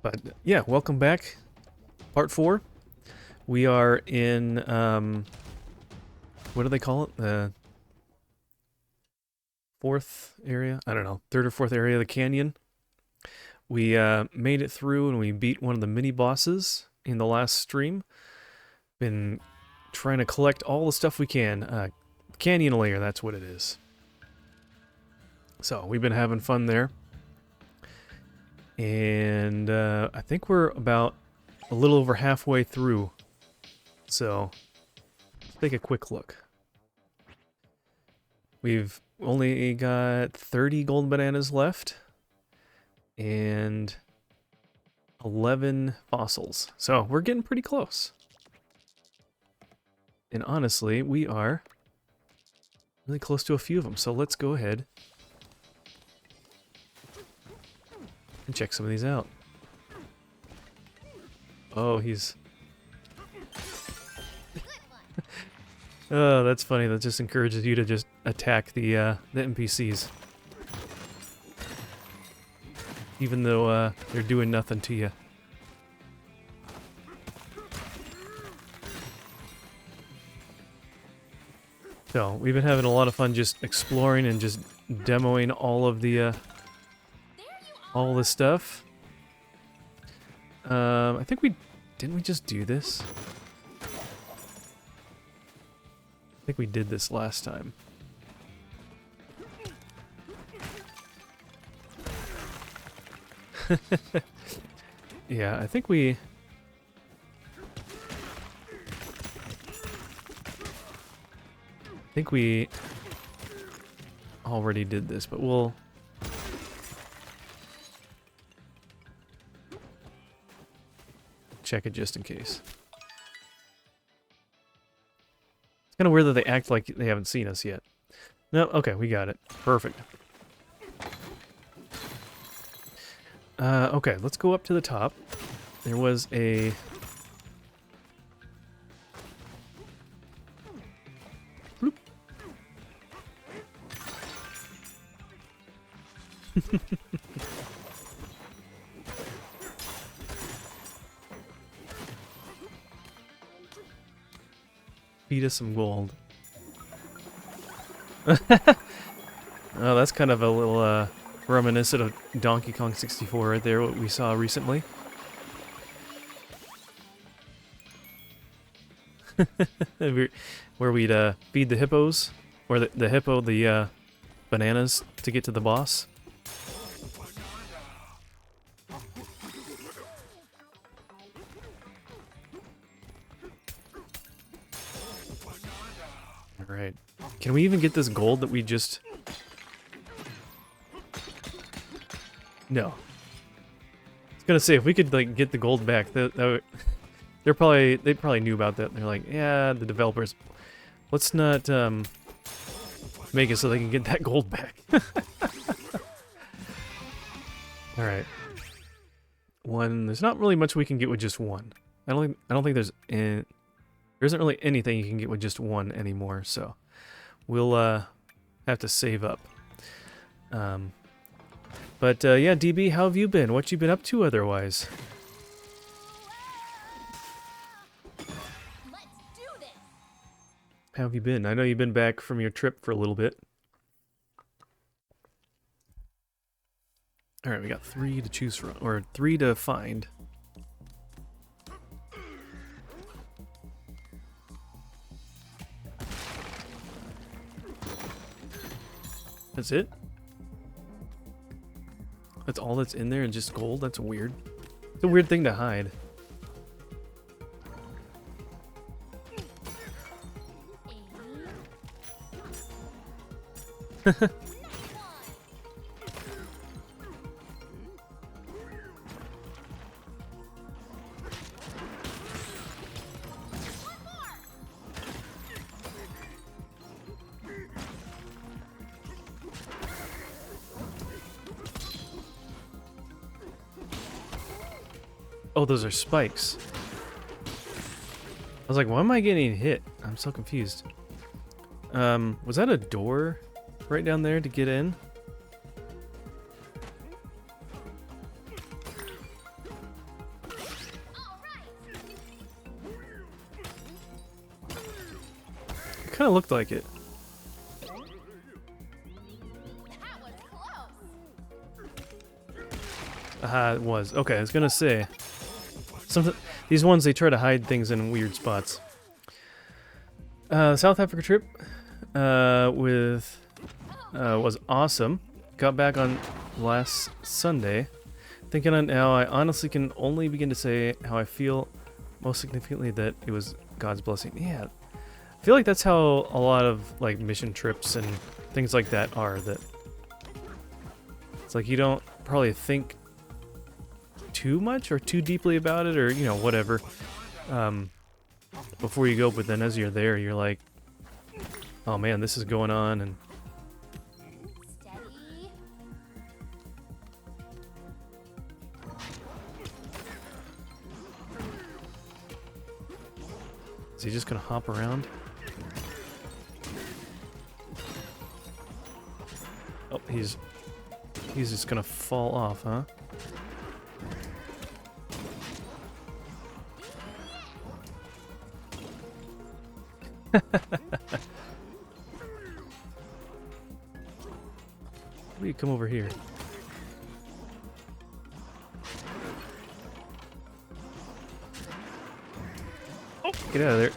But yeah, welcome back. Part 4. We are in, what do they call it? The fourth area? I don't know. Third or fourth area of the canyon. We made it through and we beat one of the mini bosses in the last stream. Been trying to collect all the stuff we can. Canyon layer, that's what it is. So we've been having fun there. And I think we're about a little over halfway through. So let's take a quick look. We've only got 30 gold bananas left and 11 fossils. So we're getting pretty close. And honestly, we are really close to a few of them. So let's go ahead and check some of these out. Oh, he's... Oh, that's funny. That just encourages you to just attack the NPCs. Even though they're doing nothing to you. So, we've been having a lot of fun just exploring and just demoing all of the all this stuff. I think didn't we just do this? I think we did this last time. Yeah, I think we already did this, but we'll check it just in case. It's kind of weird that they act like they haven't seen us yet. No, okay, we got it. Perfect. Okay, let's go up to the top. There was a... Bloop. Feed us some gold. Oh, that's kind of a little reminiscent of Donkey Kong 64 right there, what we saw recently. Where we'd feed the hippos, or the hippo the bananas to get to the boss. Alright. Can we even get this gold that we just... No. I was gonna say, if we could, like, get the gold back, they probably knew about that. They're like, yeah, the developers, let's not, make it so they can get that gold back. Alright. One, there's not really much we can get with just one. I don't think there isn't really anything you can get with just one anymore, so we'll have to save up. But yeah, DB, how have you been? What you been up to otherwise? How have you been? I know you've been back from your trip for a little bit. Alright, we got 3 to choose from, or 3 to find. That's it? That's all that's in there and just gold? That's weird. It's a weird thing to hide. Oh, those are spikes. I was like, why am I getting hit? I'm so confused. Was that a door right down there to get in? kind of looked like it. Aha, it was. Okay, I was gonna say. These ones, they try to hide things in weird spots. South Africa trip was awesome. Got back on last Sunday. Thinking on now, I honestly can only begin to say how I feel most significantly that it was God's blessing. Yeah, I feel like that's how a lot of like mission trips and things like that are. That it's like you don't probably think too much or too deeply about it, or you know, whatever, before you go, but then as you're there, you're like, oh man, this is going on. And is he just gonna hop around? Oh, he's just gonna fall off, huh? Will you come over here? Oh, get out of there.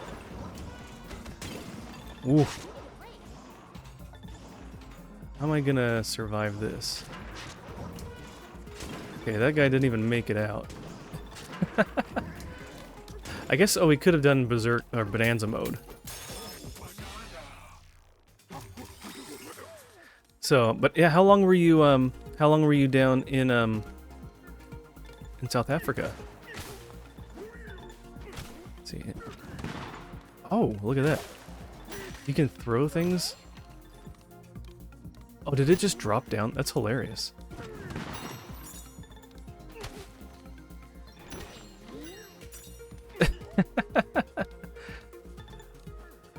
Oof. How am I gonna survive this? Okay, that guy didn't even make it out. I guess, oh, we could have done Berserk or Bonanza mode. So, but yeah, how long were you down in South Africa? Let's see. Oh, look at that. You can throw things? Oh, did it just drop down? That's hilarious.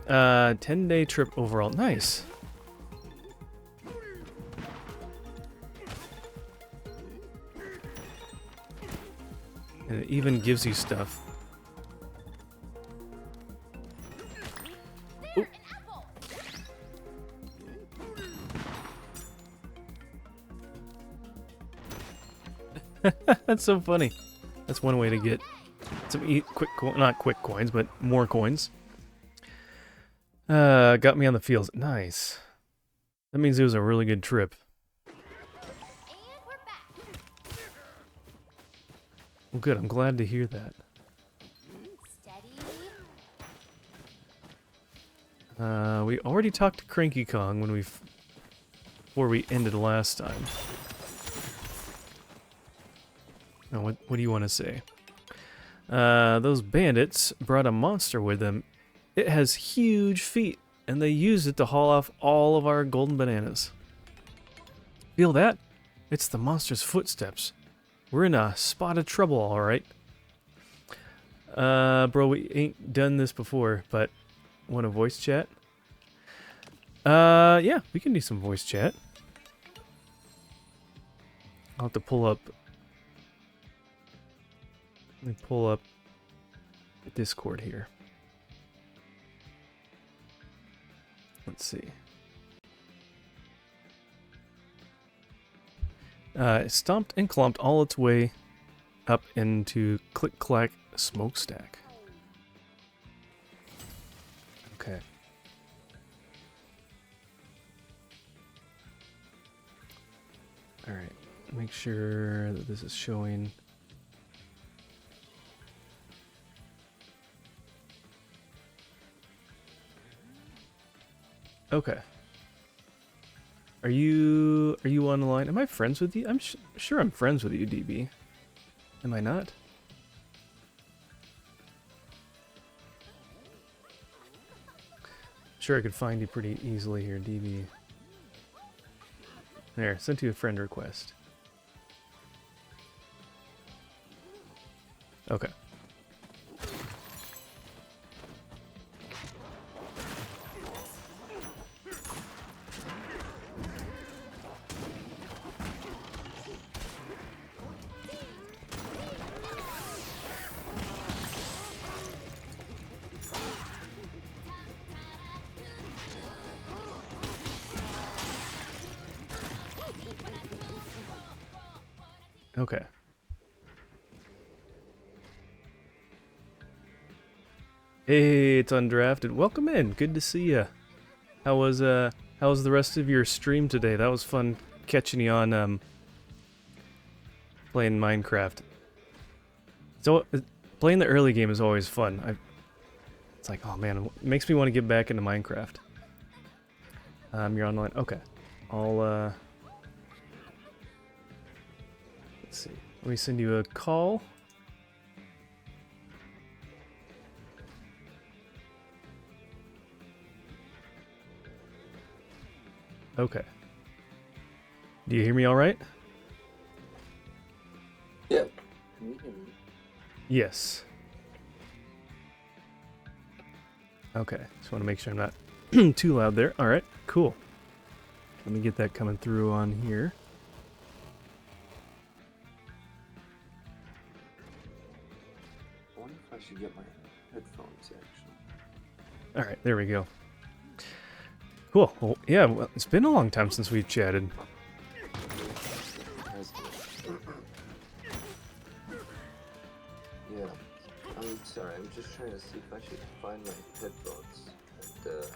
Uh, 10-day trip overall. Nice. And it even gives you stuff. Ooh. That's so funny. That's one way to get some not quick coins, but more coins. Got me on the fields. Nice. That means it was a really good trip. Well, good. I'm glad to hear that. We already talked to Cranky Kong when before we ended last time. Now, what do you want to say? Those bandits brought a monster with them. It has huge feet, and they used it to haul off all of our golden bananas. Feel that? It's the monster's footsteps. We're in a spot of trouble, alright. Bro, we ain't done this before, but want a voice chat? Yeah, we can do some voice chat. I'll have to pull up... Let me pull up Discord here. Let's see. It stomped and clumped all its way up into Click-Clack Smokestack. Okay. Alright, make sure that this is showing. Okay. Are you on the line? Am I friends with you? I'm sure I'm friends with you, DB. Am I not? Sure, I could find you pretty easily here, DB. There, sent you a friend request. Okay. Okay. Hey, it's Undrafted. Welcome in. Good to see you. How was the rest of your stream today? That was fun catching you on playing Minecraft. So playing the early game is always fun. It's like, oh man, it makes me want to get back into Minecraft. You're online. Okay. I'll let's see. Let me send you a call. Okay. Do you hear me all right? Yeah. Yes. Okay. Just want to make sure I'm not too loud there. All right. Cool. Let me get that coming through on here. I wonder if I should get my headphones actually. All right. There we go. Cool. Well, yeah, well, it's been a long time since we've chatted. Yeah. I'm sorry, I'm just trying to see if I should find my headphones and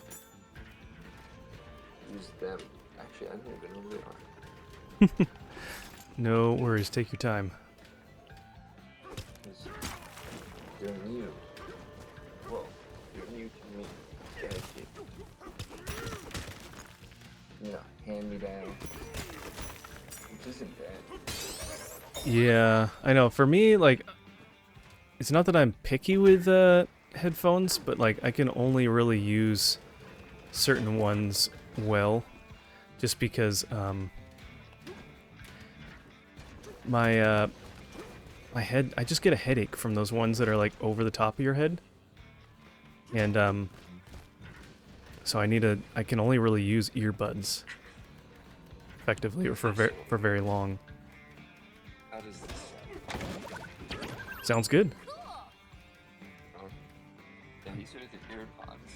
use them. Actually, I don't even know where they are. No worries. Take your time. They're new. Well, they're new to me. Guaranteed. You know, hand me down. Which isn't bad. Yeah, I know. For me, like, it's not that I'm picky with headphones, but like I can only really use certain ones well, just because my head, I just get a headache from those ones that are like over the top of your head, and so I can only really use earbuds effectively or for very long. How does this Sounds good. Yeah, these are the AirPods.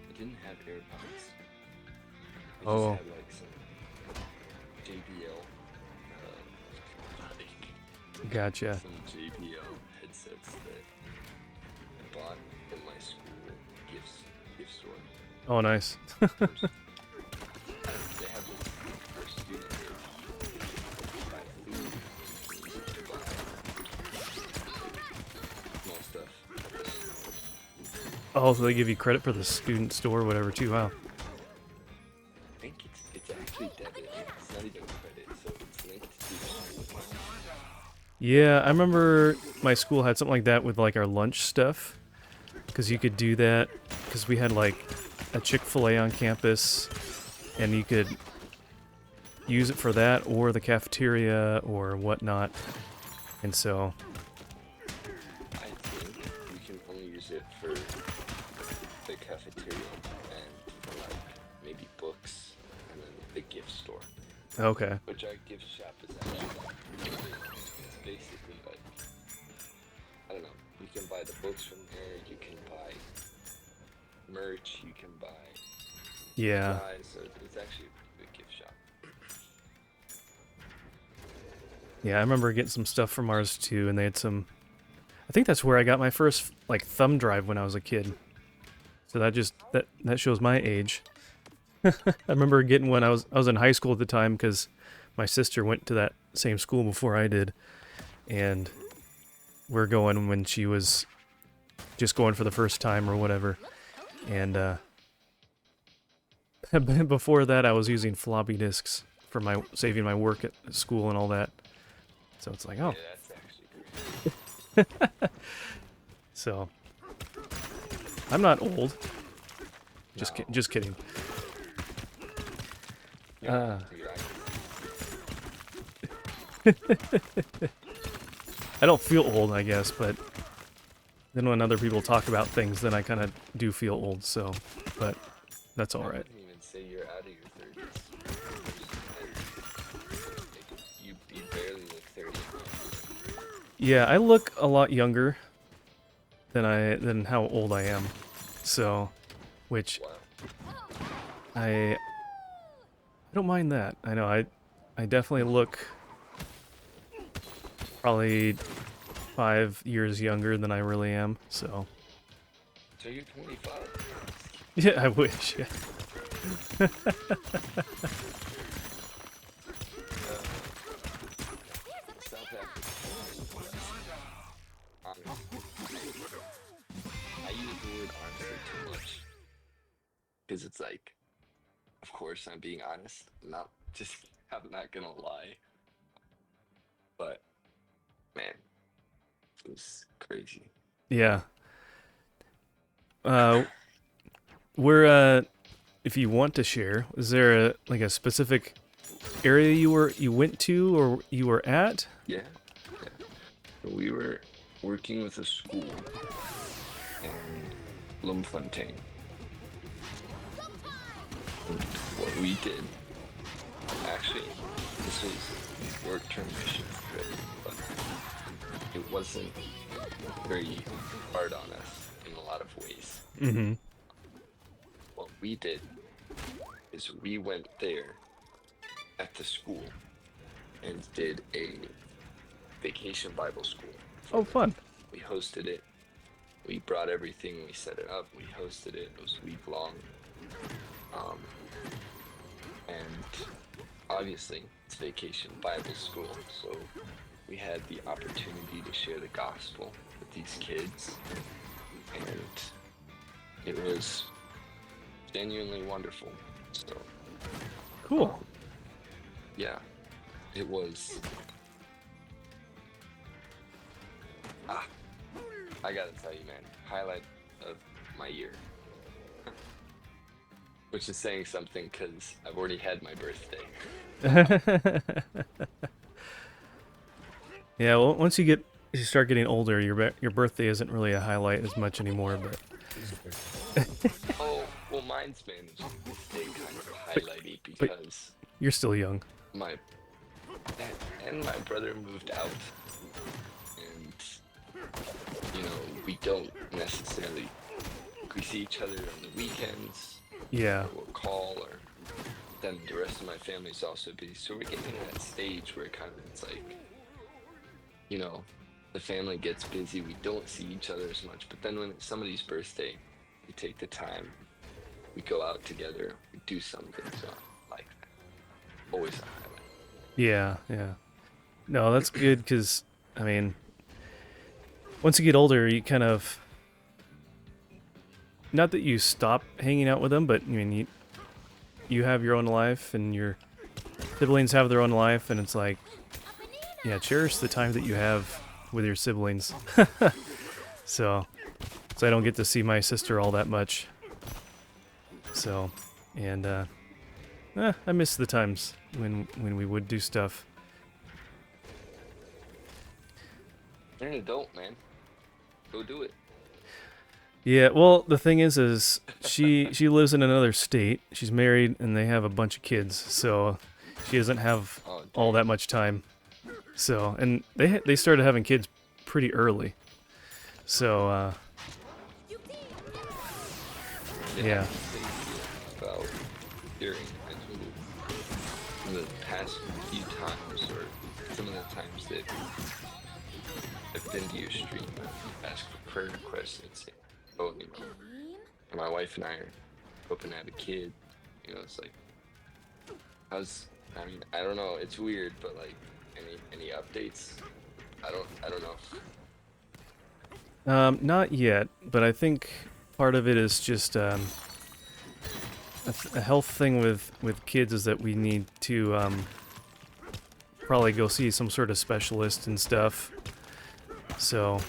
I didn't have AirPods. I just had like some JBL. Gotcha. Some JBL headsets that I bought in my school gift store. Oh, nice. They have this for students. Buy food, buy small stuff. Oh, so they give you credit for the student store, whatever, too. Wow. I think it's actually debit. It's not even credit, so it's linked to. Yeah, I remember my school had something like that with like our lunch stuff, because you could do that, because we had like a Chick-fil-A on campus, and you could use it for that or the cafeteria or whatnot, and so I think you can only use it for the cafeteria and for like maybe books and then the gift store. okay. Which our gift shop is actually it's basically like, I don't know, you can buy the books from there, you can buy merch, you can buy Yeah. supplies, so it's actually a pretty good gift shop. Yeah, I remember getting some stuff from ours too, and they had some. I think that's where I got my first like thumb drive when I was a kid. So that shows my age. I remember getting one. I was in high school at the time because my sister went to that same school before I did, and we're going when she was just going for the first time or whatever. And before that, I was using floppy disks for my saving my work at school and all that. So it's like, oh. Yeah, that's actually great. So I'm not old. Just No. just kidding. Yeah, I don't feel old, I guess, but then when other people talk about things, then I kind of do feel old. So, but that's all I right. wouldn't even say you're out of your 30s. You barely look 30. Yeah, I look a lot younger than how old I am. So, which Wow. I don't mind that. I know I definitely look Probably 5 years younger than I really am. So So you're 25. yeah, I wish. Yeah. South Africa. Honest. I use the word honestly too much because it's like, of course, I'm being honest. I'm not gonna lie. But man, it was crazy. Yeah. Uh, we're if you want to share, is there a specific area you went to or you were at? Yeah, yeah. So we were working with a school in Bloemfontein. And what we did, actually, this was a short-term mission trip, but it wasn't very hard on us in a lot of ways. Mm-hmm. What we did is we went there at the school and did a vacation Bible school for Oh, them. fun. We hosted it. We brought everything. We set it up. We hosted it. It was week long. Um, and obviously, it's vacation Bible school, so we had the opportunity to share the gospel with these kids, and it was genuinely wonderful. So, Cool. yeah, it was. Ah, I gotta tell you, man, highlight of my year. Which is saying something because I've already had my birthday. Yeah. Well, once you start getting older, your birthday isn't really a highlight as much anymore. But Oh, well, mine's managed to stay kind of highlighty but because you're still young. my and my brother moved out, and we don't necessarily we see each other on the weekends. Yeah. Or we'll call, or then the rest of my family's also busy. So we're getting to that stage where it's like, the family gets busy. We don't see each other as much. But then when it's somebody's birthday, we take the time. We go out together. We do something. So I like that. Always a highlight. Yeah. Yeah. No, that's good because I mean, once you get older, you kind of not that you stop hanging out with them, but I mean you have your own life and your siblings have their own life, and it's like, yeah, cherish the time that you have with your siblings. so I don't get to see my sister all that much. So, and I miss the times when we would do stuff. You're an adult, man. Go do it. Yeah, well, the thing is she lives in another state. She's married and they have a bunch of kids, so she doesn't have Oh, all that much time. So, and they started having kids pretty early. So, Yeah. yeah. About hearing and the past few times, or some of the times that I've been to your stream, ask for prayer requests and say, oh, my wife and I are hoping to have a kid. It's like, I don't know, it's weird, but like, any updates? I don't know. Not yet, but I think part of it is just a health thing with kids is that we need to probably go see some sort of specialist and stuff. So,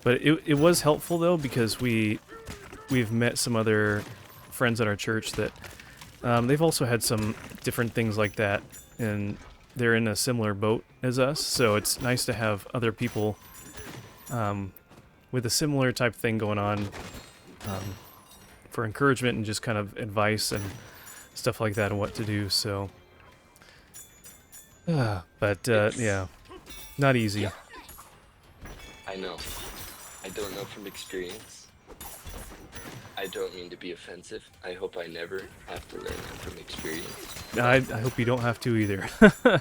but it was helpful though because we've met some other friends at our church that they've also had some different things like that, and they're in a similar boat as us. So it's nice to have other people with a similar type thing going on for encouragement and just kind of advice and stuff like that and what to do. So, but yeah, not easy. Yeah, I know. I don't know from experience. I don't mean to be offensive. I hope I never have to learn that from experience. I hope you don't have to either. I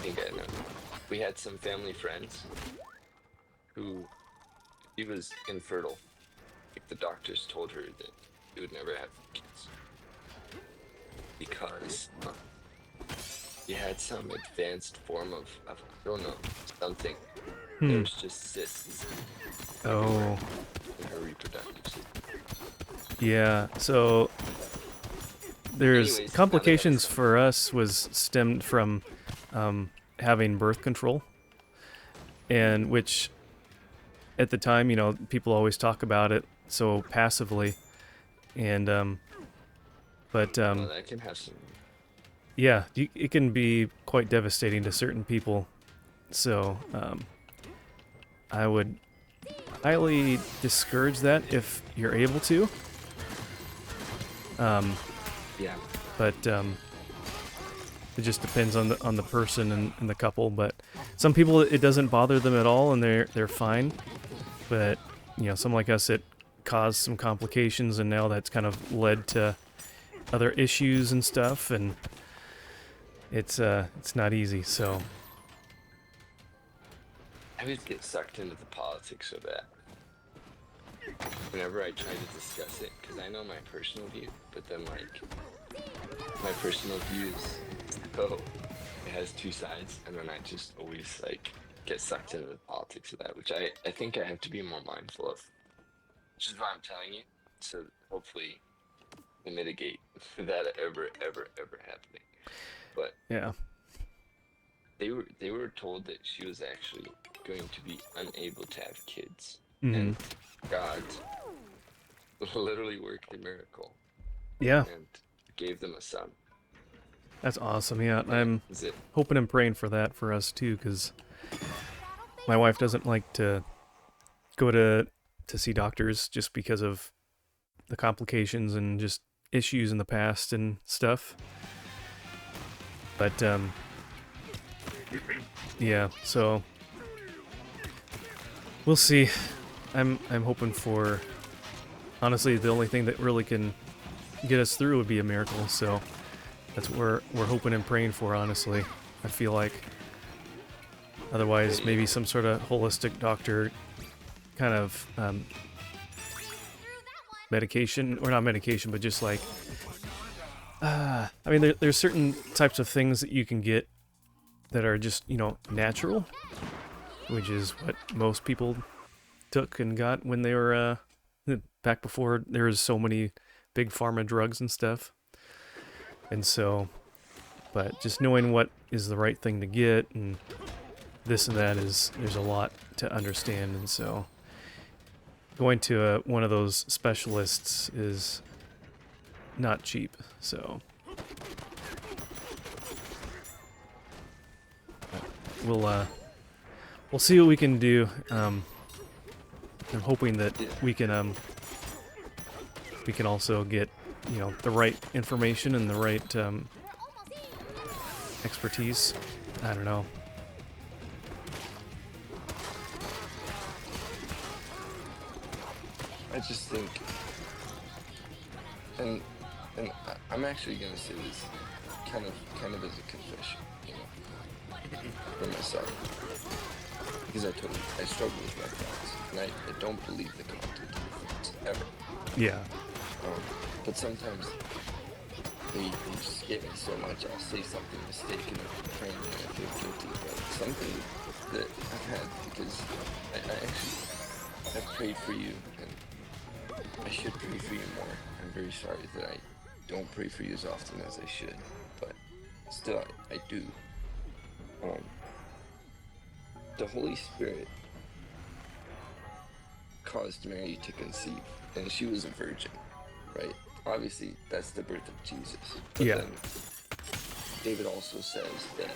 think I know. we had some family friends who he was infertile. Like the doctors told her that he would never have kids because he had some advanced form of I don't know, something. There Hmm. was just cysts everywhere Oh, in her reproductive system. yeah. So there's Anyways, now they have a complications son. for us was stemmed from having birth control, and which at the time, people always talk about it so passively, and but Well, that can have some. yeah, it can be quite devastating to certain people. So I would highly discourage that if you're able to. Um, Yeah. but it just depends on the person and the couple. But some people it doesn't bother them at all, and they're fine. But some like us, it caused some complications, and now that's kind of led to other issues and stuff, and it's not easy. So I always get sucked into the politics of that whenever I try to discuss it because I know my personal view, but then like my personal views, so it has two sides, and then I just always like get sucked into the politics of that, which I think I have to be more mindful of, which is why I'm telling you, so hopefully we mitigate that ever happening. But yeah. they were told that she was actually going to be unable to have kids, Hmm. and God literally worked a miracle Yeah, and gave them a son. that's awesome. Yeah, And I'm is it hoping and praying for that for us too, because my wife doesn't like to go to see doctors just because of the complications and just issues in the past and stuff. But yeah, so we'll see. I'm hoping for, honestly, the only thing that really can get us through would be a miracle. So that's what we're hoping and praying for. Honestly, I feel like otherwise maybe some sort of holistic doctor kind of medication, or not medication, but just like I mean, there's certain types of things that you can get that are just natural, which is what most people took and got when they were back before there was so many big pharma drugs and stuff. And so, but just knowing what is the right thing to get and this and that is there's a lot to understand, and so going to one of those specialists is not cheap. So we'll we'll see what we can do. I'm hoping that yeah, we can also get the right information and the right expertise. I don't know. I just think, and I'm actually gonna say this kind of as a confession, for myself, because I struggle with red flags, and I don't believe the content of the things ever. Yeah. Um, but sometimes they just get me so much. I'll say something mistaken or praying and I feel guilty about something that I've had because I actually have prayed for you and I should pray for you more. I'm very sorry that I don't pray for you as often as I should, but still I do. Um, the Holy Spirit caused Mary to conceive, and she was a virgin, right? Obviously, that's the birth of Jesus. But Yeah. then David also says that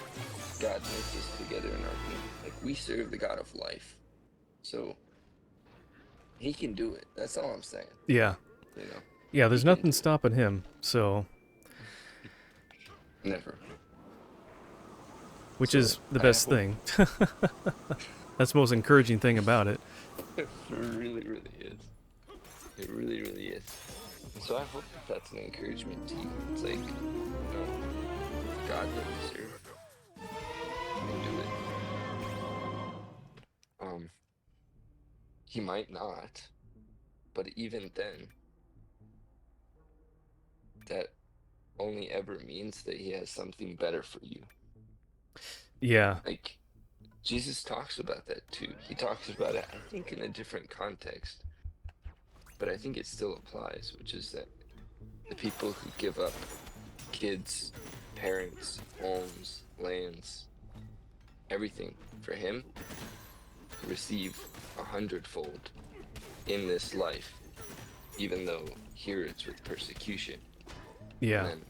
God knits us together in our womb. Like we serve the God of life, so He can do it. That's all I'm saying. Yeah. You know, Yeah. He There's can nothing do it. stopping him. So, Never. which So is the I best hope thing. That's the most encouraging thing about it. it really is. It really is. And so I hope that's an encouragement to you. It's like, the God that we serve, He can do it. he might not, but even then, that only ever means that he has something better for you. Yeah. Like, Jesus talks about that too. He talks about it, I think, in a different context, but I think it still applies, which is that the people who give up kids, parents, homes, lands, everything for him receive 100-fold in this life, even though here it's with persecution. And Yeah. then,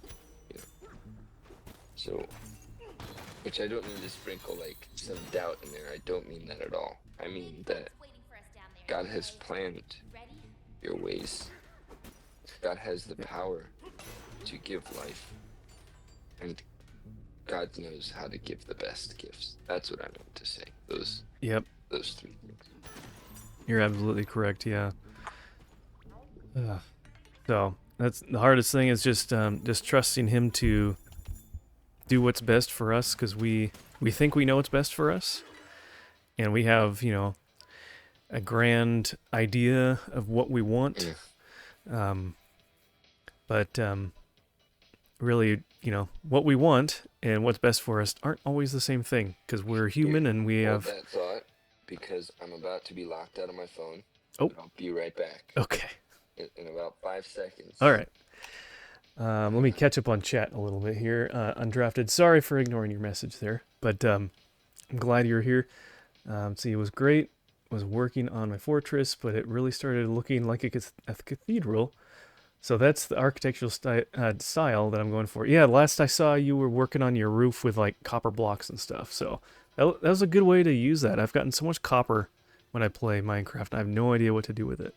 you know, so, which I don't mean to sprinkle like some doubt in there. I don't mean that at all. I mean that God has planned your ways. God has the Yeah. power to give life, and God knows how to give the best gifts. That's what I meant to say. Yep. Those three things. You're absolutely correct. Yeah. Ugh. So that's the hardest thing is just trusting him to do what's best for us because we think we know what's best for us, and we have a grand idea of what we want, Mm. um, but really what we want and what's best for us aren't always the same thing because we're Here, human and we hold have. that thought because I'm about to be locked out of my phone, Oh, but I'll be right back okay, in about 5 seconds. all right. Let me catch up on chat a little bit here. Undrafted, sorry for ignoring your message there, but I'm glad you're here. See, it was great. Was working on my fortress, but it really started looking like a cathedral. So that's the architectural style that I'm going for. Yeah, last I saw you were working on your roof with like copper blocks and stuff. So that was a good way to use that. I've gotten so much copper when I play Minecraft. I have no idea what to do with it.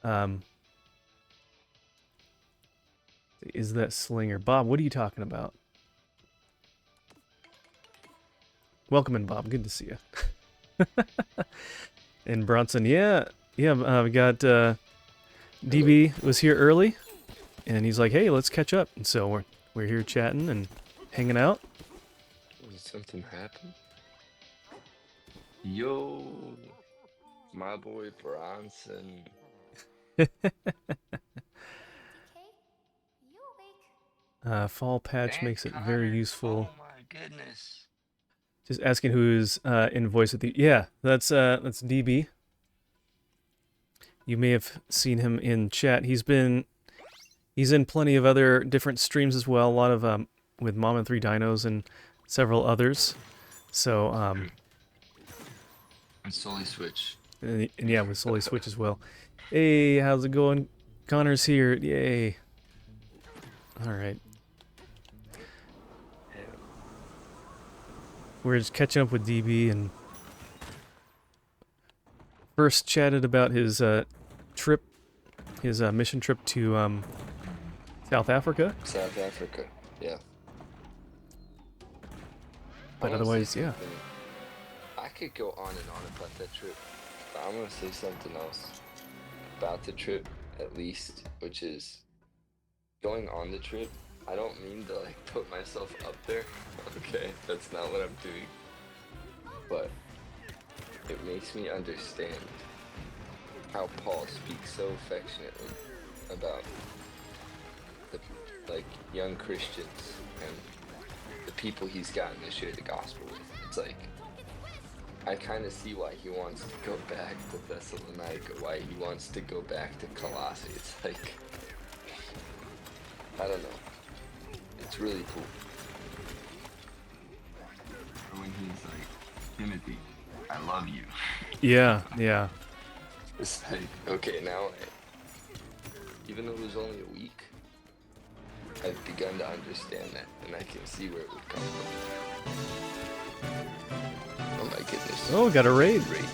Um, is that Slinger? Bob, what are you talking about? Welcome in, Bob. Good to see you. And Bronson, yeah. We got Hello. DB was here early, and he's like, "Hey, let's catch up." And so we're here chatting and hanging out. Did something happen? Yo, my boy Bronson. Fall patch And makes it very Connor. Oh useful. my goodness. Just asking who's in voice with you. Yeah, that's DB. You may have seen him in chat. He's in plenty of other different streams as well. A lot of with Mom and Three Dinos and several others. So And Sully Switch. and yeah, with Sully Switch as well. Hey, how's it going? Connor's here. Yay. All right. We're just catching up with DB and first chatted about his trip, his mission trip to South Africa. South Africa. Yeah. I But want to say otherwise, yeah. something. I could go on and on about that trip, but I'm going to say something else about the trip, at least, which is going on the trip. I don't mean to like put myself up there. Okay, that's not what I'm doing. But it makes me understand how Paul speaks so affectionately about the like young Christians and the people he's gotten to share the gospel with. It's like I kind of see why he wants to go back to Thessalonica, why he wants to go back to Colossae. It's like I don't know. It's really cool. When he's like, Timothy, I love you. Yeah, yeah. It's like, okay, now, even though it was only a week, I've begun to understand that, and I can see where it would come from. Oh my goodness. Oh, we got a raid. Raided.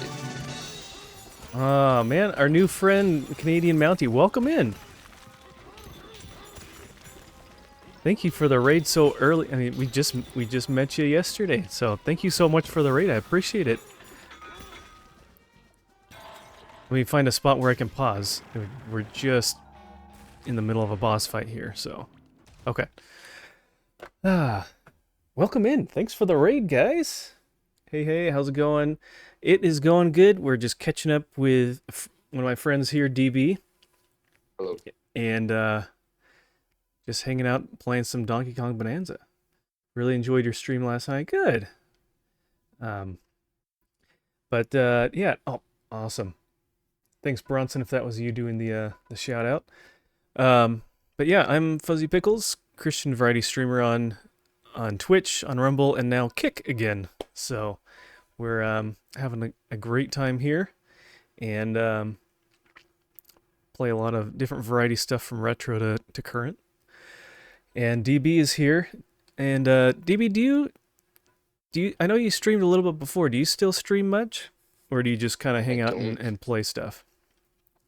Oh man, our new friend, Canadian Mountie, welcome in. Thank you for the raid so early. I mean, we just met you yesterday, so thank you so much for the raid. I appreciate it. Let me find a spot where I can pause. We're just in the middle of a boss fight here, so okay. Welcome in. Thanks for the raid, guys. Hey, hey, how's it going? It is going good. We're just catching up with one of my friends here, DB, Hello. and just hanging out playing some Donkey Kong Bonanza. Really enjoyed your stream last night. Good. Um, but yeah, oh, awesome. Thanks, Bronson, if that was you doing the shout out. But yeah, I'm Fuzzy Pickles, Christian variety streamer on Twitch, on Rumble, and now Kick again. So we're having a great time here, and play a lot of different variety stuff from retro to current. And DB is here. And DB, do you? I know you streamed a little bit before. Do you still stream much, or do you just kind of I hang out don't and play stuff?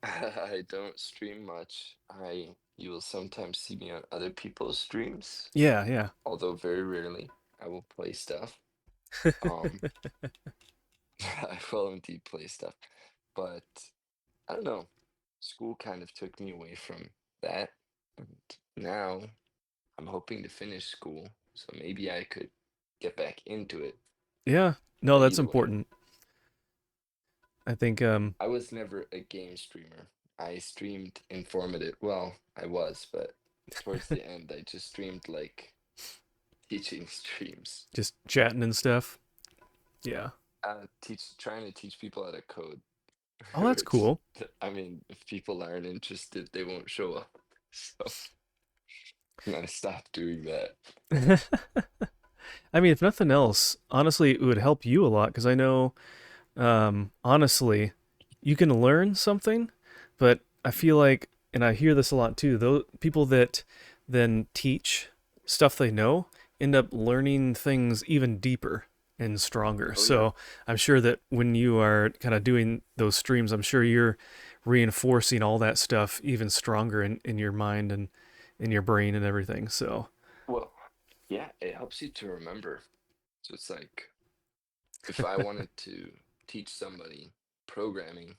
I don't stream much. I You will sometimes see me on other people's streams, Yeah, yeah, although very rarely I will play stuff. Um I will indeed play stuff. But I don't know. School kind of took me away from that. And now I'm hoping to finish school, so maybe I could get back into it. yeah. No, But that's either way, important. I think I was never a game streamer. I streamed informative. Well, I was, but towards the end, I just streamed like teaching streams. just chatting and stuff. Yeah. Trying to teach people how to code. Oh, that's Which, cool. I mean, if people aren't interested, they won't show up. So I stopped doing that. I mean, if nothing else, honestly, it would help you a lot because I know, honestly, you can learn something, but I feel like, and I hear this a lot too, those people that then teach stuff they know end up learning things even deeper and stronger. Oh yeah. So I'm sure that when you are kind of doing those streams, I'm sure you're reinforcing all that stuff even stronger in your mind and in your brain and everything. So, Well, yeah, it helps you to remember. So it's like if I wanted to teach somebody programming,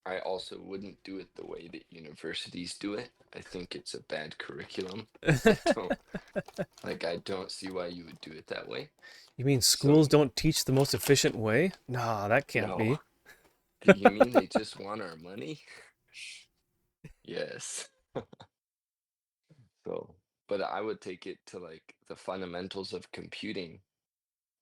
I also wouldn't do it the way that universities do it. I think it's a bad curriculum. I don't I don't see why you would do it that way. you mean schools So, don't teach the most efficient way? Nah, that can't no. be. You mean they just want our money? Yes. So, but I would take it to like the fundamentals of computing,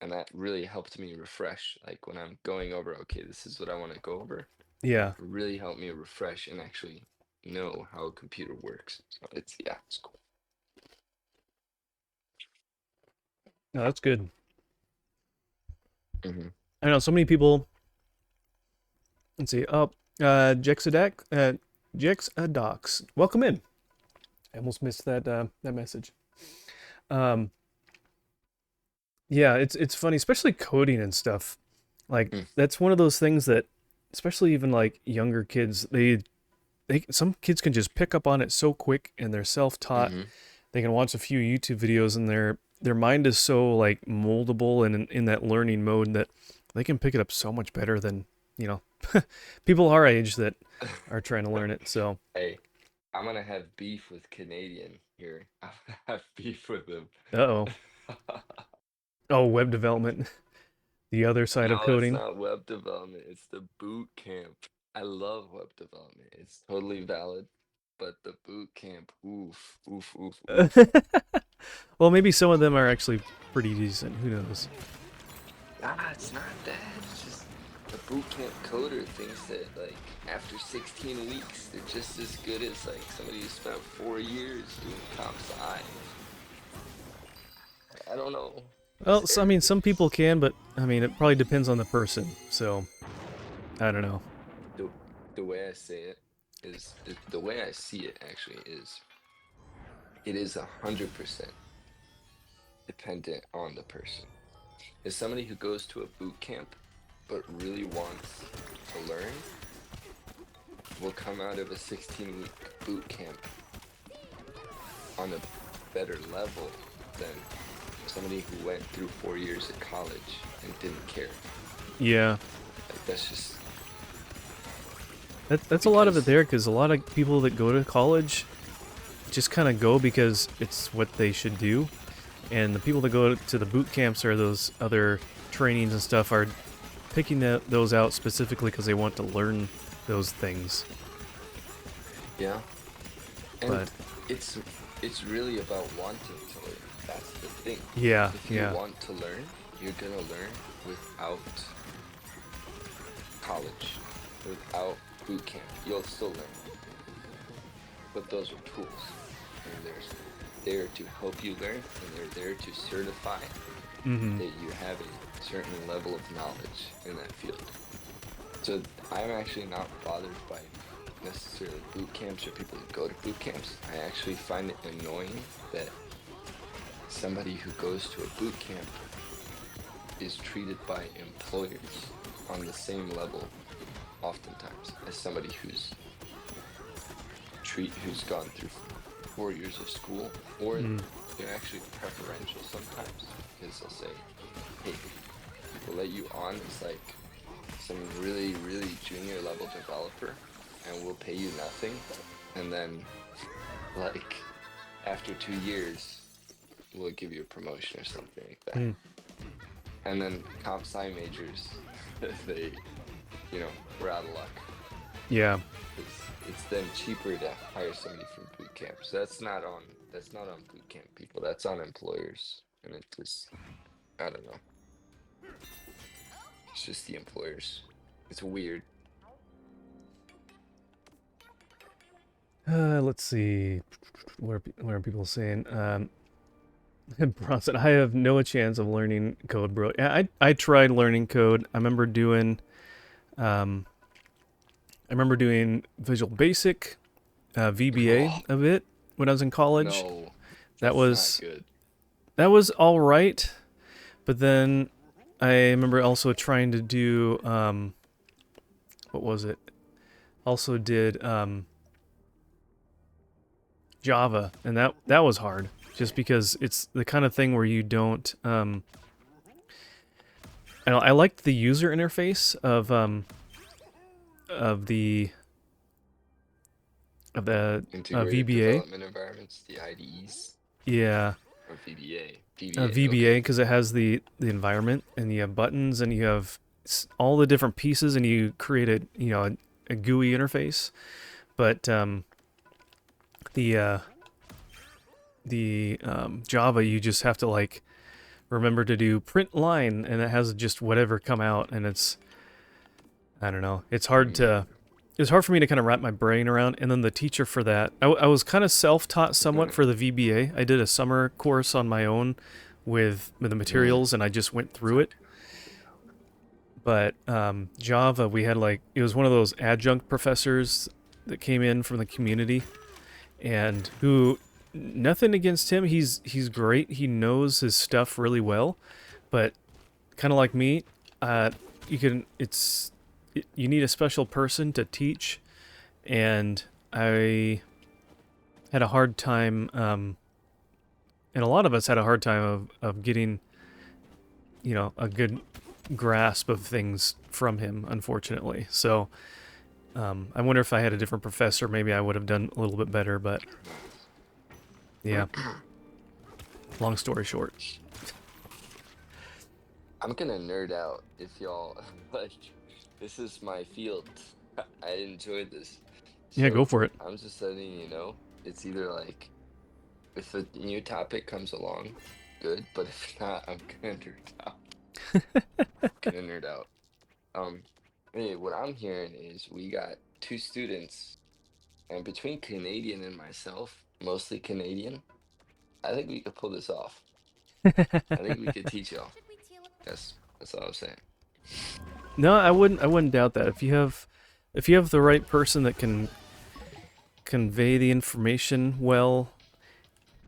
and that really helped me refresh. Like when I'm going over, okay, this is what I want to go over. Yeah, Really helped me refresh and actually know how a computer works. So yeah, it's cool. no, that's good. Hmm. I know so many people. Let's see. Oh, Jexadak, Jexadox. Welcome in. I almost missed that message. Um, yeah, it's funny, especially coding and stuff. Like that's one of those things that, especially even like younger kids, they some kids can just pick up on it so quick, and they're self-taught. Hmm. They can watch a few YouTube videos, and their mind is so like moldable and in that learning mode that they can pick it up so much better than you know people our age that are trying to learn it. So, Hey, I'm gonna have beef with Canadian here. I'm gonna have beef with them. oh, oh, web development, the other side of No, it's coding. not web development. It's the boot camp. I love web development. It's totally valid, but the boot camp, oof, oof, oof, oof. Well, maybe some of them are actually pretty decent. Who knows? Nah, it's not that. It's just the boot camp coder thinks that like after 16 weeks, they're just as good as like somebody who spent 4 years doing comp sci. I don't know. It's Well, so, I mean, some arrogance. people can, but I mean, it probably depends on the person. So, I don't know. The the way I say it is the way I see it actually is it is 100% dependent on the person. Is somebody who goes to a boot camp but really wants to learn will come out of a 16-week boot camp on a better level than somebody who went through 4 years at college and didn't care. Yeah, Like that's just that's a lot of it because. there because a lot of people that go to college just kind of go because it's what they should do, and the people that go to the boot camps are those other trainings and stuff are picking those out specifically because they want to learn those things. Yeah, and But it's it's really about wanting to learn. That's the thing. yeah, If you yeah. want to learn, you're gonna learn without college, without boot camp. You'll still learn, but those are tools, and they're there to help you learn, and they're there to certify Mm-hmm. that you have a certain level of knowledge in that field. So I'm actually not bothered by necessarily boot camps or people who go to boot camps. I actually find it annoying that somebody who goes to a boot camp is treated by employers on the same level oftentimes as somebody who's gone through 4 years of school, or Mm. they're actually preferential sometimes because they'll say, hey, we'll let you on as like some really, really junior level developer and we'll pay you nothing. And then like after 2 years, we'll give you a promotion or something like that. Mm. And then comp sci majors, they, we're out of luck. Yeah. It's then cheaper to hire somebody from boot camp. So that's not on boot camp people. That's on employers. And it just, I don't know. It's just the employers. It's weird. Let's see. What are people saying? Bronson, I have no chance of learning code, bro. Yeah, I tried learning code. Um, I remember doing Visual Basic, VBA Oh, a bit when I was in college. no, That that's not was good. that was all right, but then I remember also trying to do what was it? Also did Java, and that was hard, just because it's the kind of thing where you don't. I liked the user interface of the Integrated VBA. development environments, the IDEs, Yeah, or VBA. VBA, VBA okay. because it has the environment and you have buttons and you have all the different pieces and you create a GUI interface. But the uh, the Java, you just have to like remember to do print line and it has just whatever come out, and I don't know. Mm, It's hard for me to kind of wrap my brain around. And then the teacher for that, I was kind of self-taught somewhat for the VBA. I did a summer course on my own with the mm, materials, and I just went through it. But Java, we had like it was one of those adjunct professors that came in from the community, and who nothing against him. He's great. He knows his stuff really well, but kind of like me, uh, you can you need a special person to teach, and I had a hard time, and a lot of us had a hard time of getting, a good grasp of things from him, unfortunately. So I wonder if I had a different professor, maybe I would have done a little bit better. But yeah, long story short. I'm gonna nerd out if y'all like. This is my field. I enjoy this. Yeah, go So for it. I'm just letting you know. It's either like if a new topic comes along, good. But if not, I'm gonna nerd out. Gonna nerd out. Um, Anyway, what I'm hearing is we got two students, and between Canadian and myself, mostly Canadian, I think we could pull this off. I think we could teach y'all. That's all I'm saying. No, I wouldn't doubt that. If you have the right person that can convey the information well,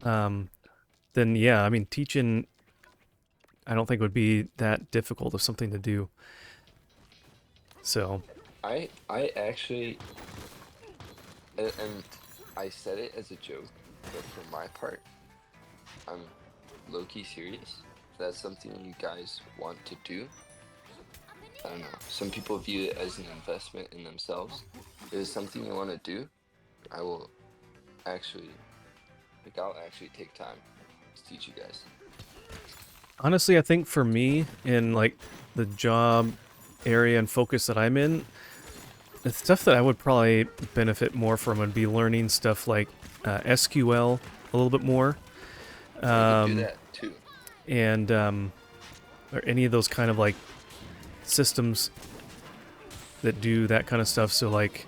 um, then yeah, I mean teaching I don't think would be that difficult of something to do. So I actually, and I said it as a joke, but for my part, I'm low-key serious. If that's something you guys want to do, I don't know. Some people view it as an investment in themselves. If it's something you want to do, I will actually, I'll actually take time to teach you guys. Honestly, I think for me, in like the job area and focus that I'm in, the stuff that I would probably benefit more from would be learning stuff like SQL a little bit more, I could do um, that too. and or any of those kind of like systems that do that kind of stuff. So like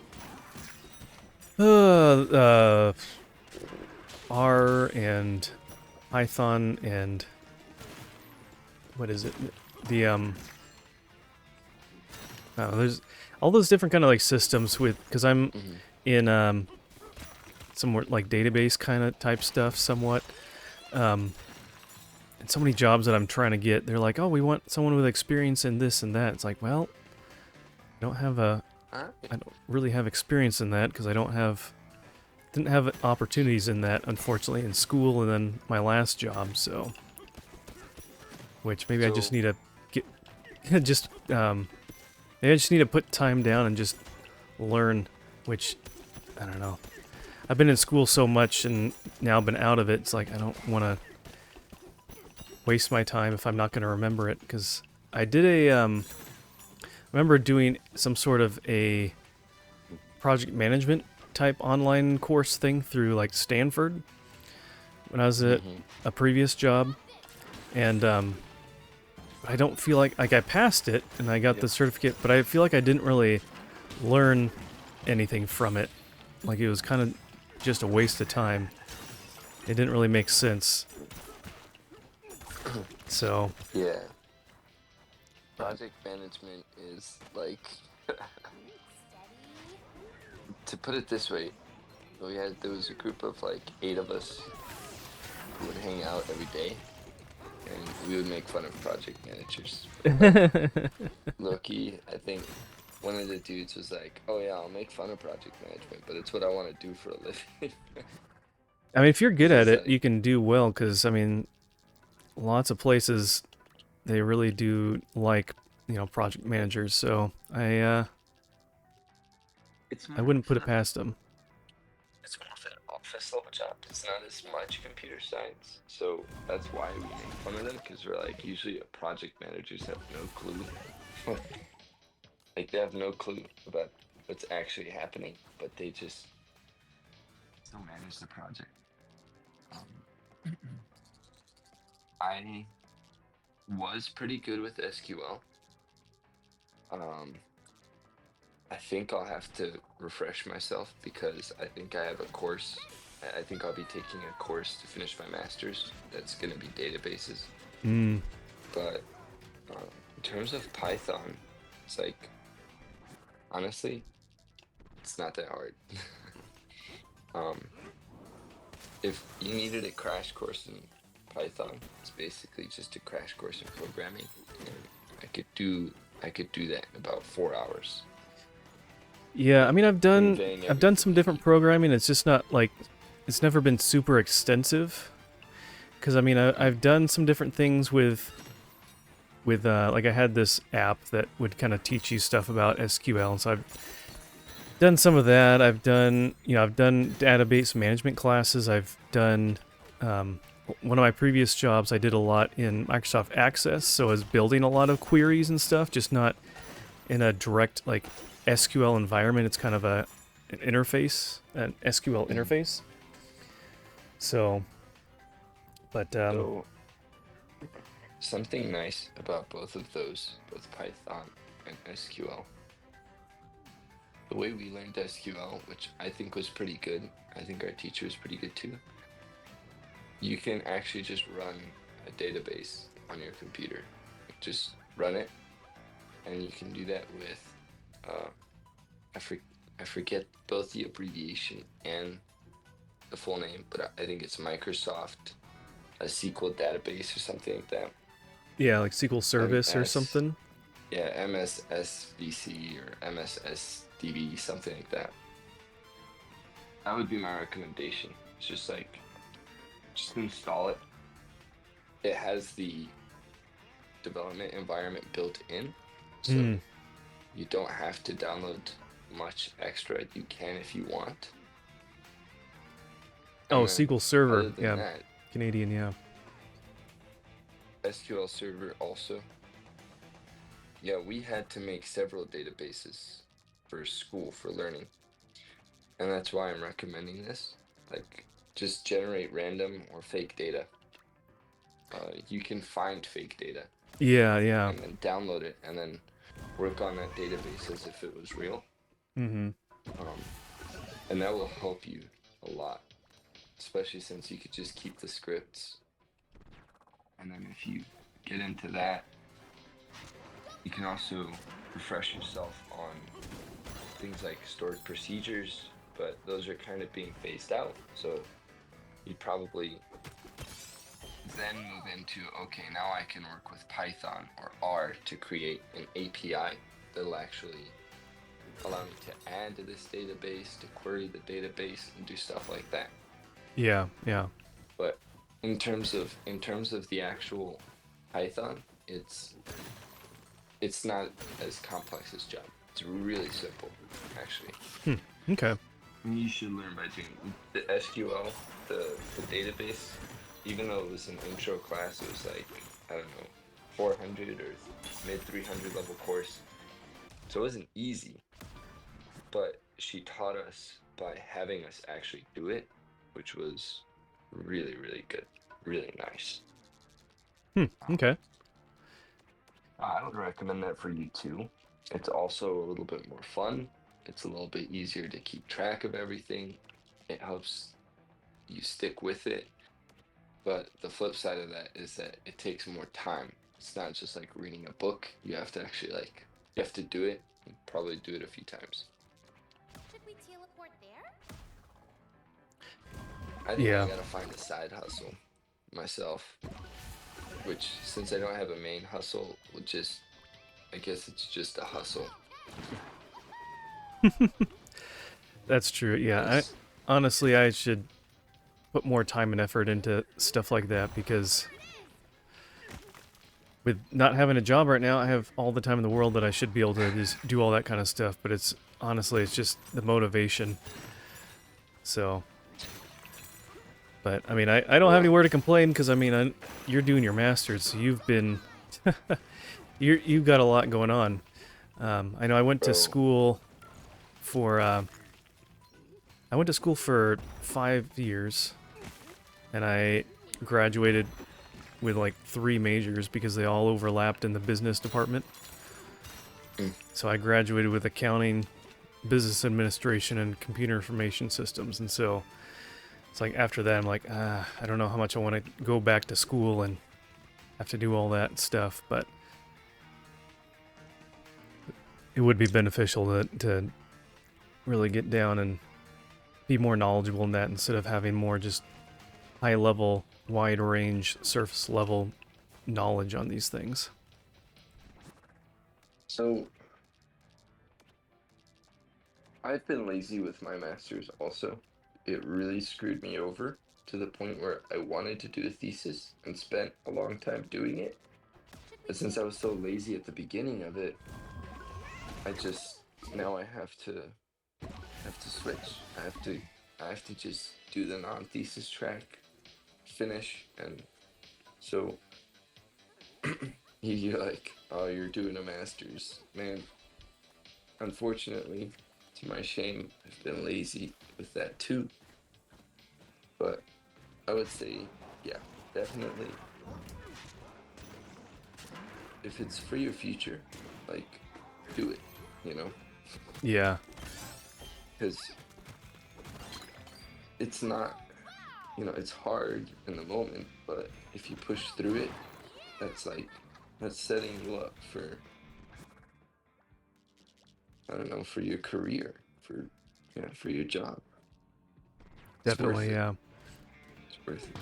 uh, R and Python and what is it? The there's all those different kind of like systems with because I'm Hmm. in somewhere like database kind of type stuff somewhat. Um, and so many jobs that I'm trying to get, they're like, oh, we want someone with experience in this and that. It's like, well, I don't have a, Alright. I don't really have experience in that because I didn't have opportunities in that unfortunately in school and then my last job. So, which maybe I just So, need to get, just maybe I just need to put time down and just learn. Which I don't know. I've been in school so much and now been out of it. It's like I don't want to waste my time if I'm not going to remember it because I did I remember doing some sort of a project management type online course thing through like Stanford when I was at hmm a previous job, and I don't feel like I passed it and I got yep. the certificate, but I feel like I didn't really learn anything from it. Like it was kind of just a waste of time. It didn't really make sense. So, Yeah, project management is like, to put it this way, there was a group of like 8 of us who would hang out every day, and we would make fun of project managers. Like, Loki, I think one of the dudes was like, "Oh yeah, I'll make fun of project management, but it's what I want to do for a living." I mean, if you're good Because at it's it, like you can do well. Because I mean, lots of places they really do like project managers. So it's I more wouldn't of put it past them. it's more of an office level job. It's not as much computer science, so that's why we make fun of them. Because we're like, usually project managers have no clue. Like they have no clue about what's actually happening, but they just still manage the project. Um, I was pretty good with SQL. Um, I think I'll have to refresh myself because I think I have a course. I think I'll be taking a course to finish my master's. That's going to be databases. Mm. But in terms of Python, it's like, honestly, it's not that hard. um, if you needed a crash course in Python, it's basically just a crash course in programming, and I could do I could do that in about 4 hours, Yeah, I like mean, conveying I've done everything some you different need. programming. It's just not like it's never been super extensive. Because I mean, Mm, I've done some different things with like I had this app that would kind of teach you stuff about SQL, and so I've done some of that. I've done database management classes. I've done one of my previous jobs. I did a lot in Microsoft Access, so I was building a lot of queries and stuff, just not in a direct like SQL environment. It's kind of an interface, an SQL mm. interface. So, but So something nice about both of those, both Python and SQL. The way we learned SQL, which I think was pretty good, I think our teacher was pretty good too. You can actually just run a database on your computer. Just run it, and you can do that with uh, I, for, I forget both the abbreviation and the full name, but I think it's Microsoft a SQL database or something like that. yeah, like SQL Service or MS, something. yeah, MSSVC or MSSDB, something like that. That would be my recommendation. It's just like, just install it. It has the development environment built in, Mm. so you don't have to download much extra. You can if you want. Oh, And then SQL Server. other than Yeah, that, Canadian. Yeah. SQL Server also. Yeah, we had to make several databases for school for learning, and that's why I'm recommending this. Like, just generate random or fake data. You can find fake data Yeah, yeah. and then download it and then work on that database as if it was real. Mm-hmm. Um, and that will help you a lot, especially since you could just keep the scripts. And then if you get into that, you can also refresh yourself on things like stored procedures, but those are kind of being phased out. So you'd probably then move into, okay, now I can work with Python or R to create an API that'll actually allow me to add to this database, to query the database and do stuff like that. Yeah, yeah. But in terms of the actual Python, it's not as complex as Java. It's really simple, actually. Hmm. Okay. You should learn by doing the SQL, the database. Even though it was an intro class, it was like, I don't know, 400 or mid 300 level course. So it wasn't easy, but she taught us by having us actually do it, which was really, really good, really nice. Hmm. Um, Okay. I would recommend that for you too. It's also a little bit more fun. It's a little bit easier to keep track of everything. It helps you stick with it. But the flip side of that is that it takes more time. It's not just like reading a book. You have to actually you have to do it and probably do it a few times. Should we teleport there? I think I Yeah. gotta find a side hustle myself, which since I don't have a main hustle, will just I guess it's just a hustle. That's true. Yeah. Because Honestly, I should put more time and effort into stuff like that because with not having a job right now, I have all the time in the world that I should be able to just do all that kind of stuff. But it's honestly, it's just the motivation. So, but I mean, I don't have well, anywhere to complain because I mean, you're doing your masters, so you've been you've got a lot going on. I know I went to bro, school for I went to school for 5 years, and I graduated with like 3 majors because they all overlapped in the business department. mm, So I graduated with accounting, business administration, and computer information systems. And so it's like after that, I'm like, I don't know how much I want to go back to school and have to do all that stuff, but it would be beneficial to really get down and be more knowledgeable in that instead of having more just high level, wide range, surface level knowledge on these things. so I've been lazy with my masters also. It really screwed me over to the point where I wanted to do a thesis and spent a long time doing it. Should we But since I was so lazy at the beginning of it, I just now I have to switch. I have to just do the non-thesis track, finish, and so you're like, oh, you're doing a master's, man. Unfortunately, to my shame, I've been lazy with that too. But I would say, yeah, definitely. If it's for your future, like, do it. You know, Yeah, because it's not, it's hard in the moment, but if you push through it, that's like, that's setting you up for, I don't know, for your career, for your job. It's worth definitely. it. Yeah. It's worth it.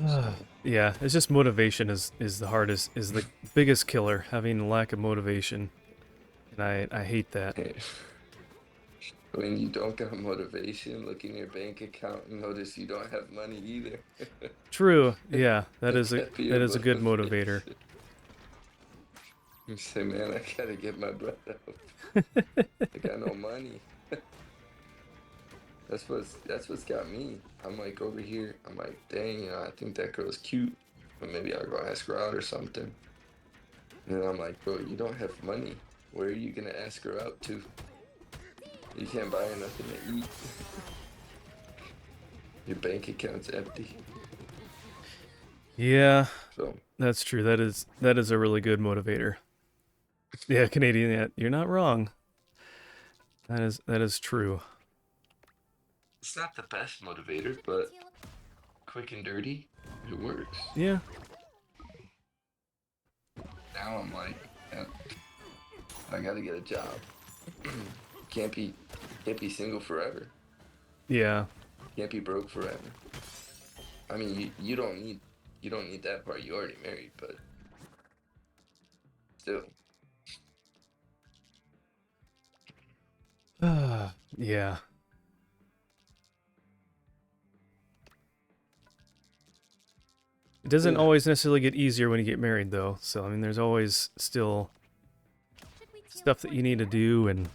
So, Yeah, it's just motivation is the hardest, is the biggest killer, having lack of motivation. And I hate that. hey, when you don't got motivation, look in your bank account and notice you don't have money either. True. Yeah, That can't be a that is a good motivator. motivation. You say, man, I gotta get my breath up. I got no money. That's what's got me. I'm like over here. I'm like, dang, I think that girl's cute, but maybe I'll go ask her out or something. And then I'm like, bro, you don't have money. Where are you gonna ask her out to? You can't buy her nothing to eat. Your bank account's empty. Yeah, So that's true. That is a really good motivator. Yeah, Canadian. Yeah, you're not wrong. That is true. it's not the best motivator, Should we but teleport? quick and dirty, it works. Yeah. Now I'm like, yeah, I gotta get a job. can't be can't be single forever. Yeah. Can't be broke forever. I mean, you don't need that part. You already married, but still, Yeah. It doesn't ugh, always necessarily get easier when you get married, though. So I mean, there's always still Should we stuff that teleport you need to there? do, and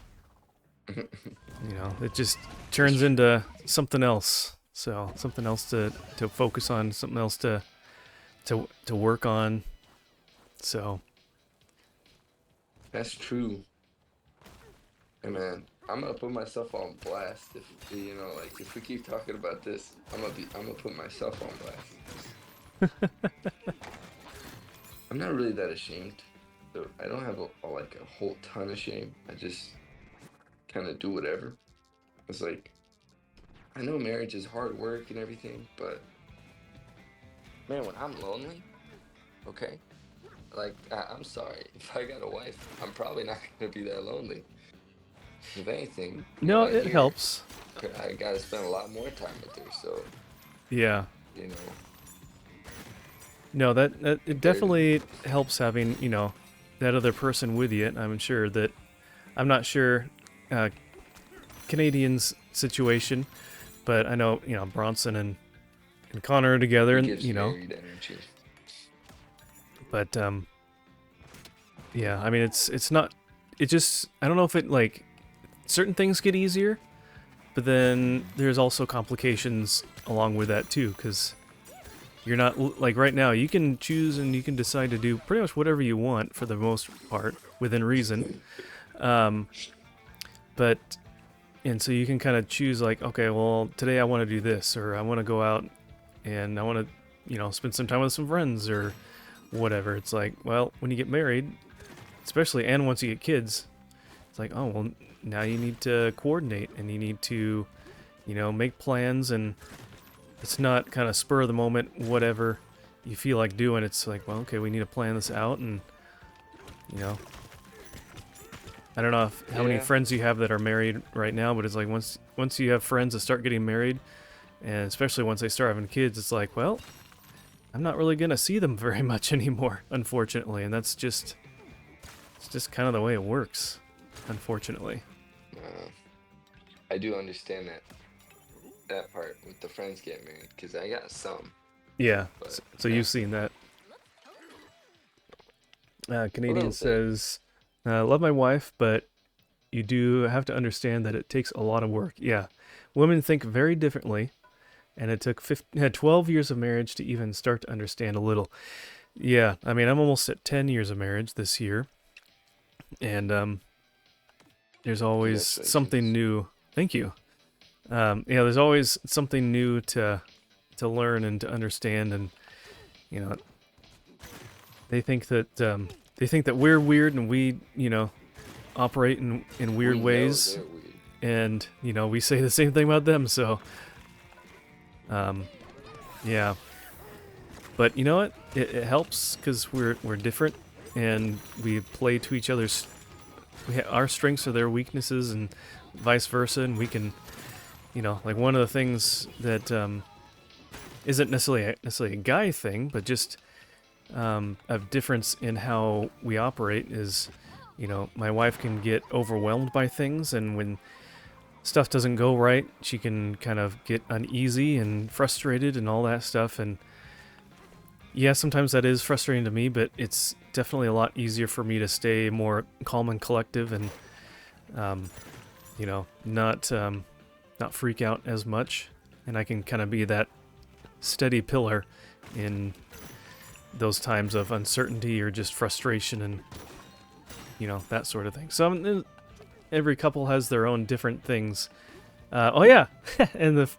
it just turns into something else. So something else to focus on, something else to work on. So that's true. And man, I'm gonna put myself on blast if like if we keep talking about this, I'm gonna put myself on blast. I'm not really that ashamed. So I don't have like a whole ton of shame. I just kind of do whatever. It's like I know marriage is hard work and everything, but man, when I'm lonely, okay, like I'm sorry if I got a wife, I'm probably not gonna be that lonely. If anything, no, I it hear helps. I gotta spend a lot more time with her. So Yeah. you know, No, that it there. definitely helps having that other person with you. I'm not sure uh, Canadian's situation, but I know Bronson and Connor are together, He and gives married energy. but yeah, I mean it's not. It just I don't know if it like certain things get easier, but then there's also complications along with that too, because you're not like right now. You can choose and you can decide to do pretty much whatever you want for the most part within reason. Um, but and so you can kind of choose like, okay, well today I want to do this, or I want to go out and I want to spend some time with some friends or whatever. It's like, well, when you get married, especially and once you get kids, it's like, oh well, now you need to coordinate and you need to make plans, and it's not kind of spur of the moment whatever you feel like doing. It's like, well, okay, we need to plan this out, and you know I don't know how many Yeah, friends you have that are married right now, but it's like once you have friends that start getting married, and especially once they start having kids, it's like, well, I'm not really gonna see them very much anymore, unfortunately, and it's just kind of the way it works, unfortunately. uh, I do understand that part with the friends getting married because I got some, Yeah, but so you've seen that. a Canadian little bit. says, love my wife, but you do have to understand that it takes a lot of work. Yeah, women think very differently, and it took 12 years of marriage to even start to understand a little. Yeah, I mean, I'm almost at 10 years of marriage this year, and there's always something Congratulations. new. Thank you. Yeah, there's always something new to learn and to understand, and you know, they think that we're weird and we operate in weird We know ways, they're weird. and we say the same thing about them. So um, yeah, but you know what? It helps because we're different, and we play to each other's. Our strengths are their weaknesses, and vice versa. And we can, like one of the things that isn't necessarily a guy thing, but just a difference in how we operate is, my wife can get overwhelmed by things, and when stuff doesn't go right, she can kind of get uneasy and frustrated and all that stuff. And yeah, sometimes that is frustrating to me, but it's definitely a lot easier for me to stay more calm and collective and, not not freak out as much, and I can kind of be that steady pillar in those times of uncertainty or just frustration and that sort of thing. So every couple has their own different things. Oh yeah, and the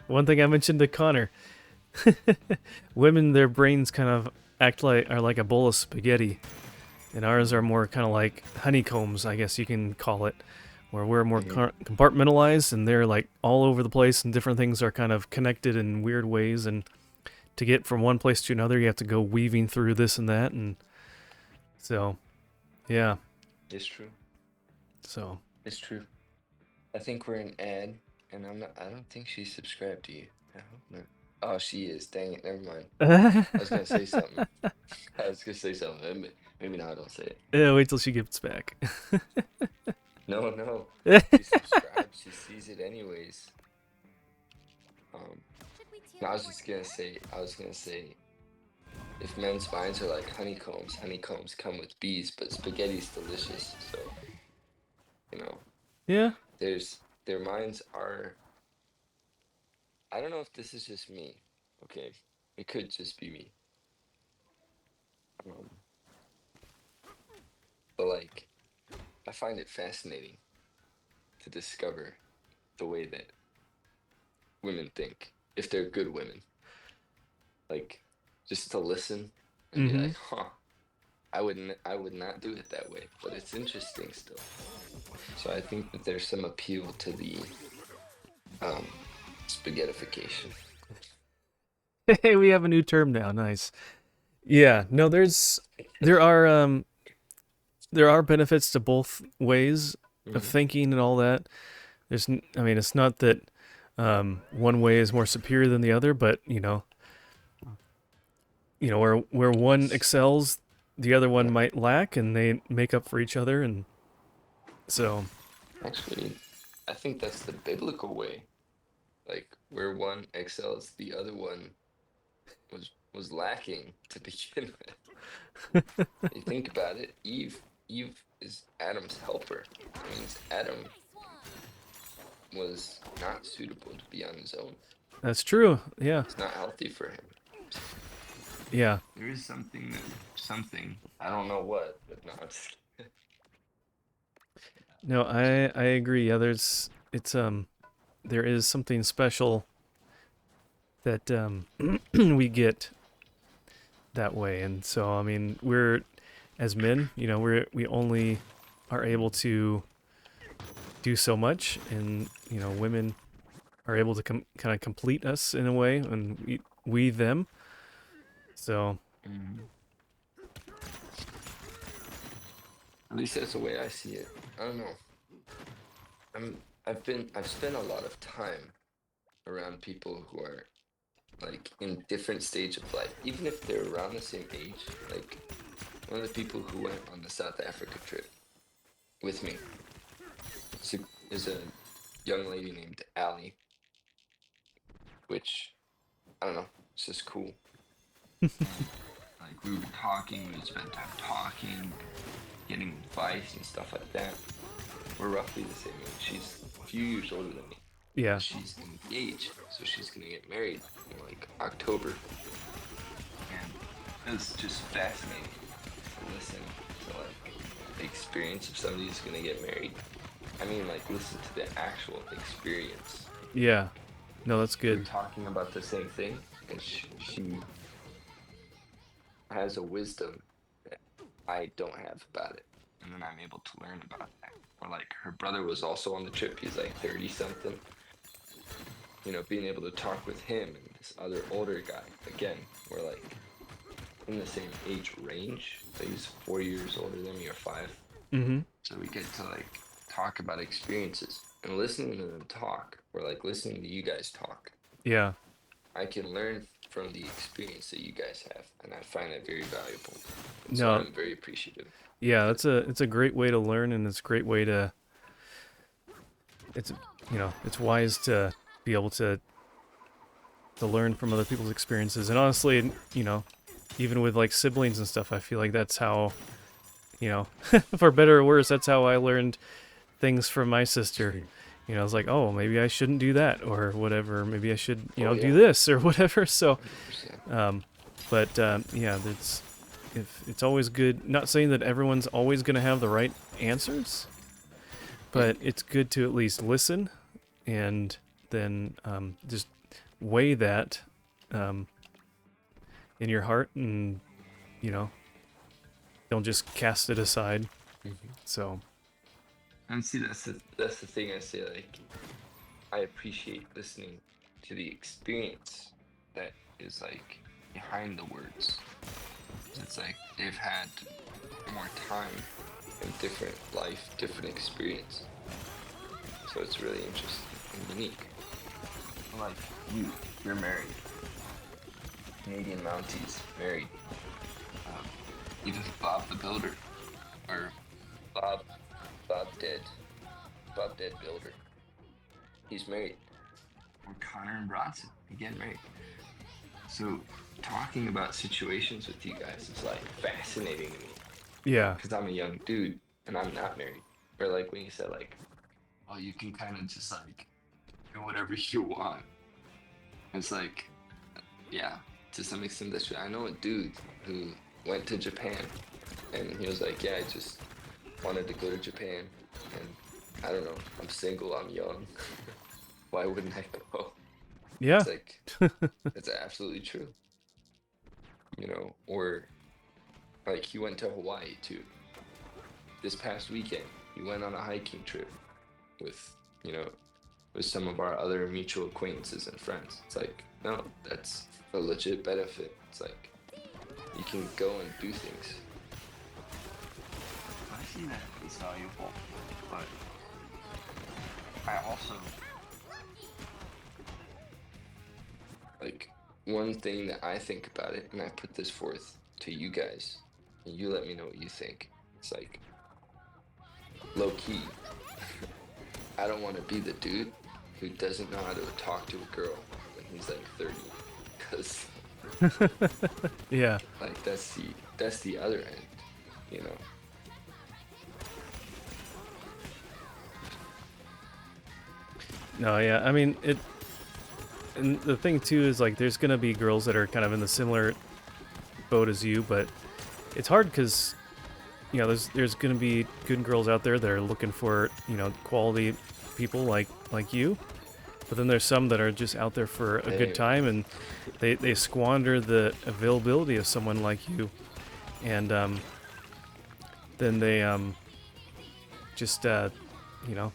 one thing I mentioned to Connor, women, their brains kind of are like a bowl of spaghetti, and ours are more kind of like honeycombs, I guess you can call it, where we're more compartmentalized, and they're like all over the place, and different things are kind of connected in weird ways, and to get from one place to another, you have to go weaving through this and that, and so, yeah. It's true. So. It's true. I think we're an ad, and I don't think she's subscribed to you. I hope not. Oh, she is. Dang it. Never mind. I was gonna say something. I was gonna say something. Maybe now I don't say it. Yeah, wait till she gets back. No, no. She subscribed. She sees it anyways. No, I was gonna say, if men's minds are like honeycombs, honeycombs come with bees, but spaghetti's delicious. So, Yeah. Their minds are. I don't know if this is just me. Okay, it could just be me. But like, I find it fascinating to discover the way that women think, if they're good women. Like, just to listen and be like, huh, I would not do it that way, but it's interesting still. So I think that there's some appeal to the spaghettification. Hey, we have a new term now. Nice. Yeah. No, there are benefits to both ways of thinking and all that. It's not that one way is more superior than the other, but where one excels, the other one might lack, and they make up for each other, and so. Actually, I think that's the biblical way. Like, where one excels, the other one was lacking to begin with. You think about it, Eve is Adam's helper. It means Adam was not suitable to be on his own. That's true. Yeah. It's not healthy for him. Yeah. There is something. I don't know what, but no, I'm just kidding. No, I agree. Yeah, there is something special that we get that way, and so we're, as men, we only are able to do so much, and women are able to kind of complete us in a way, and we them. So. At least that's the way I see it. I don't know. I've spent a lot of time around people who are like in different stage of life, even if they're around the same age. Like, one of the people who went on the South Africa trip with me is a young lady named Allie, which, I don't know, it's just cool. Like, we were talking, we spent time talking, getting advice and stuff like that. We're roughly the same age. She's a few years older than me. Yeah. She's engaged, so she's gonna get married in like October. And it's just fascinating to listen to like the experience of somebody who's gonna get married. Like, listen to the actual experience. Yeah. No, that's good. We're talking about the same thing, and she has a wisdom that I don't have about it, and then I'm able to learn about that. Or like, her brother was also on the trip. He's like 30 something. Being able to talk with him and this other older guy, again, we're like in the same age range. So he's 4 years older than me, or 5. So we get to like talk about experiences, and listening to them talk, or like listening to you guys talk. Yeah. I can learn from the experience that you guys have, and I find that very valuable. No. So I'm very appreciative. Yeah, it's a great way to learn, and it's a great way to. It's wise to be able to learn from other people's experiences, and honestly, even with like siblings and stuff, I feel like that's how, for better or worse, that's how I learned things from my sister. You know, I was like, oh, maybe I shouldn't do that or whatever. Maybe I should, Oh do yeah, this or whatever. So, 100%. but yeah, it's if it's always good. Not saying that everyone's always going to have the right answers, Yeah. but it's good to at least listen and then just weigh that um, in your heart and you know don't just cast it aside. Hmm. So And see, that's the thing I say. Like, I appreciate listening to the experience that is like behind the words. It's like they've had more time and different life, different experience. So it's really interesting and unique. Like you're married. Canadian Mounties married. Um, even Bob the Builder, or Bob, Bob Dead, Bob Dead Builder. He's married. Or Connor and Bronson, again married. So talking about situations with you guys is like fascinating to me yeah, because I'm a young dude and I'm not married. Or like when you said like, oh, you can kind of just like do whatever you want. It's like, yeah, to some extent that's true. I know a dude who went to Japan and he was like, yeah, I just wanted to go to Japan and I don't know, I'm single, I'm young. Why wouldn't I go? yeah, It's like, it's absolutely true, or like he went to Hawaii too. This past weekend, he went on a hiking trip with, you know, with some of our other mutual acquaintances and friends. It's like, no, that's a legit benefit. It's like you can go and do things. I see that as valuable, but I also like one thing that I think about it, and I put this forth to you guys, and you let me know what you think. It's like low key. I don't want to be the dude who doesn't know how to talk to a girl when he's like 30, because yeah. like that's the other end, you know. No, yeah. I mean, and the thing too is like, there's gonna be girls that are kind of in the similar boat as you, but it's hard because there's gonna be good girls out there that are looking for quality people like you, but then there's some that are just out there for a good Hey, time and they squander the availability of someone like you, and then they just you know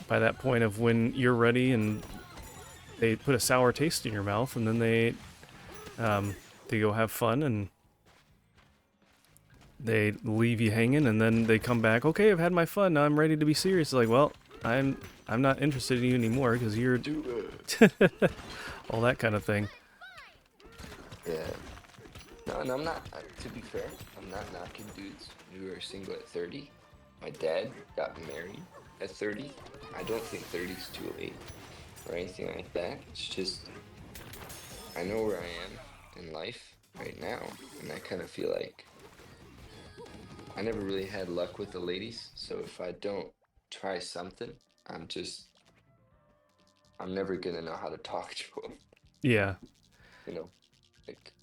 by that point of when you're ready and they put a sour taste in your mouth and then they go have fun and they leave you hanging and then they come back, okay, I've had my fun, now I'm ready to be serious. It's like, well, I'm not interested in you anymore because you're do it. all that kind of thing. Yeah. No, and I'm not. To be fair, I'm not knocking dudes who are single at 30. My dad got married at 30. I don't think 30 is too late or anything like that. It's just I know where I am in life right now, and I kind of feel like I never really had luck with the ladies. So if I don't try something, I'm just I'm never gonna know how to talk to them. Yeah. You know, like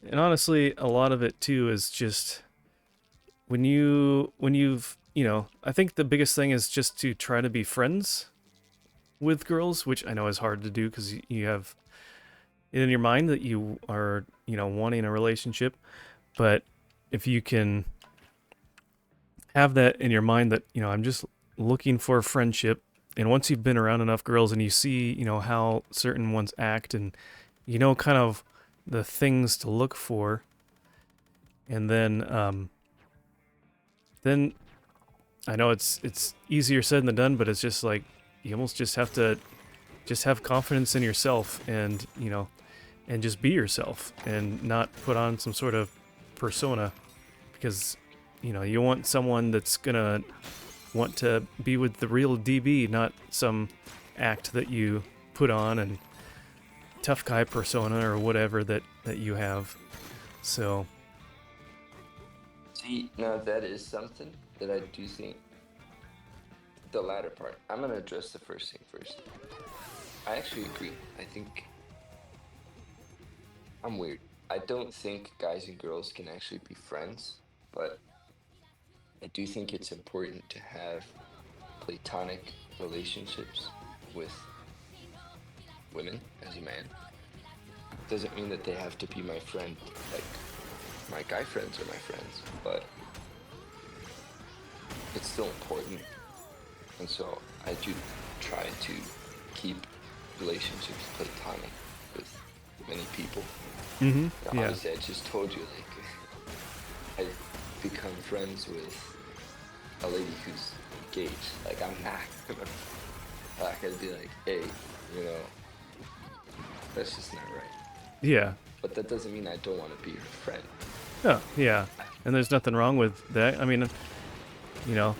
And honestly, a lot of it too is just when you've I think the biggest thing is just to try to be friends with girls, which I know is hard to do because you have it in your mind that you are wanting a relationship, but if you can have that in your mind that I'm just looking for a friendship, and once you've been around enough girls and you see how certain ones act and kind of the things to look for, and then I know it's easier said than done, but it's just like you almost just have to just have confidence in yourself and and just be yourself and not put on some sort of persona, because you want someone that's gonna want to be with the real DB, not some act that you put on and tough guy persona or whatever that you have. So see, now that is something that I do think the latter part. I'm gonna address the first thing first. I actually agree. I think I'm weird. I don't think guys and girls can actually be friends, but I do think it's important to have platonic relationships with women as a man. Doesn't mean that they have to be my friend, like my guy friends are my friends, but it's still important. And so I do try to keep relationships platonic with many people. Mm-hmm. Yeah. Obviously, I just told you, like, I've become friends with a lady who's engaged. Like, I'm not gonna, like, I'd be like, hey, you know, that's just not right. Yeah. But that doesn't mean I don't want to be her friend. Oh, yeah. And there's nothing wrong with that. I mean,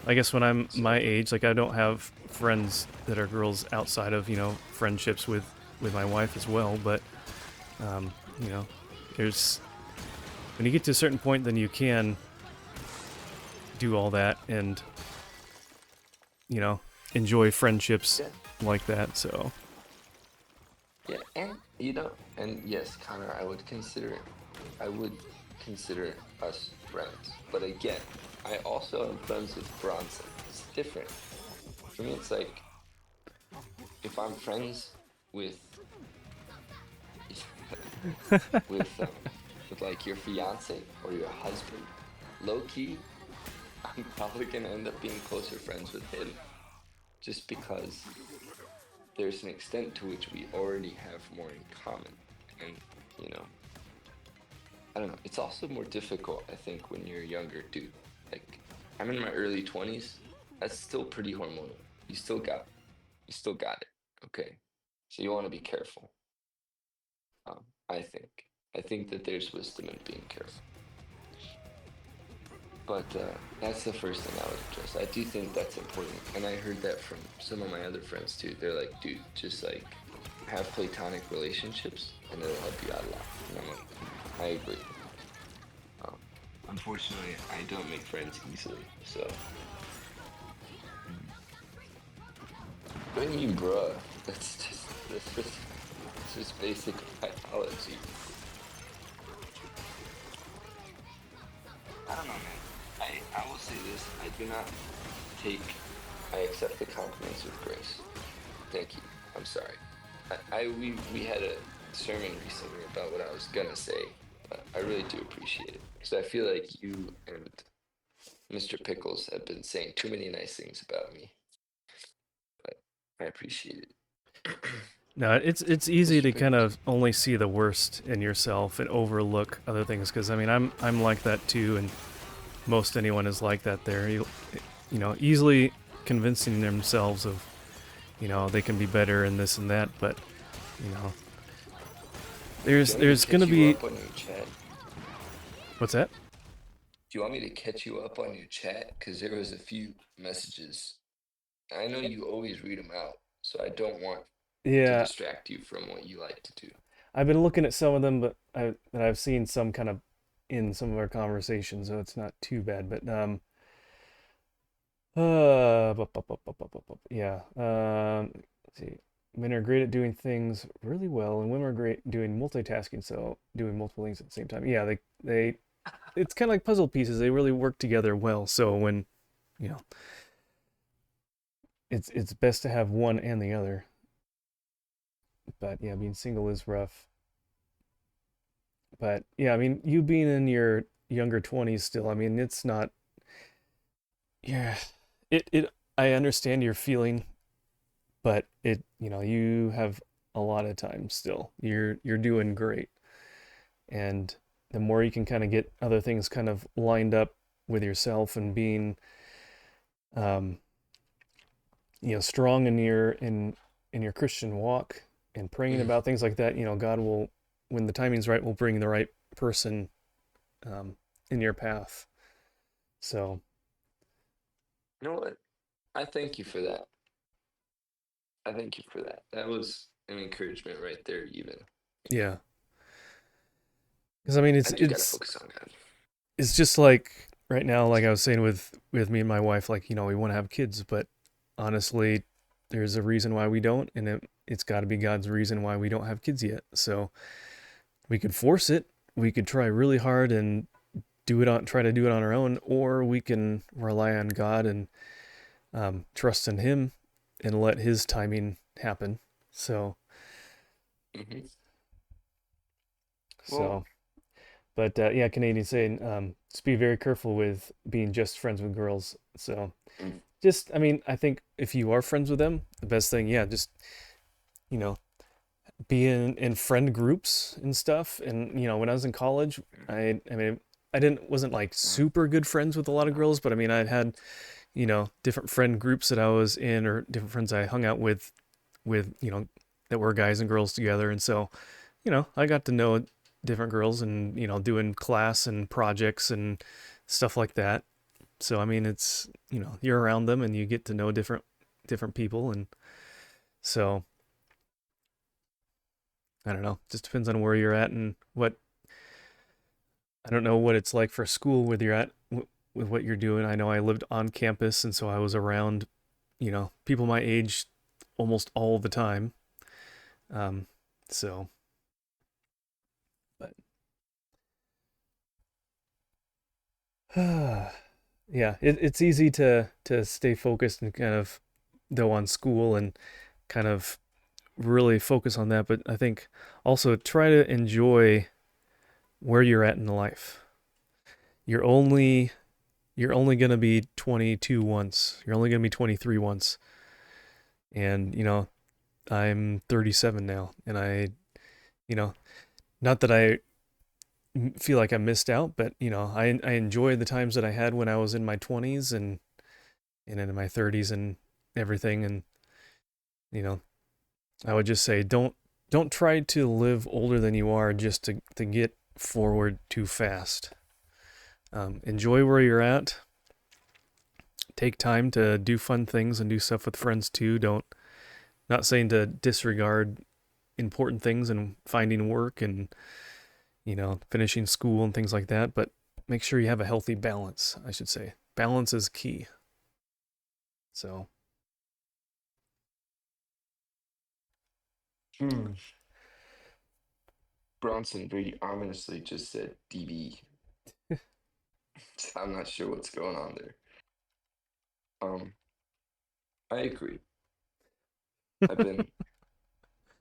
I guess when I'm So, my age, like I don't have friends that are girls outside of, friendships with my wife as well, but um, you know, there's when you get to a certain point then you can do all that and, you know, enjoy friendships yeah, like that. So, yeah, and and yes, Connor, I would consider us friends. But again, I also am friends with Bronson. It's different. For me, it's like if I'm friends with with with like your fiance or your husband, low key, I'm probably gonna end up being closer friends with him just because there's an extent to which we already have more in common. And, you know, I don't know. It's also more difficult, I think, when you're a younger dude. Like, I'm in my early 20s. That's still pretty hormonal. You still got, you still got it. Okay. So you want to be careful. I think. I think that there's wisdom in being careful. But that's the first thing I would address. I do think that's important, and I heard that from some of my other friends too. They're like, dude, just like have platonic relationships, and it'll help you out a lot. And I'm like, I agree. Um, Unfortunately, I don't make friends easily. So, what do you mean, bruh? That's just basic biology. I don't know, man. I will say this. I do not take. I accept the compliments with grace. Thank you. I'm sorry. We had a sermon recently about what I was gonna say, but I really do appreciate it because I feel like you and Mr. Pickles have been saying too many nice things about me, but I appreciate it. no, it's easy Mr. to kind Pickles. of only see the worst in yourself and overlook other things because I mean, I'm like that too and most anyone is like that there. Easily convincing themselves of, they can be better and this and that, but you know, Do there's you want me to there's gonna catch you be up on your chat? what's that? Do you want me to catch you up on your chat? Because there was a few messages. I know you always read them out, so I don't want to Yeah, distract you from what you like to do. I've been looking at some of them, but I've seen some kind of in some of our conversations, so it's not too bad. But yeah. Let's see. Men are great at doing things really well, and women are great doing multitasking. So doing multiple things at the same time. Yeah, they it's kind of like puzzle pieces. They really work together well. So when you know, it's best to have one and the other. But yeah, being single is rough. But yeah, I mean, you being in your younger 20s still, I mean, it's not. Yeah, it. I understand your feeling, but you have a lot of time still. You're doing great, and the more you can kind of get other things kind of lined up with yourself and being, um, strong in your Christian walk and praying Mm. about things like that. God will, when the timing's right, will bring the right person in your path. So You know what? I thank you for that. I thank you for that. That was an encouragement right there, even. yeah, because I mean, I do gotta focus on God. it's just like right now, like I was saying with me and my wife, like we want to have kids, but honestly, there's a reason why we don't, and it's got to be God's reason why we don't have kids yet. So we could force it. We could try really hard and try to do it on our own, or we can rely on God and trust in Him and let His timing happen. So, Hmm. Well, so, but yeah, Canadian saying, just be very careful with being just friends with girls. So, mm, just, I mean, I think if you are friends with them, the best thing, yeah, just, you know, be in friend groups and stuff. And, when I was in college, I mean, I wasn't like super good friends with a lot of girls, but I mean, I'd had, different friend groups that I was in or different friends I hung out with, that were guys and girls together. And so, I got to know different girls and, doing class and projects and stuff like that. So, I mean, it's, you're around them and you get to know different people. And so, I don't know, just depends on where you're at and I don't know what it's like for school where you're at with what you're doing. I know I lived on campus and so I was around, people my age almost all the time. Um, so, but yeah, it's easy to stay focused and kind of though on school and kind of really focus on that. But I think also try to enjoy where you're at in life. You're only you're only gonna be 22 once. You're only gonna be 23 once. And I'm 37 now, and you know, not that I feel like I missed out, but I enjoy the times that I had when I was in my 20s and in my 30s and everything. And you know, I would just say don't try to live older than you are just to get forward too fast. Enjoy where you're at. Take time to do fun things and do stuff with friends too. Don't Not saying to disregard important things and finding work and finishing school and things like that, but make sure you have a healthy balance. I should say balance is key. So hmm. Bronson very ominously just said DB. I'm not sure what's going on there. Um, I agree. I've been,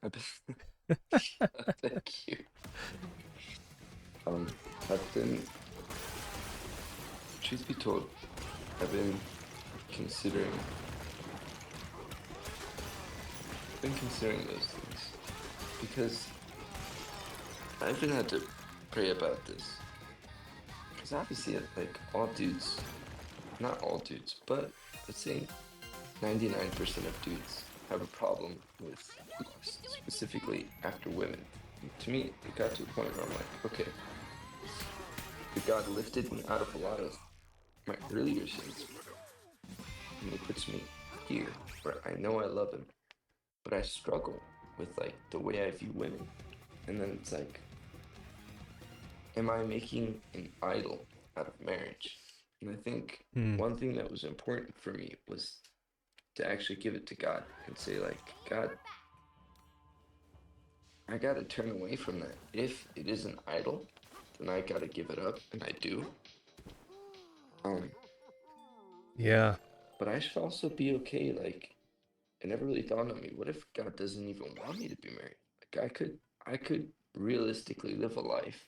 I've been, thank you. I've been, truth be told, I've considering, been considering those things because I even had to pray about this. Because obviously, like all dudes, not all dudes, but let's say 99% of dudes have a problem with lust, specifically after women. And to me, it got to a point where I'm like, okay, if God lifted me out of a lot of my earlier sins, and He puts me here, where I know I love Him, but I struggle with like the way I view women. And then it's like, am I making an idol out of marriage? And I think hmm. one thing that was important for me was to actually give it to God and say, like, God, I gotta turn away from that. If it is an idol, then I gotta give it up, and I do. Um, Yeah, but I should also be okay. Like, it never really dawned on me. What if God doesn't even want me to be married? Like, I could realistically live a life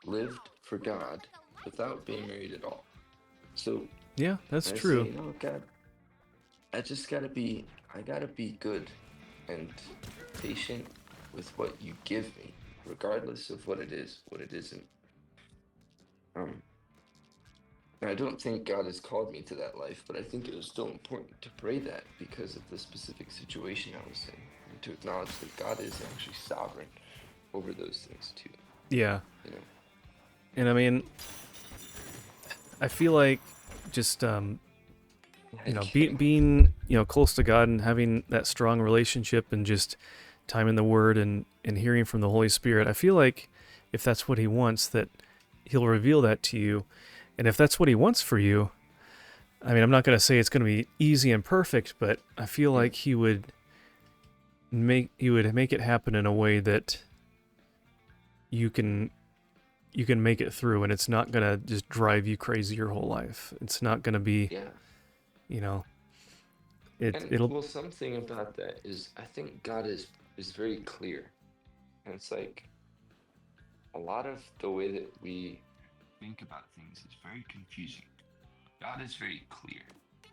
lived for God without being married at all. So yeah, that's I say, true. you know, God, I gotta be good and patient with what you give me, regardless of what it is, what it isn't. Um, and I don't think God has called me to that life, but I think it was still important to pray that because of the specific situation I was in, and to acknowledge that God is actually sovereign over those things too. Yeah, You know, and I mean, I feel like just like being close to God and having that strong relationship and just time in the Word and hearing from the Holy Spirit. I feel like if that's what He wants, that He'll reveal that to you, and if that's what He wants for you, I mean, I'm not gonna say it's gonna be easy and perfect, but I feel like he would make it happen in a way that you can you can make it through, and it's not gonna just drive you crazy your whole life. It's not gonna be, Yeah. you know, it And it'll well, something about that is I think God is very clear. And it's like a lot of the way that we think about things is very confusing. God is very clear.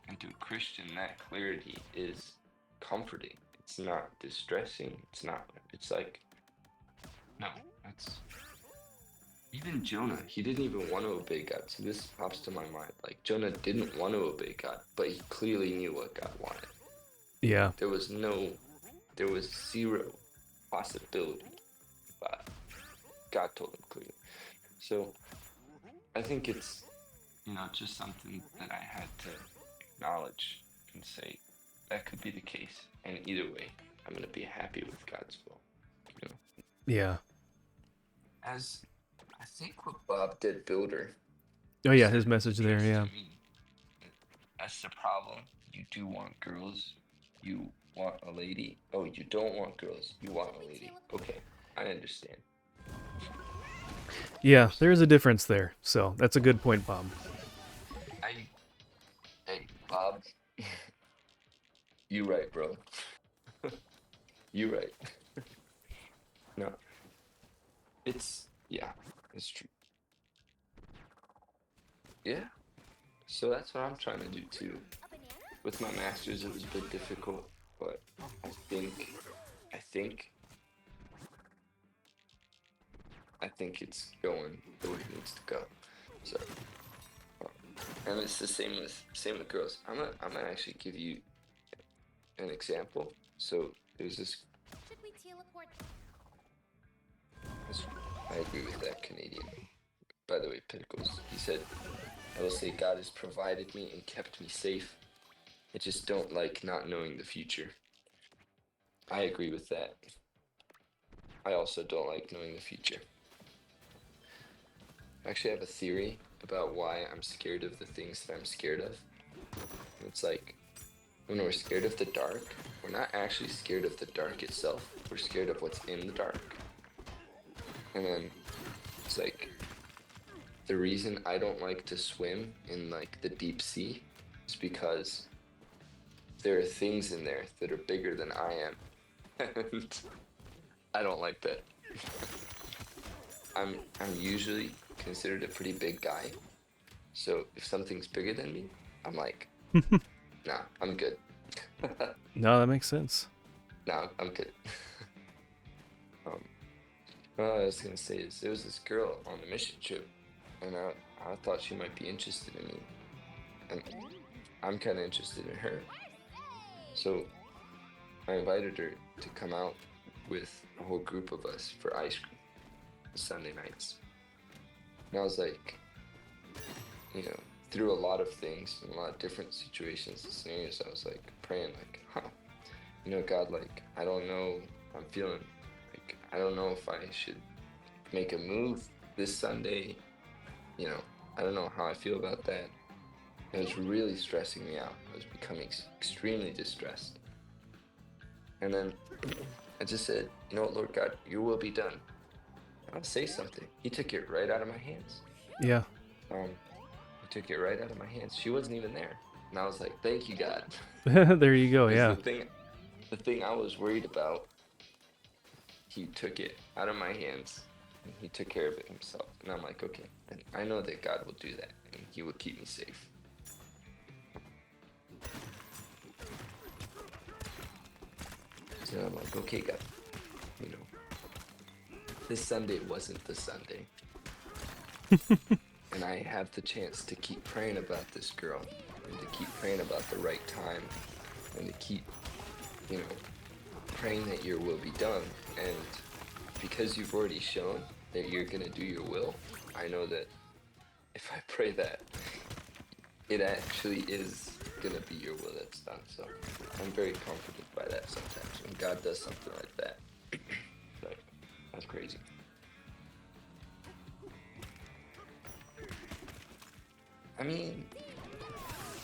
And to a Christian, that clarity is comforting. It's not distressing. It's like, no, that's, even Jonah, he didn't even want to obey God. So this pops to my mind. Like, Jonah didn't want to obey God, but he clearly knew what God wanted. yeah. There was no, there was zero possibility, but God told him clearly. So I think it's, just something that I had to acknowledge and say that could be the case. And either way, I'm going to be happy with God's will. You know, Yeah. as I think what Bob did Builder Oh yeah, said his message there, addressed to yeah. me. That's the problem. You do want girls. You want a lady. Oh, you don't want girls. You want a lady. Okay, I understand. I Yeah, there understand. is a difference there. So that's a good point, Bob. I, hey, Bob, you right, bro. You right. No, yeah, it's true. Yeah, so that's what I'm trying to do too. A banana? With my masters, it was a bit difficult, but I think, I think, I think it's going the way it needs to go. So, and it's the same with girls. I'm gonna actually give you an example. So there's Should we teleport? this. I agree with that Canadian. By the way, Pinnacles. He said, "I will say God has provided me and kept me safe. I just don't like not knowing the future." I agree with that. I also don't like knowing the future. I actually have a theory about why I'm scared of the things that I'm scared of. It's like when we're scared of the dark, we're not actually scared of the dark itself. We're scared of what's in the dark. And then it's like the reason I don't like to swim in like the deep sea is because there are things in there that are bigger than I am. And I don't like that. I'm usually considered a pretty big guy. So if something's bigger than me, I'm like, nah, I'm good. No, that makes sense. Nah, I'm good. um, what I was gonna say is there was this girl on the mission trip, and I thought she might be interested in me, and I'm kind of interested in her. So I invited her to come out with a whole group of us for ice cream Sunday nights. And I was like, through a lot of things and a lot of different situations and scenarios, I was like praying, like, God, like, I don't know, I'm feeling like, I don't know if I should make a move this Sunday. You know, I don't know how I feel about that. It was really stressing me out. I was becoming extremely distressed. And then I just said, you know what, Lord God, your will be done. I'll say something. He took it right out of my hands. Yeah. Um, he took it right out of my hands. She wasn't even there. And I was like, thank you, God. There you go, Because yeah. the thing I was worried about, he took it out of my hands and he took care of it himself. And I'm like, okay, and I know that God will do that and he will keep me safe. So I'm like, okay, God, you know, this Sunday wasn't the Sunday. And I have the chance to keep praying about this girl and to keep praying about the right time and to keep, praying that your will be done. And because you've already shown that you're going to do your will, I know that if I pray that, it actually is going to be your will that's done. So I'm very comforted by that sometimes when God does something like that. So that's crazy. I mean,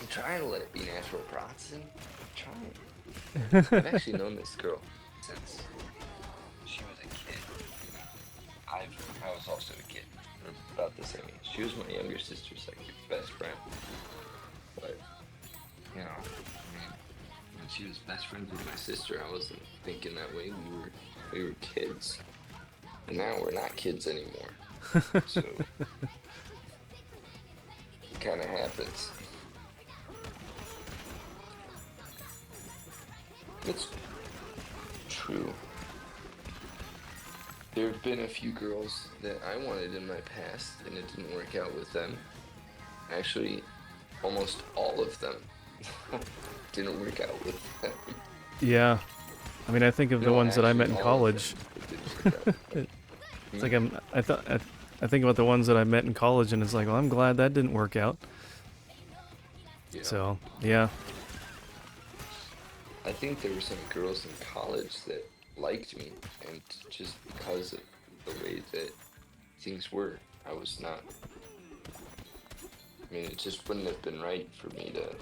I'm trying to let it be natural processing. I'm trying. I've actually known this girl since she was a kid. I was also a kid. We're about the same age. She was my younger sister's like best friend. But you know, I mean, when she was best friends with my sister, I wasn't thinking that way. We were kids, and now we're not kids anymore. So it kind of happens. It's true. There have been a few girls that I wanted in my past, and it didn't work out with them. Actually, almost all of them didn't work out with them. Yeah. I mean, I think of the No, ones that I met actually, in all of them. college. It didn't work out. It's like I think about the ones that I met in college, and it's like, well, I'm glad that didn't work out. Yeah. So, yeah. I think there were some girls in college that liked me, and just because of the way that things were, I was not. I mean, it just wouldn't have been right for me to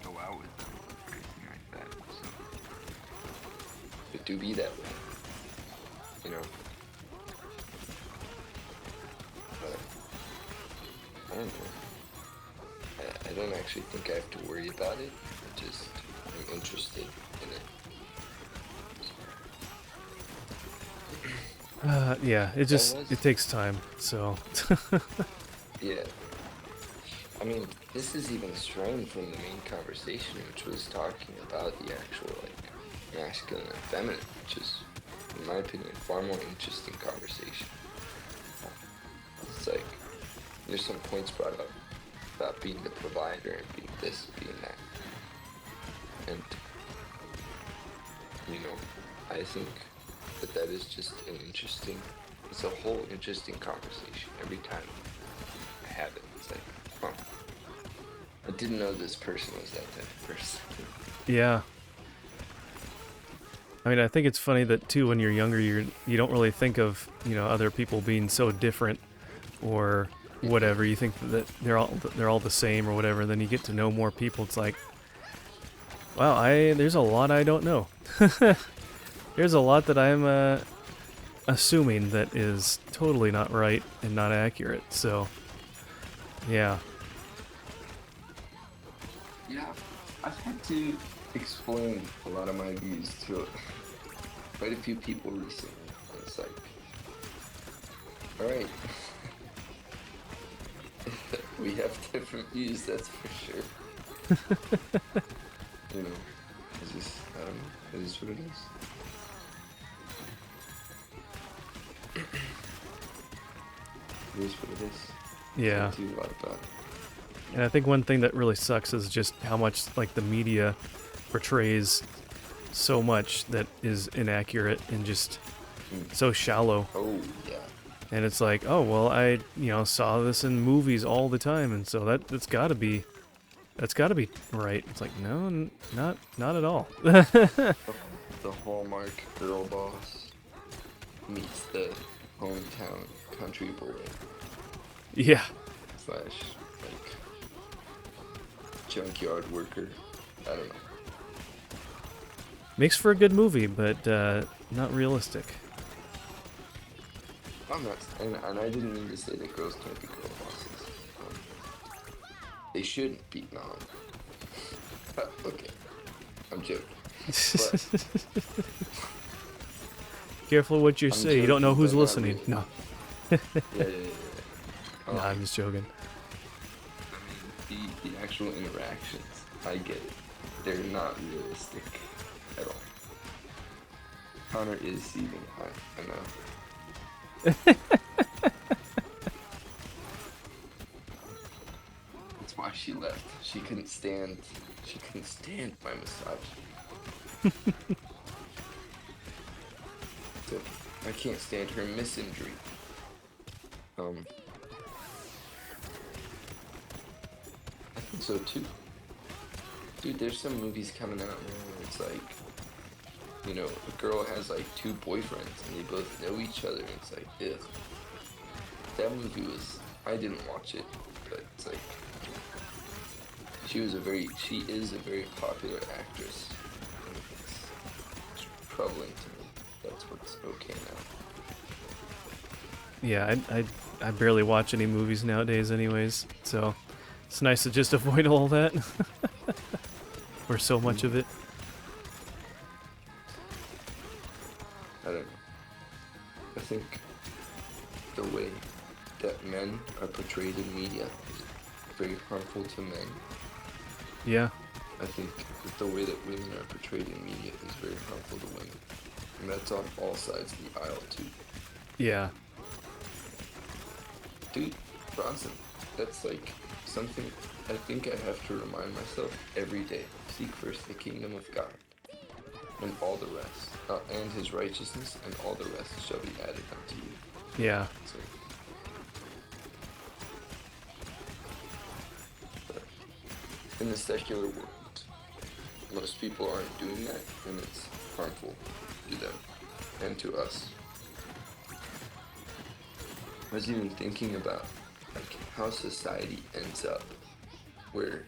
go out with them or anything like that. So it do be that way, you know. But I don't know. I don't actually think I have to worry about it. I just I'm interested in it. Yeah, it takes time, so. Yeah. I mean, this is even straying from the main conversation, which was talking about the actual, like, masculine and feminine, which is, in my opinion, far more interesting conversation. It's like, there's some points brought up about being the provider and being this, being that. And, you know, I think that is just an interesting, it's a whole interesting conversation every time I have it. It's like, huh, I didn't know this person was that type of person. Yeah. I mean, I think it's funny that too when you're younger, you don't really think of, other people being so different or whatever. You think that they're all the same or whatever. Then you get to know more people. It's like, wow, there's a lot I don't know. There's a lot that I'm assuming that is totally not right and not accurate. So, yeah. Yeah, I've had to explain a lot of my views to quite a few people recently. And it's like, alright, we have different views, that's for sure. You know, it's just, I don't know, it is what it is. It is what it is. Yeah. Can't do a lot about it. And I think one thing that really sucks is just how much like the media portrays so much that is inaccurate and just so shallow. Oh, yeah. And it's like, oh well, I saw this in movies all the time, and so that's got to be right. It's like no, not at all. The Hallmark girl boss meets the hometown country boy Yeah. / like junkyard worker. I don't know. Makes for a good movie, but not realistic. I'm not, and I didn't mean to say that girls can't be girl bosses. They shouldn't be. No. Okay. I'm joking. But Careful what you I'm say. You don't know joking, who's but not listening. really. No. yeah. No, I'm just joking. I mean, the actual interactions, I get it. They're not realistic at all. Connor is seething. I know. That's why she left. She couldn't stand my massage. So, I can't stand her misandry. I think so too. Dude, there's some movies coming out now where it's like, a girl has like 2 boyfriends and they both know each other and it's like, ugh. That movie was, I didn't watch it, but it's like, She is a very popular actress. And it's troubling to me. That's what's okay now. Yeah, I barely watch any movies nowadays, anyways. So it's nice to just avoid all that, or so much of it. I don't know. I think the way that men are portrayed in media is very harmful to men. Yeah, I think that the way that women are portrayed in media is very harmful to women. And that's on all sides of the aisle, too. yeah, Dude, Bronson, that's like something I think I have to remind myself every day. Seek first the kingdom of God, and all the rest, and his righteousness, and all the rest shall be added unto you. yeah, So, but in the secular world, most people aren't doing that, and it's harmful to them and to us. I was even thinking about like how society ends up where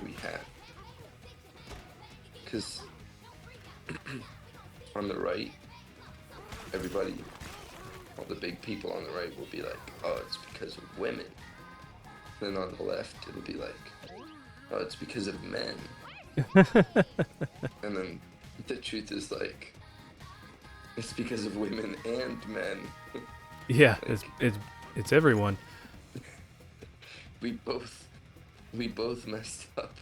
we have, because on the right, everybody, all the big people on the right will be like, oh, it's because of women. Then on the left, it'll be like, oh, it's because of men. And then the truth is like, it's because of women and men. yeah. Like, It's everyone. we both messed up.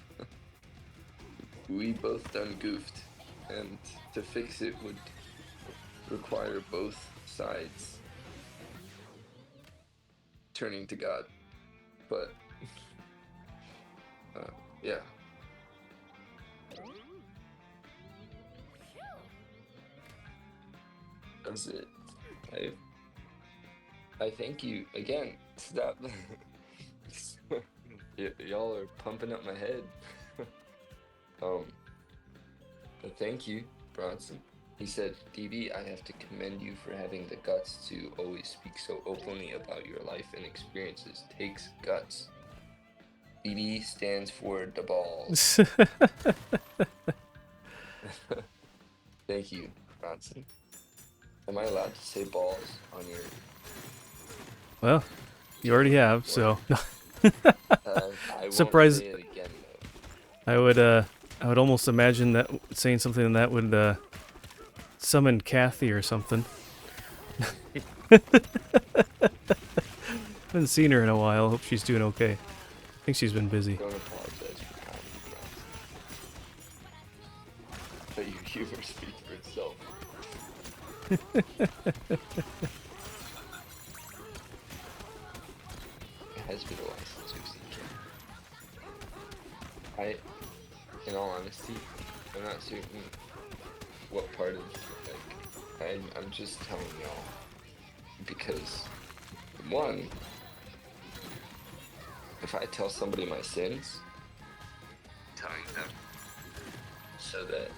We both done goofed, and to fix it would require both sides turning to God. But yeah, that's it. I thank you again. Stop. Y'all are pumping up my head. But thank you, Bronson. He said, DB, I have to commend you for having the guts to always speak so openly about your life and experiences. Takes guts. DB stands for the balls. Thank you, Bronson. Am I allowed to say balls on your... Well, you already have, so I won't surprise. say it again, though. I would almost imagine that saying something that would summon Kathy or something. Haven't seen her in a while. Hope she's doing okay. I think she's been busy. Don't apologize for comedy, Bronson. But your humor speaks for itself. It has been a while since we've seen Ken. In all honesty, I'm not certain what part of, like, I'm just telling y'all. Because, one, if I tell somebody my sins, telling them so that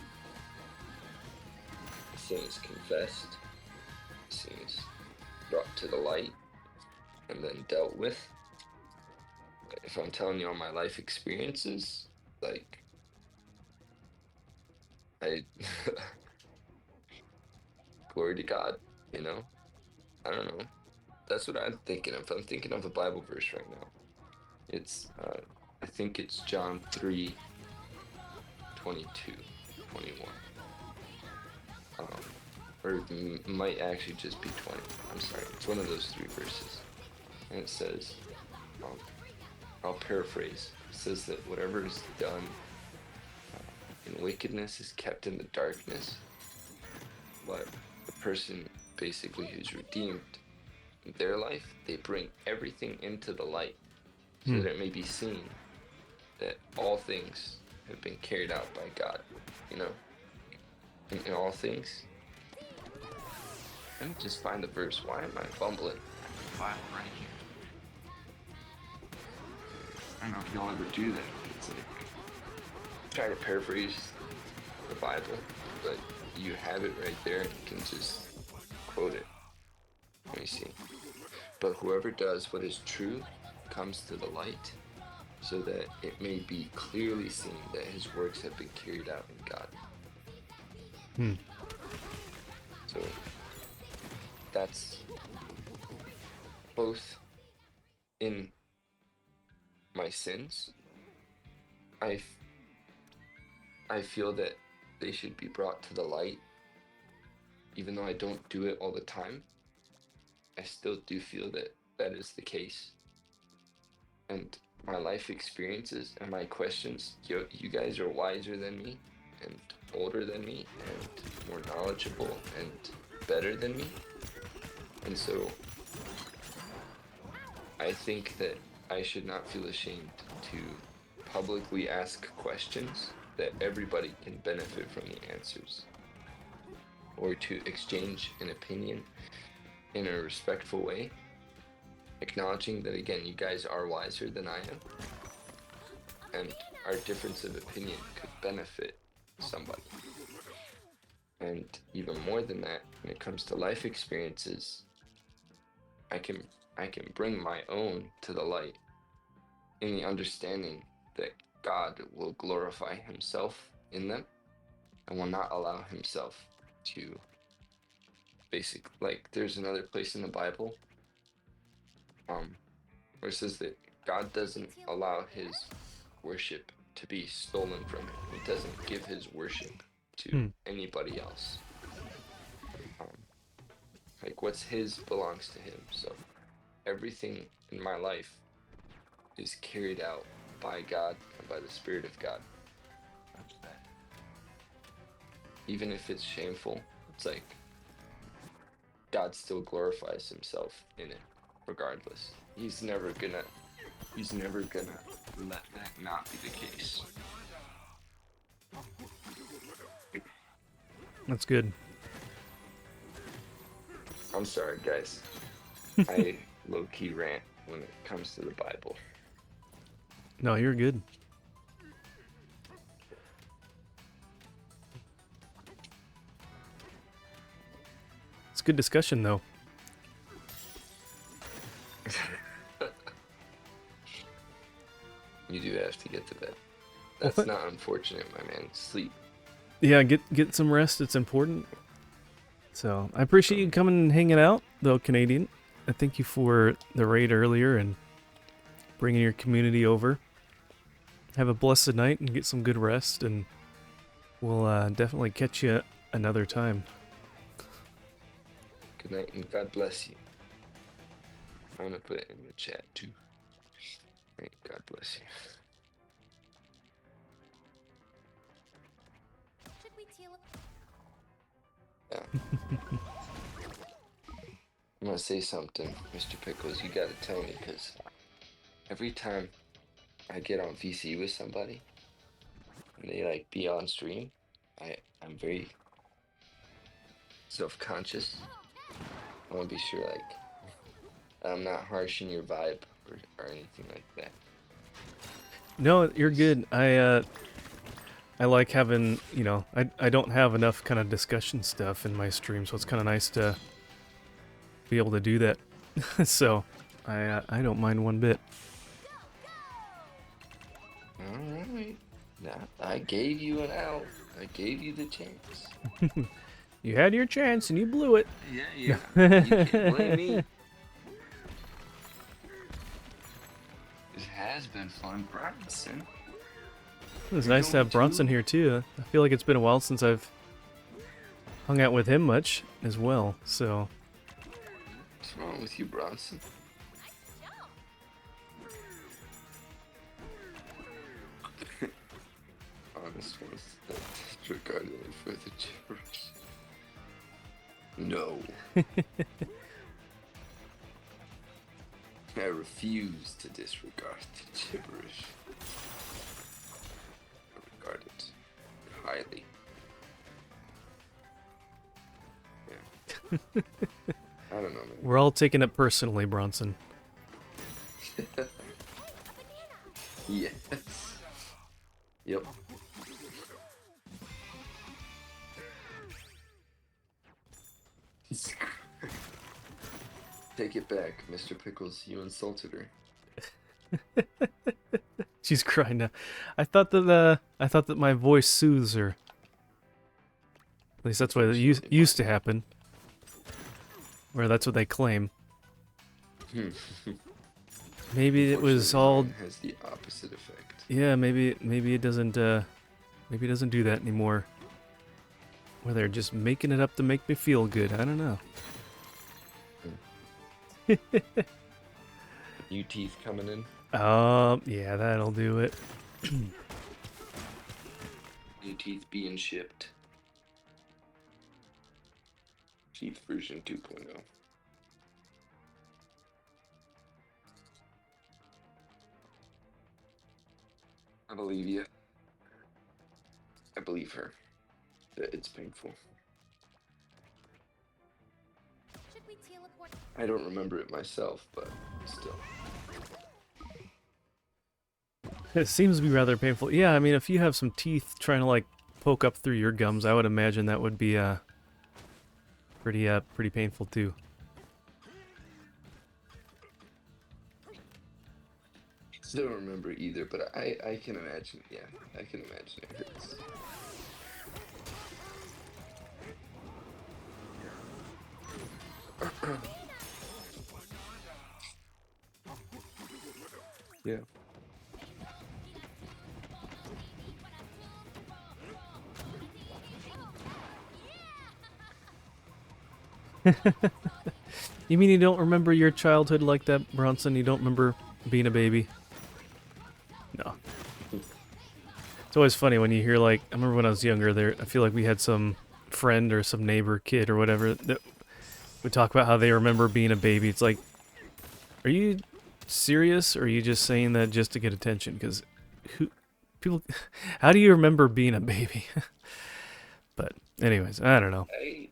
the sin is confessed, the sin is brought to the light, and then dealt with. If I'm telling you all my life experiences, like, glory to God, you know? I don't know. That's what I'm thinking of. I'm thinking of a Bible verse right now. It's, I think it's John 3:22, 21. Or it might actually just be 20. I'm sorry. It's one of those three verses. And it says, I'll paraphrase. It says that whatever is done in wickedness is kept in the darkness. But the person basically who's redeemed in their life, they bring everything into the light so that it may be seen that all things have been carried out by God, you know? In all things. Let me just find the verse. Why am I fumbling? I have the Bible right here. I don't know if y'all ever do that. It's like try to paraphrase the Bible, but you have it right there and you can just quote it. Let me see. But whoever does what is true comes to the light, so that it may be clearly seen that his works have been carried out in God. Hmm. So that's both in my sins. I, f- I feel that they should be brought to the light, even though I don't do it all the time. I still do feel that that is the case. And my life experiences and my questions, you guys are wiser than me and older than me and more knowledgeable and better than me. And so I think that I should not feel ashamed to publicly ask questions that everybody can benefit from the answers, or to exchange an opinion in a respectful way, acknowledging that again, you guys are wiser than I am, and our difference of opinion could benefit somebody. And even more than that, when it comes to life experiences, I can I can bring my own to the light in the understanding that God will glorify himself in them and will not allow himself to like there's another place in the Bible where it says that God doesn't allow his worship to be stolen from him. He doesn't give his worship to Hmm. anybody else. Um, like what's his belongs to him. So everything in my life is carried out by God and by the Spirit of God. Even if it's shameful, it's like God still glorifies himself in it, regardless. He's never gonna let that not be the case. That's good. I'm sorry, guys. I low key rant when it comes to the Bible. No, you're good. It's good discussion, though. You do have to get to bed. That's What? not unfortunate, my man. Sleep. Yeah, get some rest. It's important. So I appreciate you coming and hanging out, though, Canadian. I thank you for the raid earlier and bringing your community over. Have a blessed night and get some good rest, and we'll definitely catch you another time. Good night and God bless you. I'm gonna put it in the chat too. Right, God bless you. Should we teleport? Yeah. I'm gonna say something, Mr. Pickles. You gotta tell me, because every time I get on VC with somebody and they like be on stream, I'm very self-conscious. I want to be sure like I'm not harshing your vibe or anything like that. No, you're 'Cause- good. I like having, I don't have enough kind of discussion stuff in my stream, so it's kind of nice to be able to do that. So, I don't mind one bit. All right. Now I gave you an out. I gave you the chance. You had your chance and you blew it. Yeah. You can't blame me. It has been fun, Bronson. It's You're nice to going have Bronson to? here too. I feel like it's been a while since I've hung out with him much as well. So, What's wrong with you, Bronson? Honest ones that disregard any further gibberish. No. I refuse to disregard the gibberish. I regard it highly. Yeah. I don't know, man. we're all taking it personally, Bronson. Yes. Yep. Take it back, Mr. Pickles. You insulted her. She's crying now. I thought that my voice soothes her. At least that's what it used to happen. Or that's what they claim. Maybe it was all. Mine has the opposite effect. Yeah, maybe it doesn't. Maybe it doesn't do that anymore. Or they're just making it up to make me feel good. I don't know. New teeth coming in. Yeah, that'll do it. New teeth being shipped. Teeth version 2.0. I believe you. I believe her. That it's painful. Should we teleport? I don't remember it myself, but still. It seems to be rather painful. Yeah, I mean, if you have some teeth trying to like poke up through your gums, I would imagine that would be pretty painful too. I don't remember either, but I can imagine. Yeah, I can imagine it hurts. Yeah. You mean you don't remember your childhood like that, Bronson? You don't remember being a baby? No. It's always funny when you hear like, I remember when I was younger there, I feel like we had some friend or some neighbor kid or whatever that would talk about how they remember being a baby. It's like, are you serious or are you just saying that just to get attention? Because people, how do you remember being a baby? But anyways, I don't know. I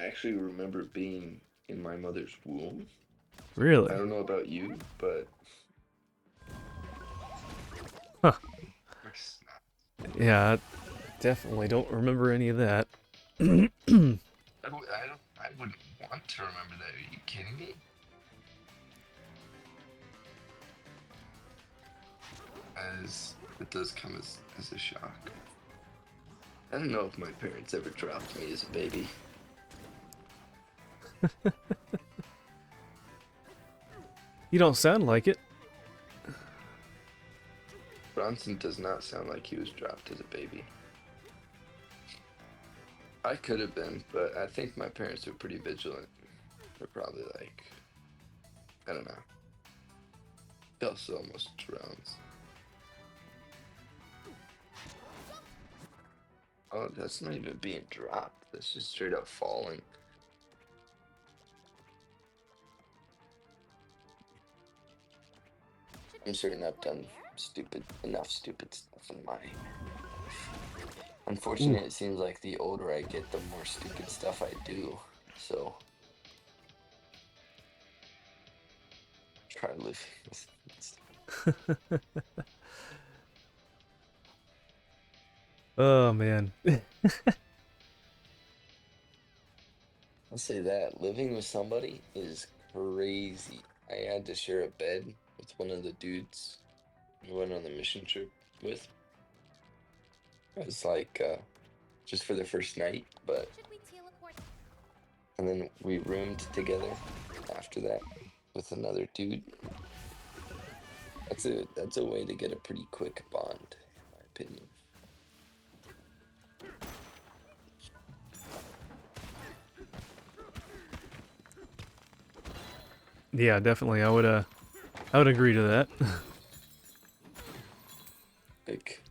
actually remember being in my mother's womb. Really? I don't know about you, but Huh. Yeah, I definitely don't remember any of that. I wouldn't want to remember that. Are you kidding me? As it does come as a shock. I don't know if my parents ever dropped me as a baby. You don't sound like it. Bronson does not sound like he was dropped as a baby. I could have been, but I think my parents were pretty vigilant. They're probably like, I don't know. They also almost drowns. Oh, that's not even being dropped. That's just straight up falling. I'm certain I've done enough stupid stuff in my life. Unfortunately, it seems like the older I get, the more stupid stuff I do. So, try living with it. Oh man. I'll say that living with somebody is crazy. I had to share a bed with one of the dudes we went on the mission trip with. It was like just for the first night, but Should we teleport? and then we roomed together after that with another dude. That's a way to get a pretty quick bond, in my opinion. Yeah, definitely. I would agree to that. Like,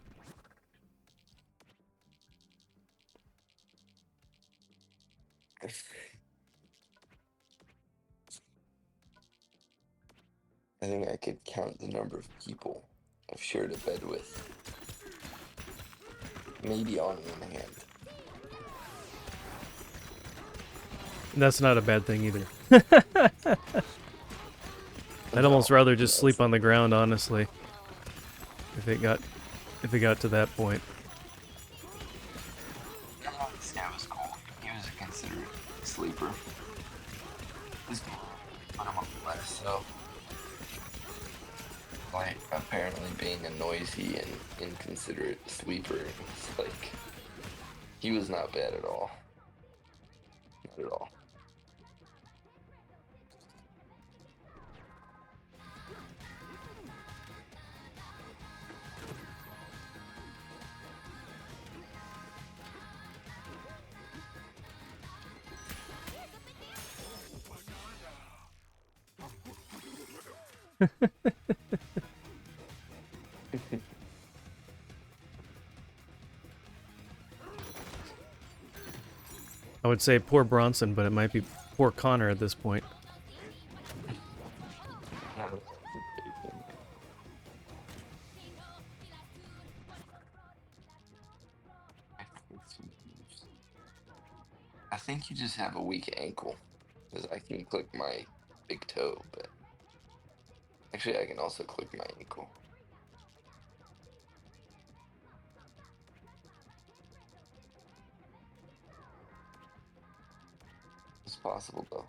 I think I could count the number of people I've shared a bed with. Maybe on one hand. That's not a bad thing either. I'd almost rather just sleep on the ground, honestly. If it got to that point. Oh, this guy was cool. He was a considerate sleeper. This guy put him on the last, so Like apparently being a noisy and inconsiderate sleeper. It's like he was not bad at all. Not at all. I would say poor Bronson, but it might be poor Connor at this point. I think you just have a weak ankle, because I can click my big toe, but actually I can also click my ankle. It's possible though.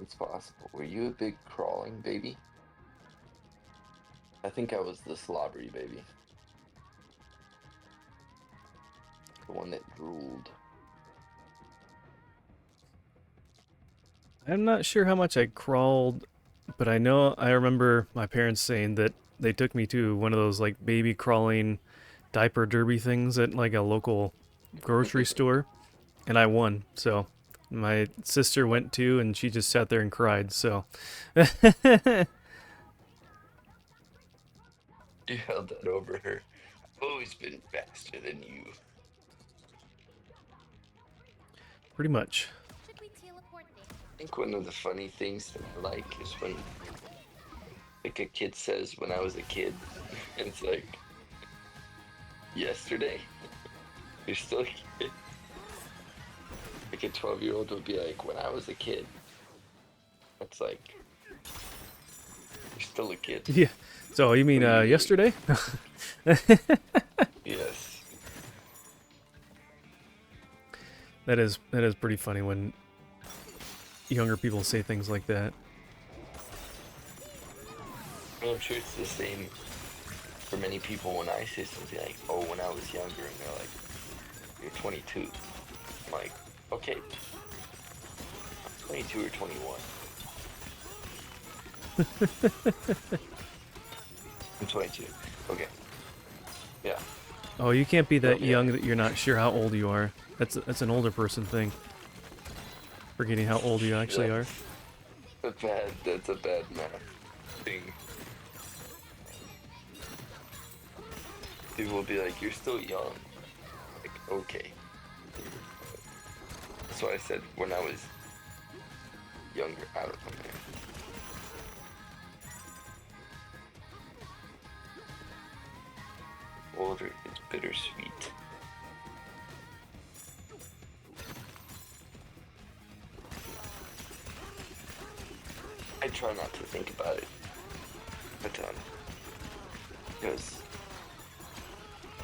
It's possible. Were you a big crawling baby? I think I was the slobbery baby. The one that drooled. I'm not sure how much I crawled, but I remember my parents saying that they took me to one of those like baby crawling diaper derby things at like a local grocery store, and I won. So my sister went too, and she just sat there and cried. So You held that over her. I've always been faster than you. pretty much. Should we teleport there? I think one of the funny things that I like is when like a kid says when I was a kid. It's like yesterday. You're still a kid. Like a 12-year-old would be like, when I was a kid. It's like you're still a kid. Yeah. So you mean What do you mean? yesterday? Yes. That is pretty funny when younger people say things like that. Well, I'm sure it's the same for many people when I say something like, oh, when I was younger, and they're like, you're 22. I'm like, okay, I'm 22 or 21. I'm 22. Okay. Yeah. Oh, you can't be that Okay. young that you're not sure how old you are. That's an older person thing. Forgetting how old you actually are. That's a bad math thing. People will be like, you're still young. Like, okay. That's why I said when I was younger. I don't know, man. Older is bittersweet. I try not to think about it a ton. Because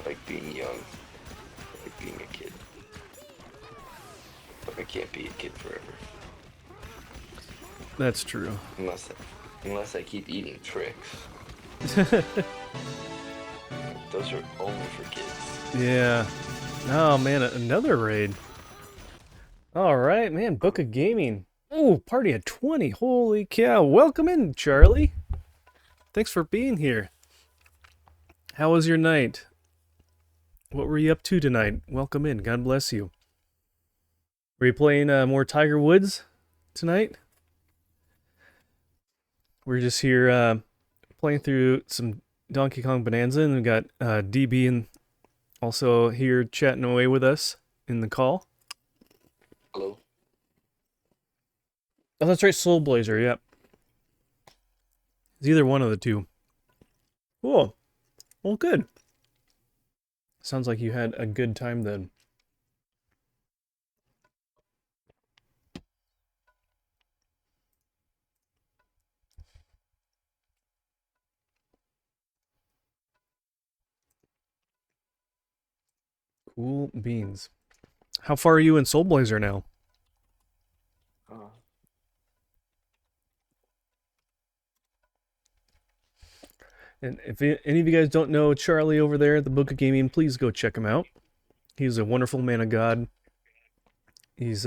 I like being young. I like being a kid. But I can't be a kid forever. That's true. Unless I keep eating tricks. Those are only for kids. Yeah. Oh man, another raid. All right, man. Book of Gaming. Oh, party at 20. Holy cow! Welcome in, Charlie. Thanks for being here. How was your night? What were you up to tonight? Welcome in. God bless you. Were you playing more Tiger Woods tonight? We're just here playing through some Donkey Kong Bonanza, and we got DB and also here chatting away with us in the call. Hello? Oh, that's right, Soul Blazer. Yep, it's either one of the two. Cool. Well, good. Sounds like you had a good time then. Cool beans. How far are you in Soul Blazer now? And if any of you guys don't know Charlie over there at the Book of Gaming, please go check him out. He's a wonderful man of God. He's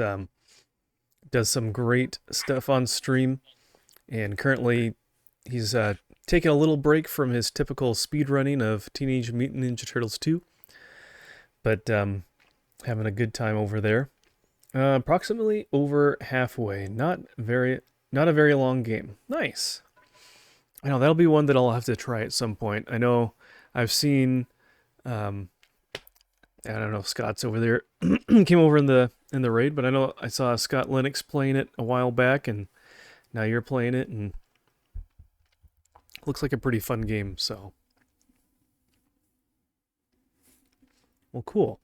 does some great stuff on stream, and currently he's taking a little break from his typical speedrunning of Teenage Mutant Ninja Turtles 2, but having a good time over there. Approximately over halfway. Not a very long game. Nice. I know that'll be one that I'll have to try at some point. I know I've seen, I don't know if Scott's over there came over in the raid, but I know I saw Scott Lennox playing it a while back, and now you're playing it, and looks like a pretty fun game. So, well, cool.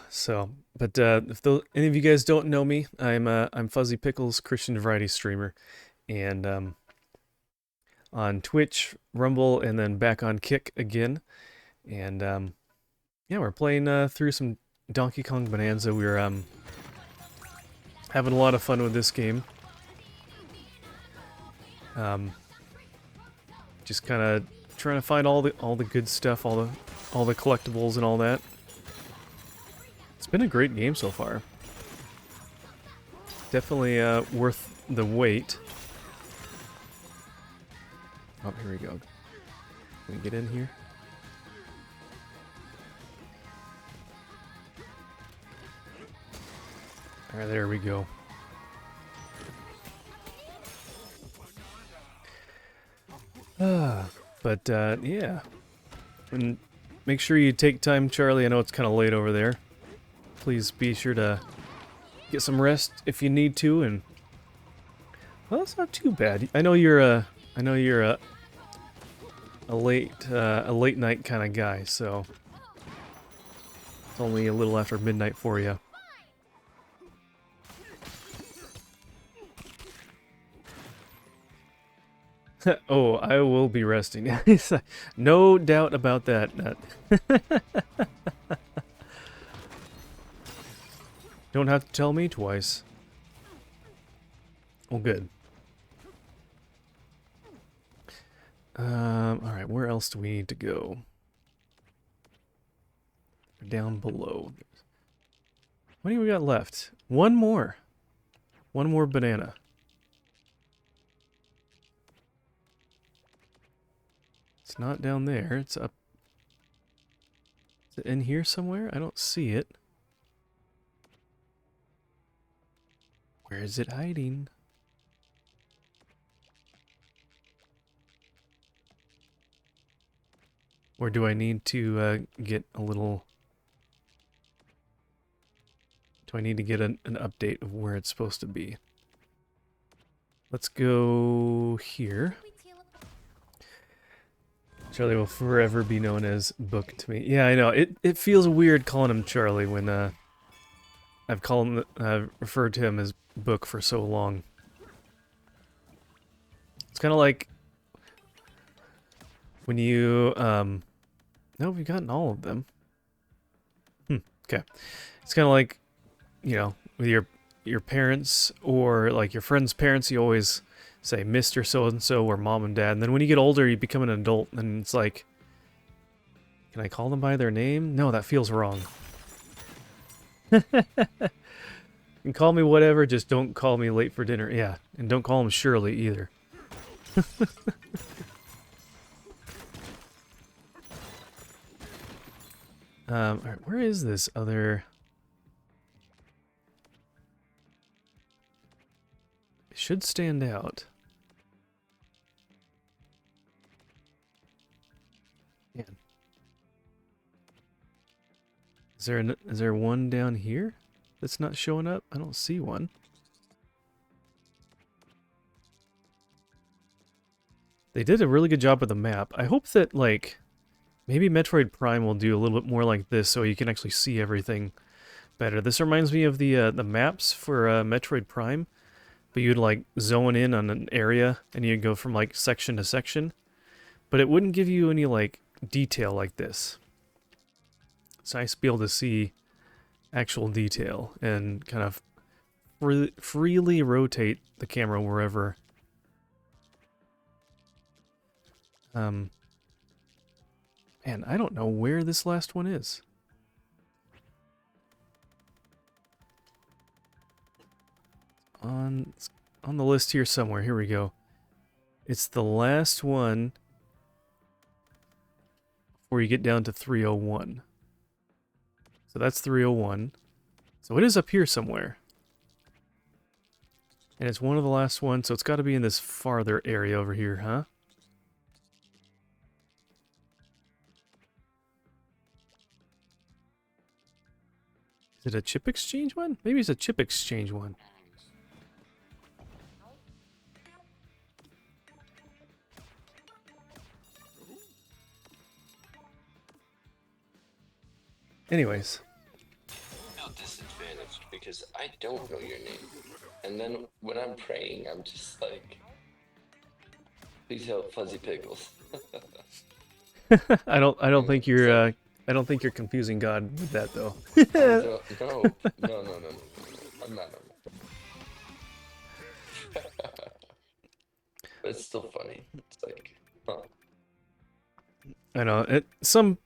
So, but if any of you guys don't know me, I'm Fuzzy Pickles, Christian variety streamer, and on Twitch, Rumble, and then back on Kick again. And yeah, we're playing through some Donkey Kong Bonanza. We're having a lot of fun with this game. Just kind of trying to find all the good stuff, all the collectibles and all that. It's been a great game so far. Definitely worth the wait. Oh, here we go. Can we get in here? Alright, there we go. But yeah. And make sure you take time, Charlie. I know it's kind of late over there. Please be sure to get some rest if you need to. And well, it's not too bad. I know you're a late night kind of guy, so it's only a little after midnight for you. Oh, I will be resting. No doubt about that. Don't have to tell me twice. Well, good. Alright, where else do we need to go? Down below. What do we got left? One more. One more banana. It's not down there. It's up. Is it in here somewhere? I don't see it. Where is it hiding? Or do I need to get a little... Do I need to get an update of where it's supposed to be? Let's go here. Charlie will forever be known as Book to me. Yeah, I know. It feels weird calling him Charlie when I've referred to him as Book for so long. It's kind of like when you no, we've gotten all of them. Okay. It's kind of like, you know, with your parents or like your friends' parents, you always say Mr. So-and-so or Mom and Dad. And then when you get older, you become an adult, and it's like, can I call them by their name? No, that feels wrong. You can call me whatever, just don't call me late for dinner. Yeah, and don't call him Shirley either. Alright, where is this other... It should stand out. Man. Is there one down here that's not showing up? I don't see one. They did a really good job with the map. I hope that, like, maybe Metroid Prime will do a little bit more like this so you can actually see everything better. This reminds me of the maps for Metroid Prime, but you'd, like, zone in on an area and you'd go from, like, section to section, but it wouldn't give you any, like, detail like this. It's nice to be able to see actual detail and kind of freely rotate the camera wherever Um, man, I don't know where this last one is. It's on the list here somewhere. Here we go. It's the last one before you get down to 301. So that's 301. So it is up here somewhere. And it's one of the last ones, so it's got to be in this farther area over here, huh? Is it a chip exchange one? Maybe it's a chip exchange one. Anyways. I feel disadvantaged because I don't know your name. And then when I'm praying, I'm just like, please help Fuzzy Pickles. I don't think It's you're like, I don't think you're confusing God with that though. I don't, no. I'm not. But it's still funny. It's like, huh. I know at some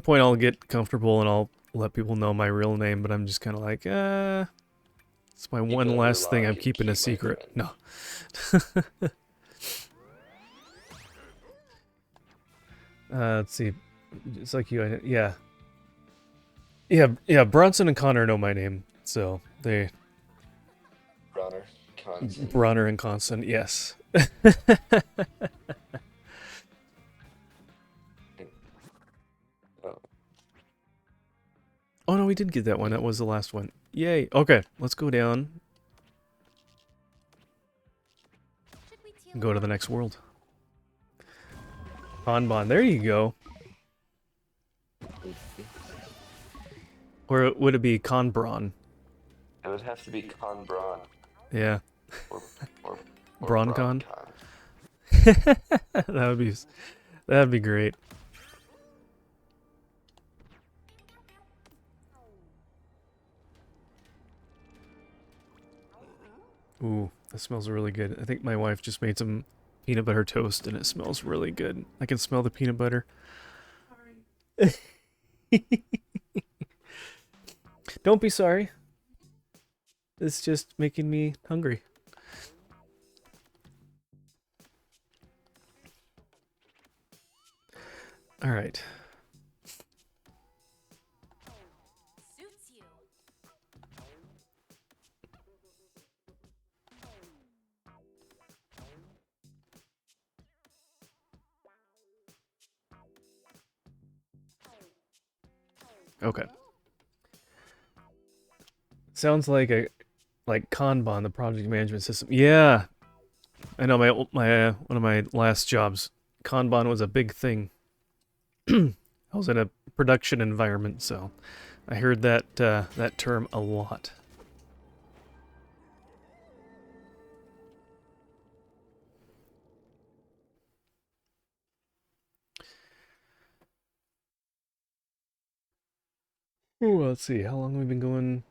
point I'll get comfortable and I'll let people know my real name, but I'm just kind of like, it's my Keep it one under last thing lock I'm and keeping a key, my secret. friend. No. Let's see. It's like you, yeah. Yeah, Bronson and Connor know my name, so they Bronner, Conson. Bronner and Constant, yes. Oh, Oh no, we did get that one. That was the last one. Yay. Okay, let's go down Should we and go to the teleport? next world. Kanban, there you go. Or would it be Conbron? it would have to be Con Braun Yeah. or or Broncon? Broncon. That'd be great. Ooh, that smells really good. I think my wife just made some peanut butter toast and it smells really good. I can smell the peanut butter. Don't be sorry. It's just making me hungry. All right. Suits you. Okay. Sounds like Kanban, the project management system. Yeah, I know my one of my last jobs, Kanban was a big thing. I was in a production environment, so I heard that term a lot. Ooh, let's see. How long have we been going?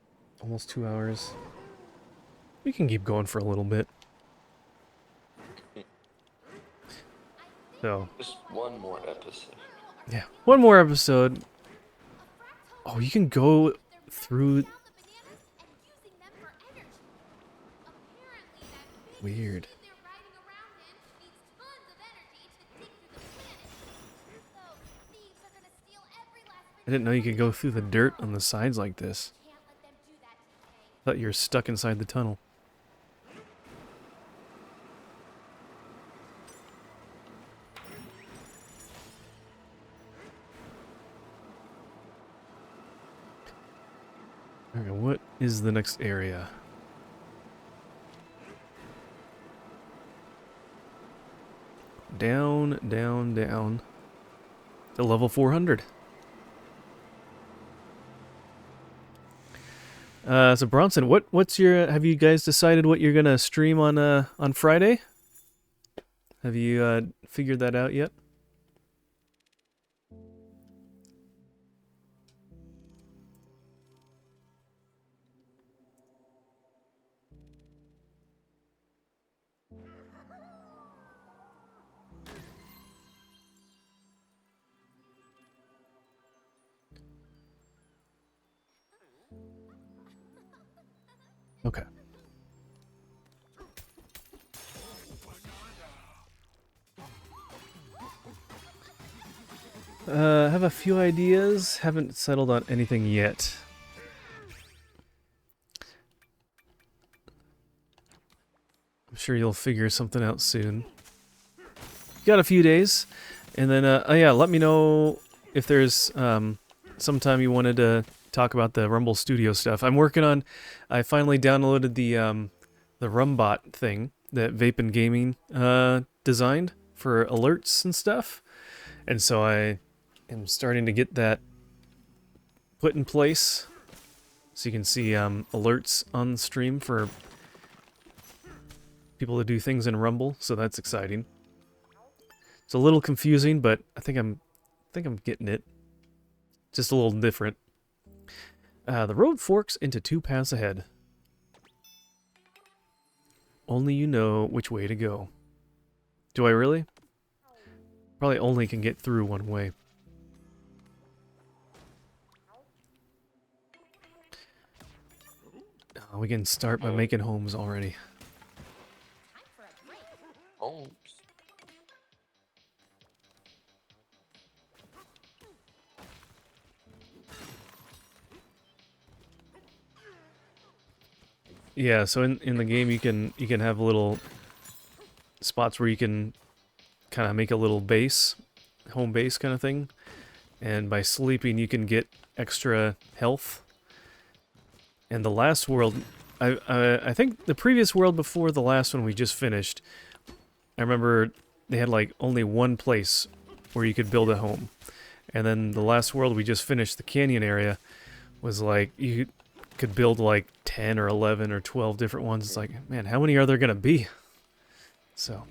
Almost 2 hours. We can keep going for a little bit. So, Just one more episode. yeah. One more episode. Oh, you can go through... Weird. I didn't know you could go through the dirt on the sides like this. Thought you were stuck inside the tunnel. Okay, what is the next area? Down, down, down. To level 400. So Bronson, what's your... Have you guys decided what you're gonna stream on Friday? Have you figured that out yet? Have a few ideas. Haven't settled on anything yet. I'm sure you'll figure something out soon. Got a few days, and then oh yeah, let me know if there's sometime you wanted to talk about the Rumble Studio stuff. I'm working on. I finally downloaded the Rumbot thing that Vape and Gaming designed for alerts and stuff, and so I am starting to get that put in place, so you can see alerts on the stream for people to do things in Rumble. So that's exciting. It's a little confusing, but I think I'm getting it. Just a little different. The road forks into two paths ahead. Only you know which way to go. Do I really? Probably only can get through one way. We can start by making homes already. Time for a break. Homes. Yeah, so in the game you can have little spots where you can kind of make a little base, home base kind of thing, and by sleeping you can get extra health. And the last world, I think the previous world before the last one we just finished, I remember they had like only one place where you could build a home, and then the last world we just finished, the canyon area, was like you could build like 10 or 11 or 12 different ones. It's like, man, how many are there gonna be? So.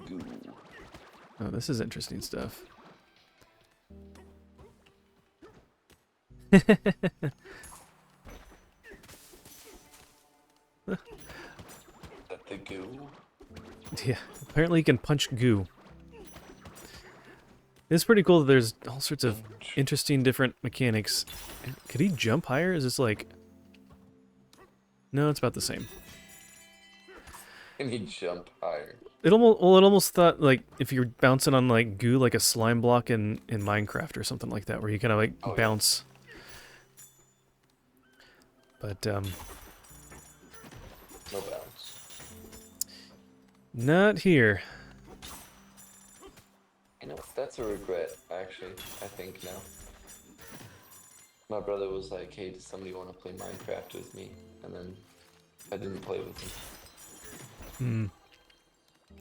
Goo. Oh, this is interesting stuff. Is that the goo? Yeah, apparently you can punch goo. It's pretty cool that there's all sorts of interesting different mechanics. Could he jump higher? Is this like... No, it's about the same. Can he jump higher? It almost thought like if you're bouncing on like goo, like a slime block in Minecraft or something like that, where you kind of like bounce. Yeah. But No bounce. not here. You know, that's a regret, actually, I think now. My brother was like, hey, does somebody want to play Minecraft with me? And then I didn't play with him. Hmm.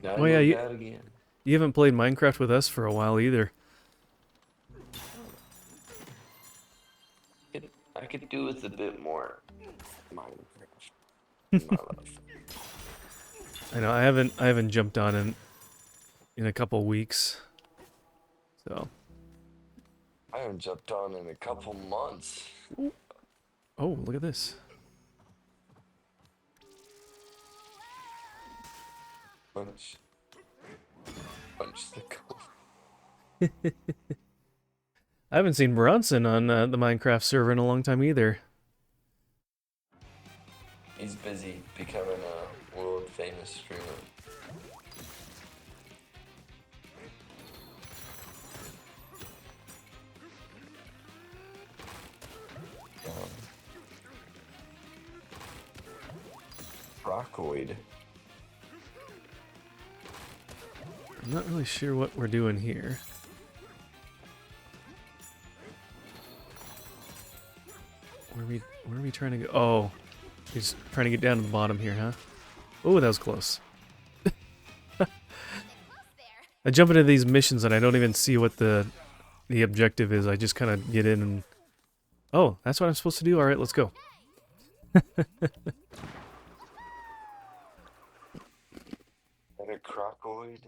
Now Oh yeah, out again. you haven't played Minecraft with us for a while either. I could do with a bit more Minecraft in my life. I know I haven't jumped on in a couple weeks. So. I haven't jumped on in a couple months. Oh, look at this. Punch the goal. I haven't seen Bronson on the Minecraft server in a long time either. He's busy becoming a world famous streamer. Rockoid. I'm not really sure what we're doing here. Where are we trying to go? Oh, he's trying to get down to the bottom here, huh? Oh, that was close. I jump into these missions and I don't even see what the objective is. I just kind of get in and... Oh, that's what I'm supposed to do? Alright, let's go. Is that a crocoid?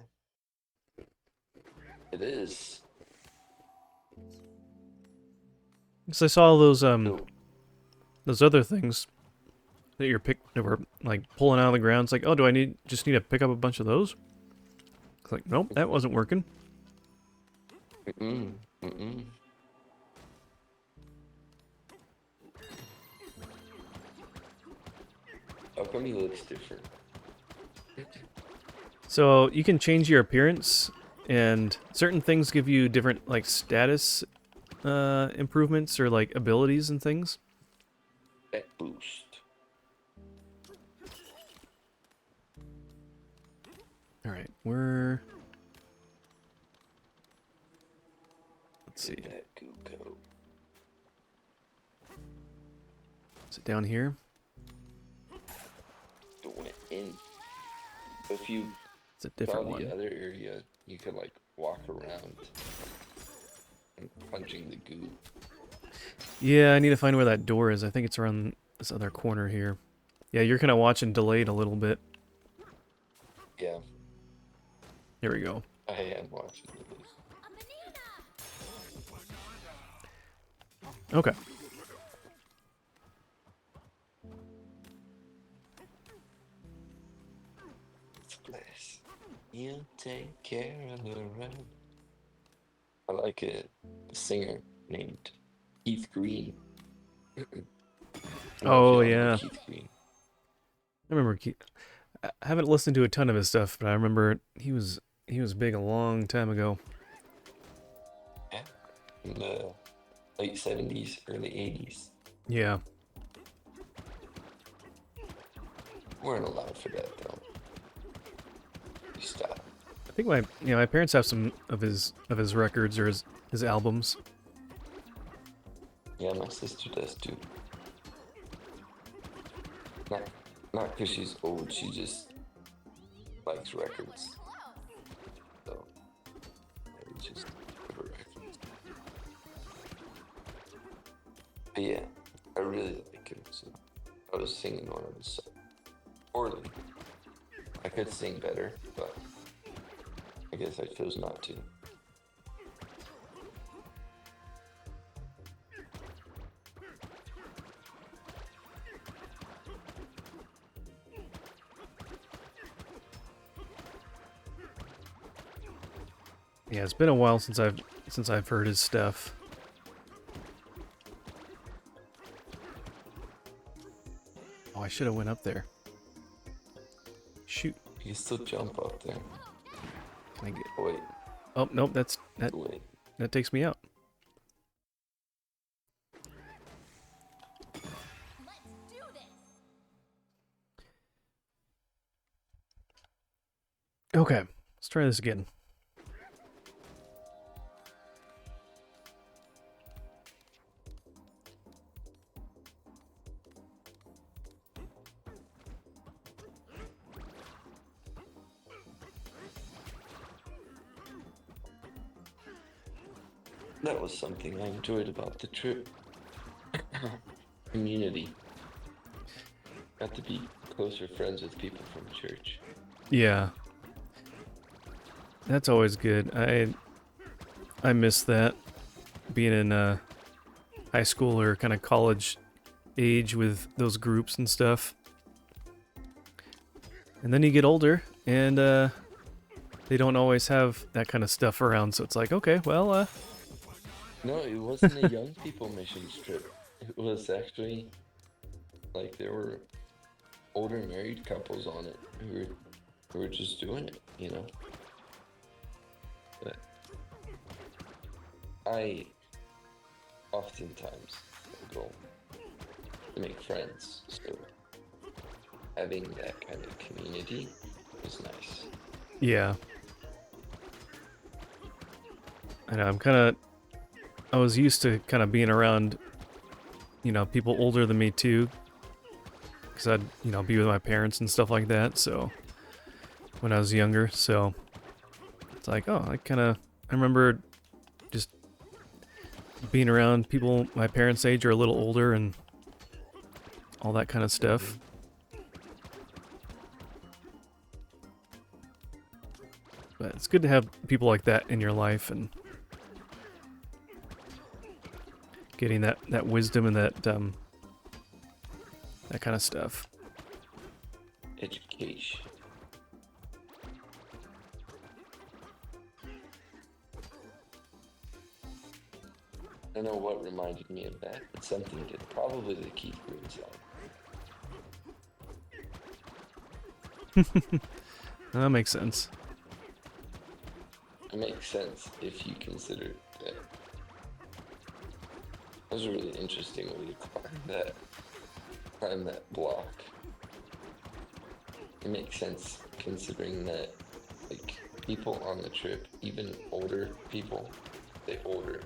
It is. Because I saw those other things that that were like pulling out of the ground. It's like, oh, do I just need to pick up a bunch of those? It's like, nope, that wasn't working. Mm-mm. Mm-mm. How come he looks different? So you can change your appearance, and certain things give you different like status improvements or like abilities and things. That boost. All right, we're. Let's see. That goo go. Is it down here? It went in. If you It's a saw different the one. other area, you could like walk around and punching the goo. Yeah, I need to find where that door is. I think it's around this other corner here. Yeah, you're kind of watching delayed a little bit. Yeah, Here we go. I am watching this. A banana! Okay. Splash. You take care of the rest. I like a singer named Keith Green. I don't know if Oh y'all know yeah, Keith Green. I remember. I haven't listened to a ton of his stuff, but I remember he was big a long time ago. Yeah. In the late 70s, early 80s. Yeah. Weren't allowed for that though. You stop. I think my parents have some of his records or his albums. Yeah, my sister does too. Not because she's old, she just likes records. So, maybe just give her records. But yeah, I really like him. So I was singing one of his songs. Poorly. I could sing better, but I guess I chose not to. Yeah, it's been a while since I've heard his stuff. Oh, I should have went up there. Shoot. You can still jump up there. Can I get? Oh, wait, Oh nope, that wait. that takes me out. Let's do this! Okay, let's try this again. That was something I enjoyed about the trip. Community. Got to be closer friends with people from church. Yeah. That's always good. I miss that. Being in high school or kind of college age with those groups and stuff. And then you get older and they don't always have that kind of stuff around, so it's like, okay, well, No, it wasn't a young people missions trip. It was actually like there were older married couples on it who were just doing it, you know. But I oftentimes go to make friends, so having that kind of community is nice. yeah. I know, I was used to kind of being around, people older than me too. Because I'd, be with my parents and stuff like that, so when I was younger, so it's like, oh, I remember just being around people my parents' age or a little older and all that kind of stuff. But it's good to have people like that in your life and getting that wisdom and that kind of stuff. Education. I don't know what reminded me of that, but something did. Probably the Keith Green song. That makes sense. It makes sense if you consider that. That was a really interesting way to climb that block. It makes sense considering that, like, people on the trip, even older people, they're older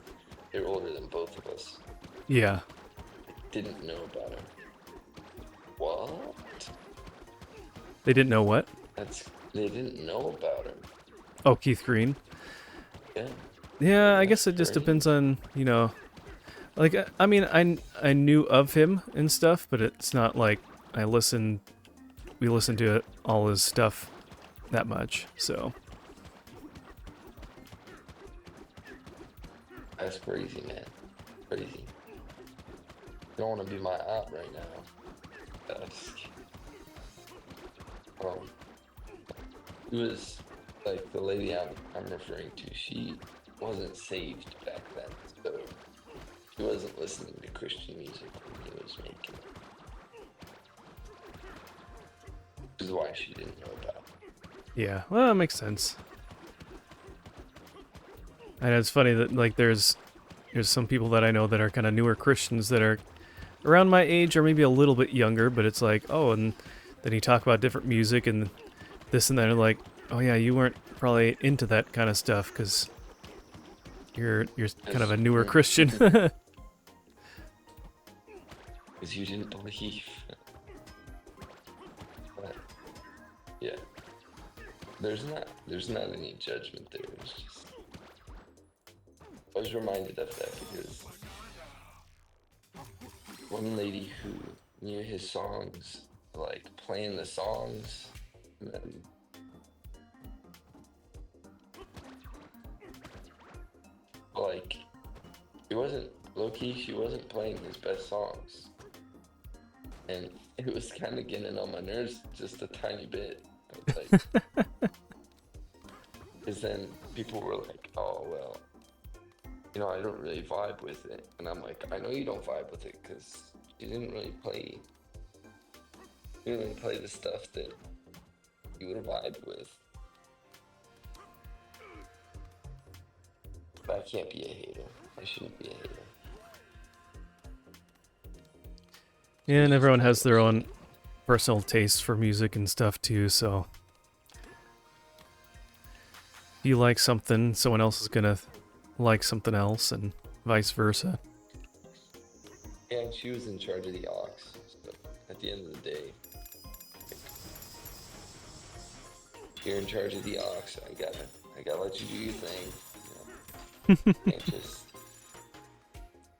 than both of us, Yeah. didn't know about him. What? They didn't know what? They didn't know about him. Oh, Keith Green. Yeah. Yeah, I That's guess it just crazy. depends on, like, I mean, I knew of him and stuff, but it's not like we listened to all his stuff that much, so. That's crazy, man. Crazy. You don't want to be my aunt right now. That's, um, it was like the lady I'm referring to. She wasn't saved back then, so she wasn't listening to Christian music when he was making it. Which is why she didn't know about it. Yeah, well, that makes sense. And it's funny that, like, there's some people that I know that are kind of newer Christians that are around my age or maybe a little bit younger, but it's like, oh, and then you talk about different music and this and that, and like, oh yeah, you weren't probably into that kind of stuff because you're kind of a newer Christian. Because you didn't believe. But, yeah. There's not any judgment there. It's just I was reminded of that because one lady who knew his songs, like playing the songs, and then like it wasn't low key. She wasn't playing his best songs, and it was kind of getting on my nerves just a tiny bit. I was like, because then people were like, "Oh well, I don't really vibe with it," and I'm like, "I know you don't vibe with it because you didn't really play. You didn't really play the stuff that you would have vibed with." But I can't be a hater. I shouldn't be a hater. Yeah, It's and just everyone kind has of their a own shame. personal taste for music and stuff too, so if you like something, someone else is gonna like something else, and vice versa. Yeah, and she was in charge of the aux. So at the end of the day, if you're in charge of the aux, I gotta let you do your thing. Can't just.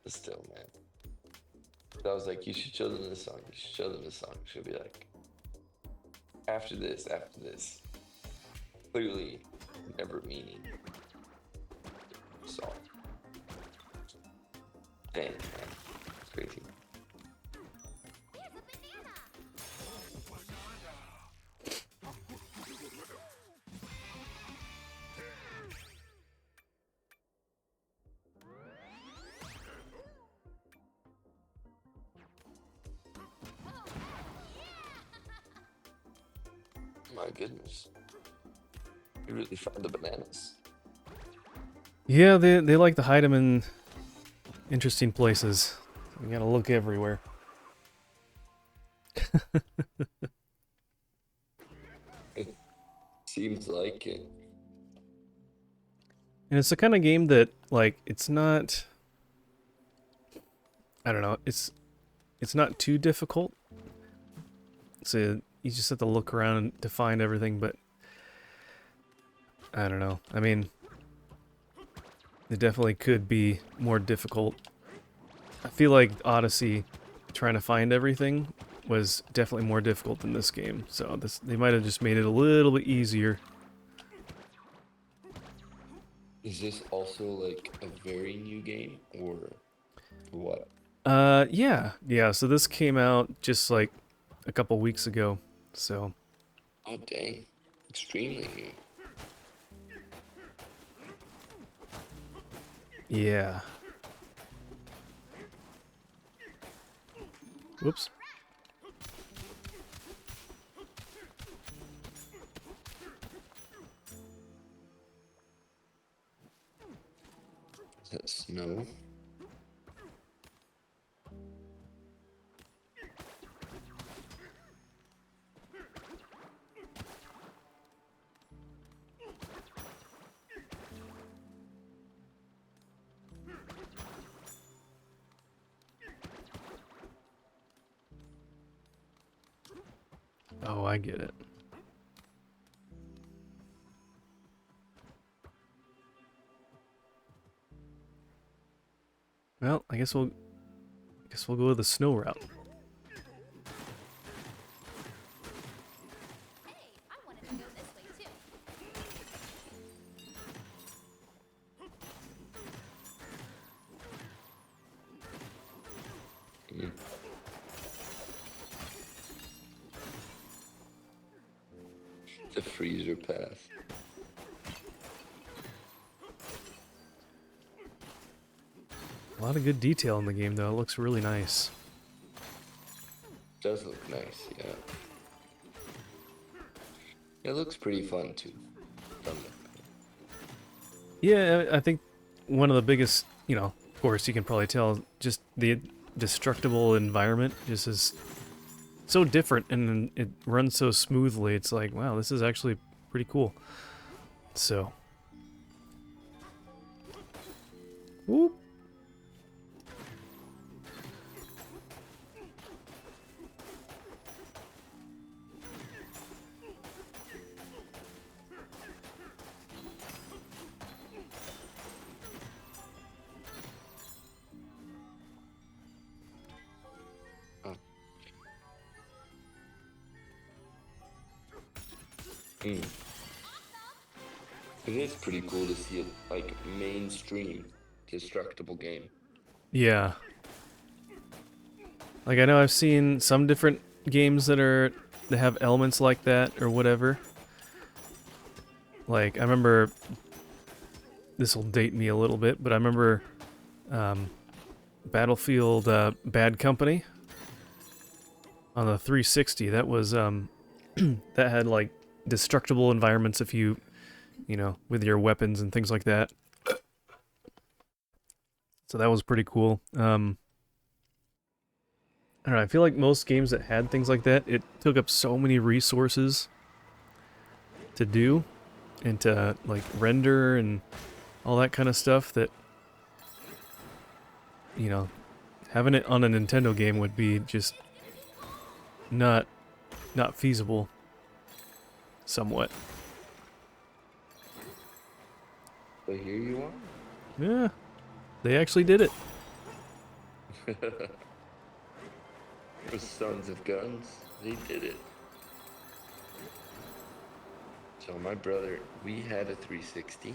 But still, man. So I was like, you should show them this song. You should show them this song. She'll be like, after this. Clearly, never meaning song. Dang, man. It's crazy. Here's a banana. My goodness. You really found the bananas. Yeah, they like to hide them in interesting places. You gotta look everywhere. It seems like it. And it's the kind of game that, like, it's not. I don't know. It's not too difficult. So you just have to look around to find everything, but I don't know. I mean, it definitely could be more difficult. I feel like Odyssey, trying to find everything, was definitely more difficult than this game. So they might have just made it a little bit easier. Is this also like a very new game or what? Yeah. So this came out just like a couple weeks ago. So Oh, dang. Extremely new. yeah. Whoops. that snow? Oh, I get it. Well, I guess we'll go with the snow route. Hey, I wanted to go this way too. Mm. The freezer path. A lot of good detail in the game, though. It looks really nice. Does look nice, yeah. It looks pretty fun too. From Yeah, I think one of the biggest, of course, you can probably tell, just the destructible environment just is so different and it runs so smoothly. It's like, wow, this is actually pretty cool. So. Whoop. Mm. It is pretty cool to see it like mainstream destructible game. Yeah. Like, I know I've seen some different games that have elements like that or whatever. Like, I remember, this will date me a little bit, but I remember Battlefield Bad Company on the 360. That was, that had, like, destructible environments if you, with your weapons and things like that. So that was pretty cool. I don't know, I feel like most games that had things like that, it took up so many resources to do and to, like, render and all that kind of stuff that, having it on a Nintendo game would be just not feasible somewhat. But here you Yeah, they actually did it. are. For Sons of Guns, they did it. So my brother, we had a 360.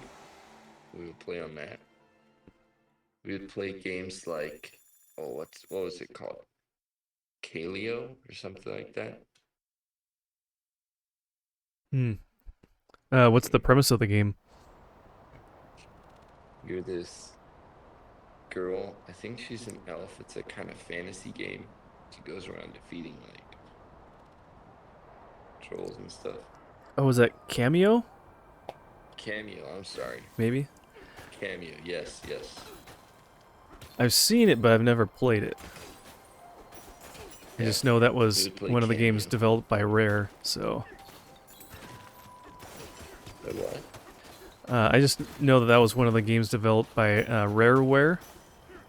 We would play on that. We would play games like, oh, what was it called? Kaleo or something like that. Hmm. What's the premise of the game? You're this girl. I think she's an elf. It's a kind of fantasy game. She goes around defeating like trolls and stuff. Oh, was that Cameo? Cameo, I'm sorry. Maybe? Cameo, yes, yes. I've seen it, but I've never played it. I Yeah, just know that we was would play one of the games Cameo. developed by Rare, so... But what? I just know that that was one of the games developed by Rareware,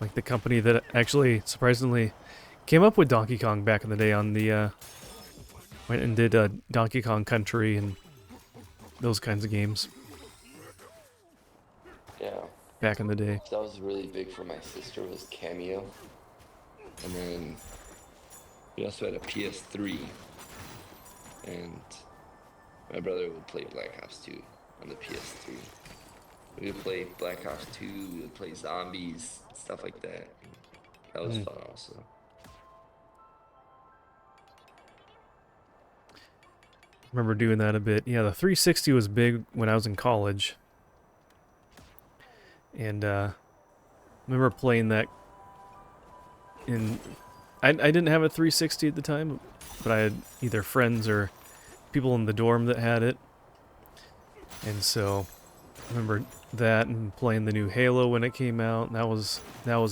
like the company that actually, surprisingly, came up with Donkey Kong back in the day on the... went and did Donkey Kong Country and those kinds of games Yeah. back in the day. So that was really big for my sister was Cameo. And then we also had a PS3. And my brother would play Black Ops 2 on the PS3. We would play Black Ops 2, we would play zombies, stuff like that. That was fun also. Remember doing that a bit. Yeah, the 360 was big when I was in college. And remember playing that in... I didn't have a 360 at the time, but I had either friends or people in the dorm that had it. And so I remember that and playing the new Halo when it came out. That was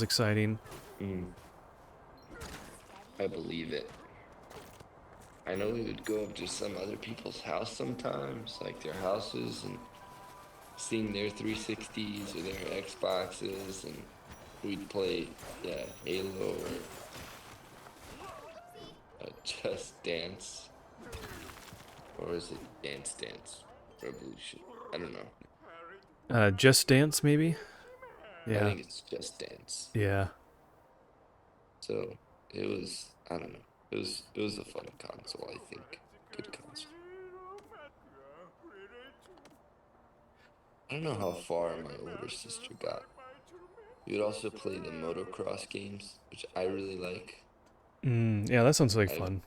exciting. Mm, I believe it. I know we would go up to some other people's house sometimes, like their houses, and seeing their 360s or their Xboxes, and we'd play, yeah, Halo or Just Dance, or is it Dance Dance Revolution? I don't know. Just Dance maybe. I Yeah, think it's Just Dance. yeah, So it was, I don't know. It was a fun console, I think. Good console. I don't know how far my older sister got. We would also play the motocross games, which I really like. yeah. That sounds like I fun.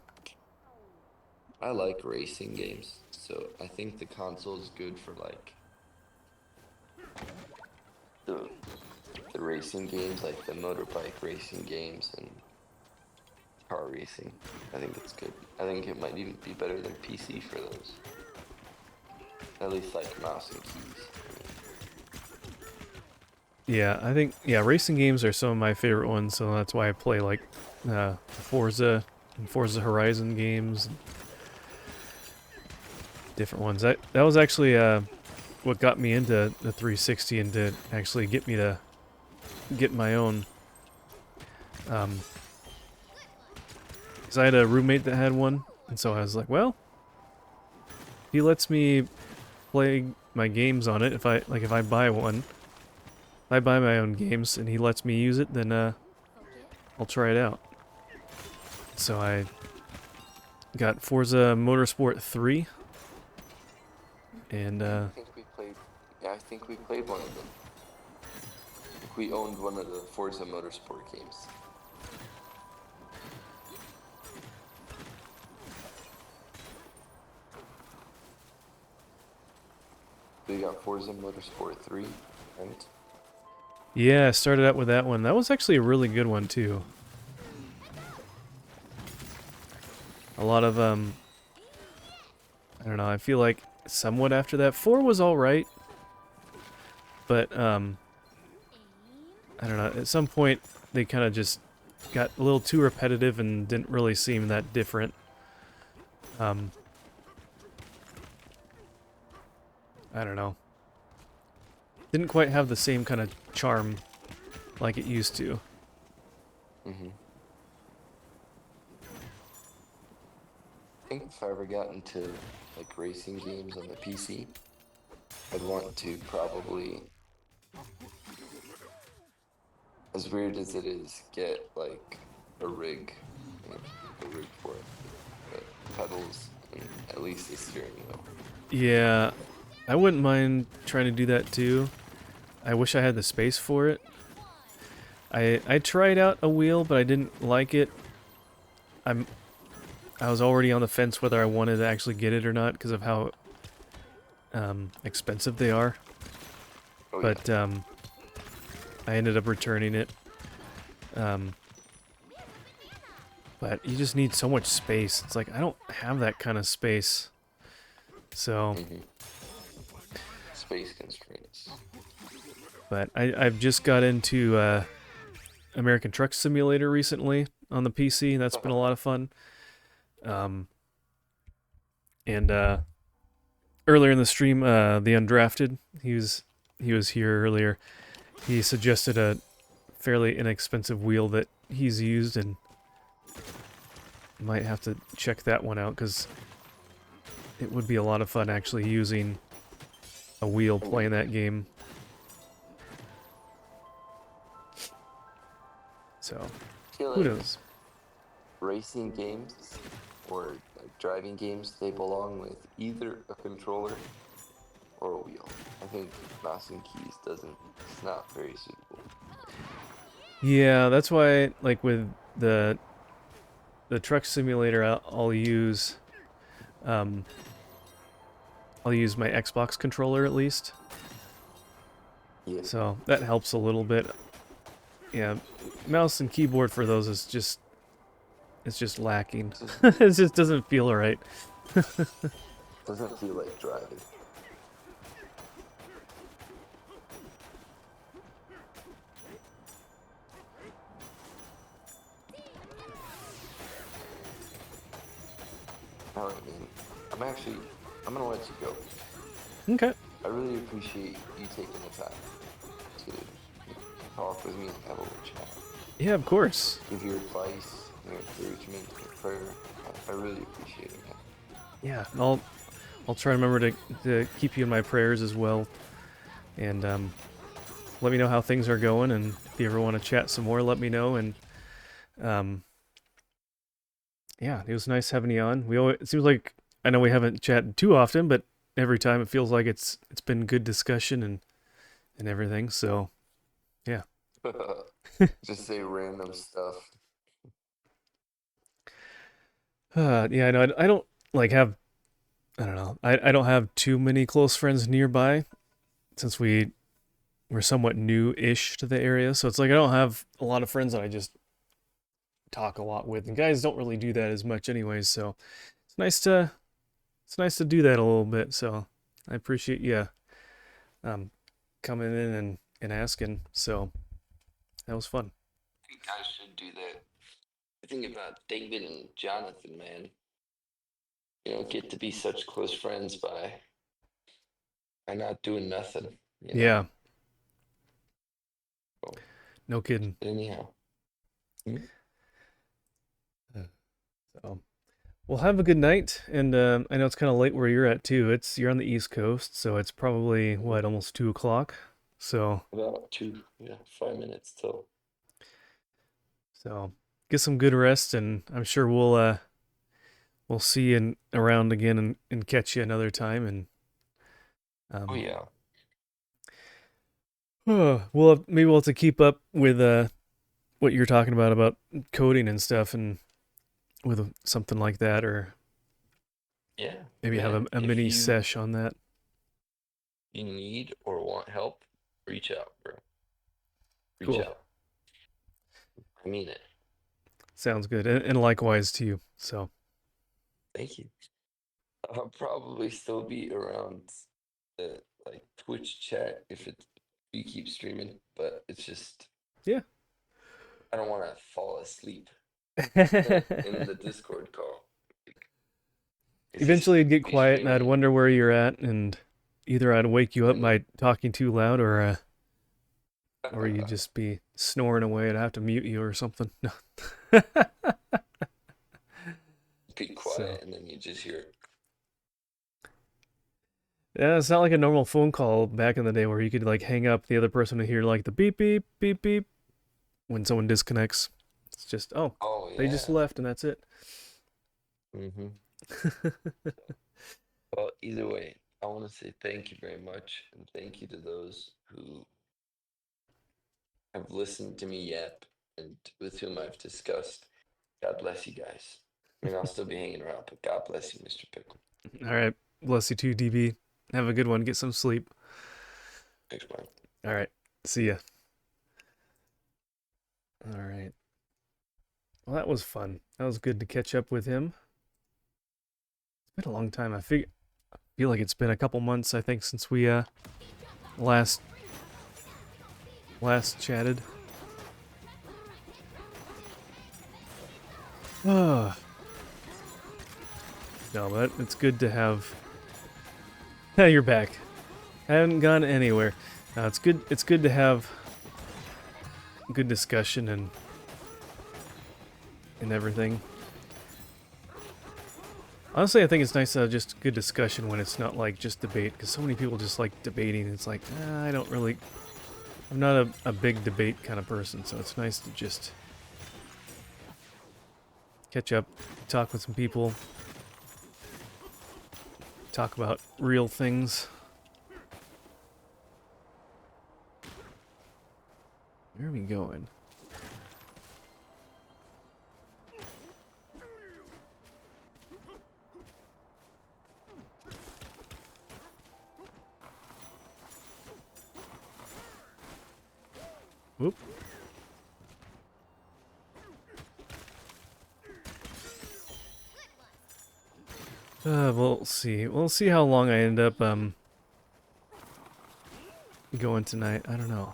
I like racing games, so I think the console is good for like the the racing games, like the motorbike racing games and car racing. I think it's good. I think it might even be better than PC for those. At least like mouse and keys. Yeah, I think racing games are some of my favorite ones, so that's why I play like Forza and Forza Horizon games, and different ones. That was actually what got me into the 360 and to actually get me to get my own. Um, 'Cause I had a roommate that had one, and so I was like, well, he lets me play my games on it. If I buy one, if I buy my own games and he lets me use it, then I'll try it out. So I got Forza Motorsport 3, and I think we played. Yeah, I think we played one of them. We owned one of the Forza Motorsport games. We got Forza Motorsport 3, right? yeah, I started out with that one. That was actually a really good one too. A lot of I don't know. I feel like somewhat after that, 4 was all right, but I don't know. At some point, they kind of just got a little too repetitive and didn't really seem that different. Um, I don't know. Didn't quite have the same kind of charm like it used to. Mm-hmm. I think if I ever got into like racing games on the PC, I'd want to probably, as weird as it is, get like a rig, you know, a rig for it, pedals, and at least a steering wheel. Yeah, I wouldn't mind trying to do that too. I wish I had the space for it. I tried out a wheel, but I didn't like it. I was already on the fence whether I wanted to actually get it or not because of how expensive they are. Oh But yeah. I ended up returning it. Um, but you just need so much space. It's like I don't have that kind of space. So, Mm-hmm. Space constraints. but I've just got into American Truck Simulator recently on the PC. That's been a lot of fun. And earlier in the stream, the Undrafted, he was here earlier. He suggested a fairly inexpensive wheel that he's used, and might have to check that one out because it would be a lot of fun actually using a wheel playing that game. So, I feel who like knows? racing games or like driving games, they belong with either a controller or a wheel. I think mouse and keys doesn't. It's not very suitable. Yeah, that's why, like with the truck simulator, um, I'll use my Xbox controller at least. Yeah. So that helps a little bit. Yeah, mouse and keyboard for those is just it's just lacking. It just doesn't feel right. Doesn't feel like driving. All right, man. I'm gonna let you go. Okay. I really appreciate you taking the time to talk with me and have a little chat. Yeah, of course. Give your advice, your encouragement, your prayer. I really appreciate it, man. Yeah, I'll try to remember to keep you in my prayers as well. And let me know how things are going. And if you ever want to chat some more, let me know. And um, yeah, it was nice having you on. It seems like I know we haven't chatted too often, but every time it feels like it's been good discussion and everything. So yeah. Just say random stuff. Yeah, I know. I don't like have. I don't know. I don't have too many close friends nearby since we're somewhat new-ish to the area. So it's like I don't have a lot of friends that I just talk a lot with, and guys don't really do that as much, anyways. So it's nice to it's nice to do that a little bit. So I appreciate you um, coming in and asking. So that was fun. You guys should do that. I think about David and Jonathan, man. Get to be such close friends by not doing nothing, you know? Yeah, So, no kidding. anyhow. Mhm. So well, have a good night. And I know it's kind of late where you're at too. You're on the East Coast, so it's probably what almost 2 o'clock. So About two, yeah, 5 minutes till. so get some good rest, and I'm sure we'll see you around again and catch you another time. And Oh, um, yeah. maybe we'll have to keep up with what you're talking about coding and stuff, and with something like that, or Yeah, maybe have man. a If mini you sesh on that. you need or want help, reach out, bro. Reach Cool. out. I mean it. Sounds good, and likewise to you. So Thank you. I'll probably still be around the like Twitch chat if you keep streaming, but it's just yeah. I don't want to fall asleep in the Discord call. It's just Eventually it'd get be quiet, and I'd streaming. wonder where you're at, and either I'd wake you up And by talking too loud, or you'd just be snoring away. I'd have to mute you or something. No. be So quiet, and then you just hear yeah, it's not like a normal phone call back in the day where you could like hang up, the other person would hear like the beep beep beep beep when someone disconnects. It's just "Oh they just yeah." left and that's it. Mm-hmm. Well, either way, I want to say thank you very much, and thank you to those who have listened to me yap and with whom I've discussed. God bless you guys. I mean, I'll still be hanging around, but God bless you, Mr. Pickle. All right, bless you too, DB. Have a good one. Get some sleep. Thanks, man. All right, see ya. All right. Well, that was fun. That was good to catch up with him. It's been a long time. Feel like it's been a couple months, I think, since we last chatted. Oh, no, but it's good to have. Yeah, you're back. I haven't gone anywhere. It's good. It's good to have good discussion and everything. Honestly, I think it's nice to have just good discussion when it's not like just debate, because so many people just like debating. It's like I don't really. I'm not a big debate kind of person, so it's nice to just catch up, talk with some people, talk about real things. Where are we going? Whoop. We'll see. We'll see how long I end up going tonight. I don't know.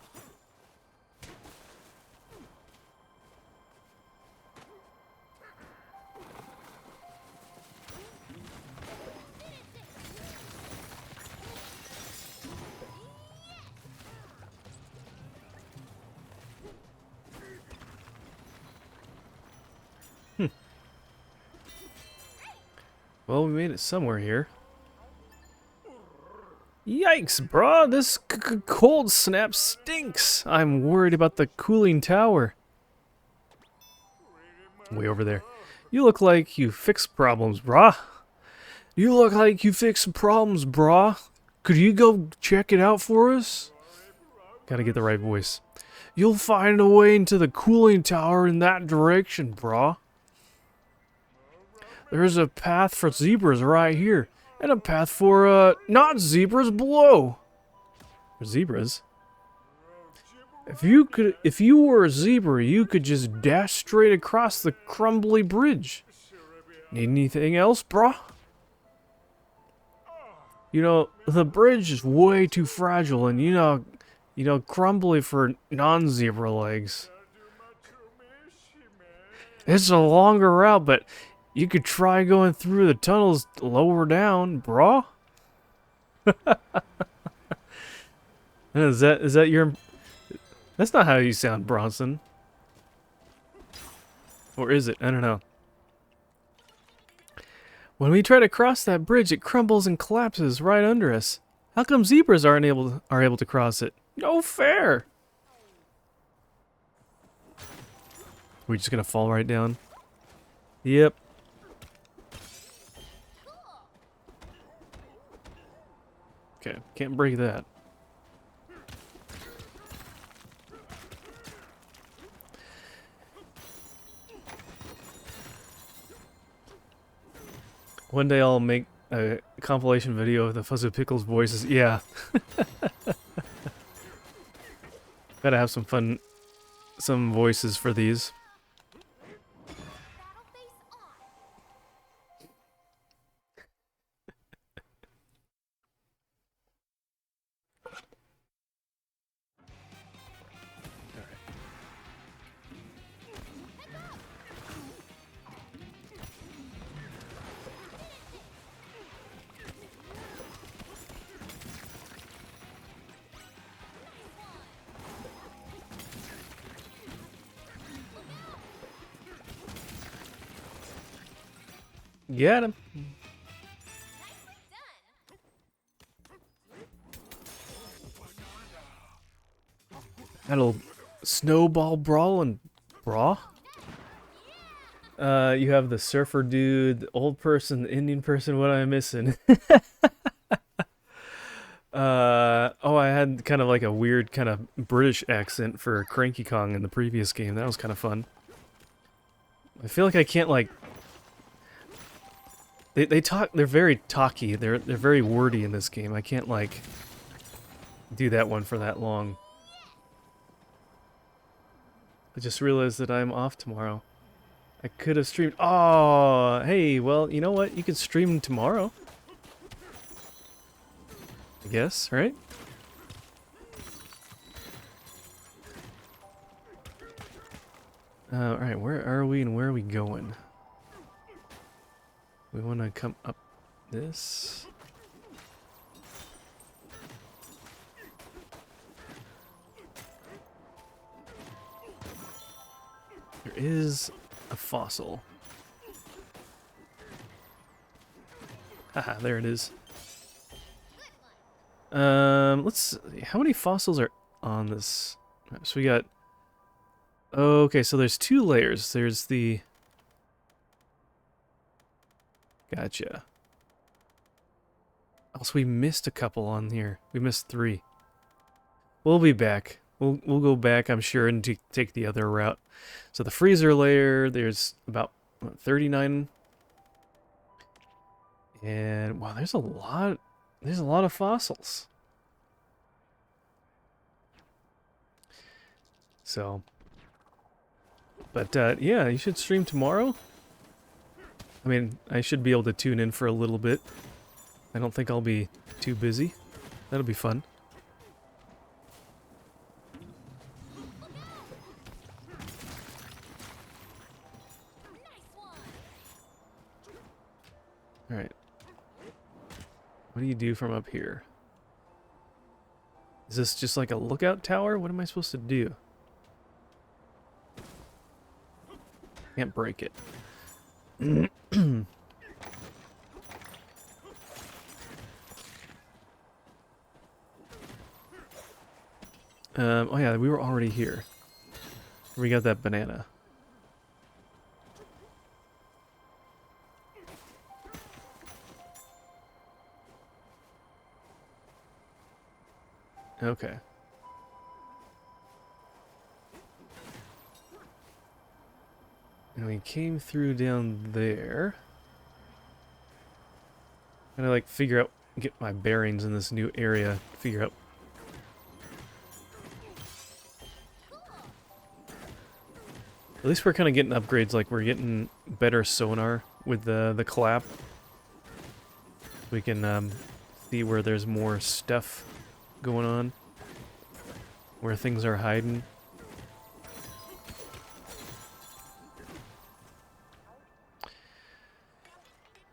Well, we made it somewhere here. Yikes, bro! This cold snap stinks! I'm worried about the cooling tower. Way over there. You look like you fix problems, brah. You look like you fix some problems, brah. Could you go check it out for us? Gotta get the right voice. You'll find a way into the cooling tower in that direction, brah. There's a path for zebras right here, and a path for, not zebras below. For zebras? If you were a zebra, you could just dash straight across the crumbly bridge. Need anything else, brah? You know, the bridge is way too fragile and, you know, crumbly for non-zebra legs. It's a longer route, but you could try going through the tunnels lower down, brah. Is that your... That's not how you sound, Bronson. Or is it? I don't know. When we try to cross that bridge, it crumbles and collapses right under us. How come zebras are able to cross it? No fair. We're just gonna fall right down. Yep. Okay, can't break that. One day I'll make a compilation video of the Fuzzy Pickles voices. Yeah. Gotta have some fun, some voices for these. Battle face on. Get him. Nicely done. That'll snowball brawl and bra. You have the surfer dude, the old person, the Indian person. What am I missing? Oh, I had kind of like a weird kind of British accent for Cranky Kong in the previous game. That was kind of fun. I feel like I can't like. They talk. They're very talky. They're very wordy in this game. I can't like do that one for that long. I just realized that I'm off tomorrow. I could have streamed. Oh, hey, well, you know what? You could stream tomorrow. I guess, right? Alright, where are we and where are we going? We want to come up this. There is a fossil. Haha, there it is. Let's see. How many fossils are on this? So we got... Okay, so there's two layers. There's the... Gotcha. Also, we missed a couple on here. We missed 3. We'll be back. We'll go back, I'm sure, and take the other route. So the freezer layer, there's about 39. And wow, there's a lot of fossils. So, but yeah, you should stream tomorrow. I mean, I should be able to tune in for a little bit. I don't think I'll be too busy. That'll be fun. Alright. What do you do from up here? Is this just like a lookout tower? What am I supposed to do? Can't break it. Oh yeah, we were already here. We got that banana. Okay. And we came through down there. And I like figure out, get my bearings in this new area. Figure out. At least we're kind of getting upgrades. Like we're getting better sonar with the clap. We can see where there's more stuff going on, where things are hiding.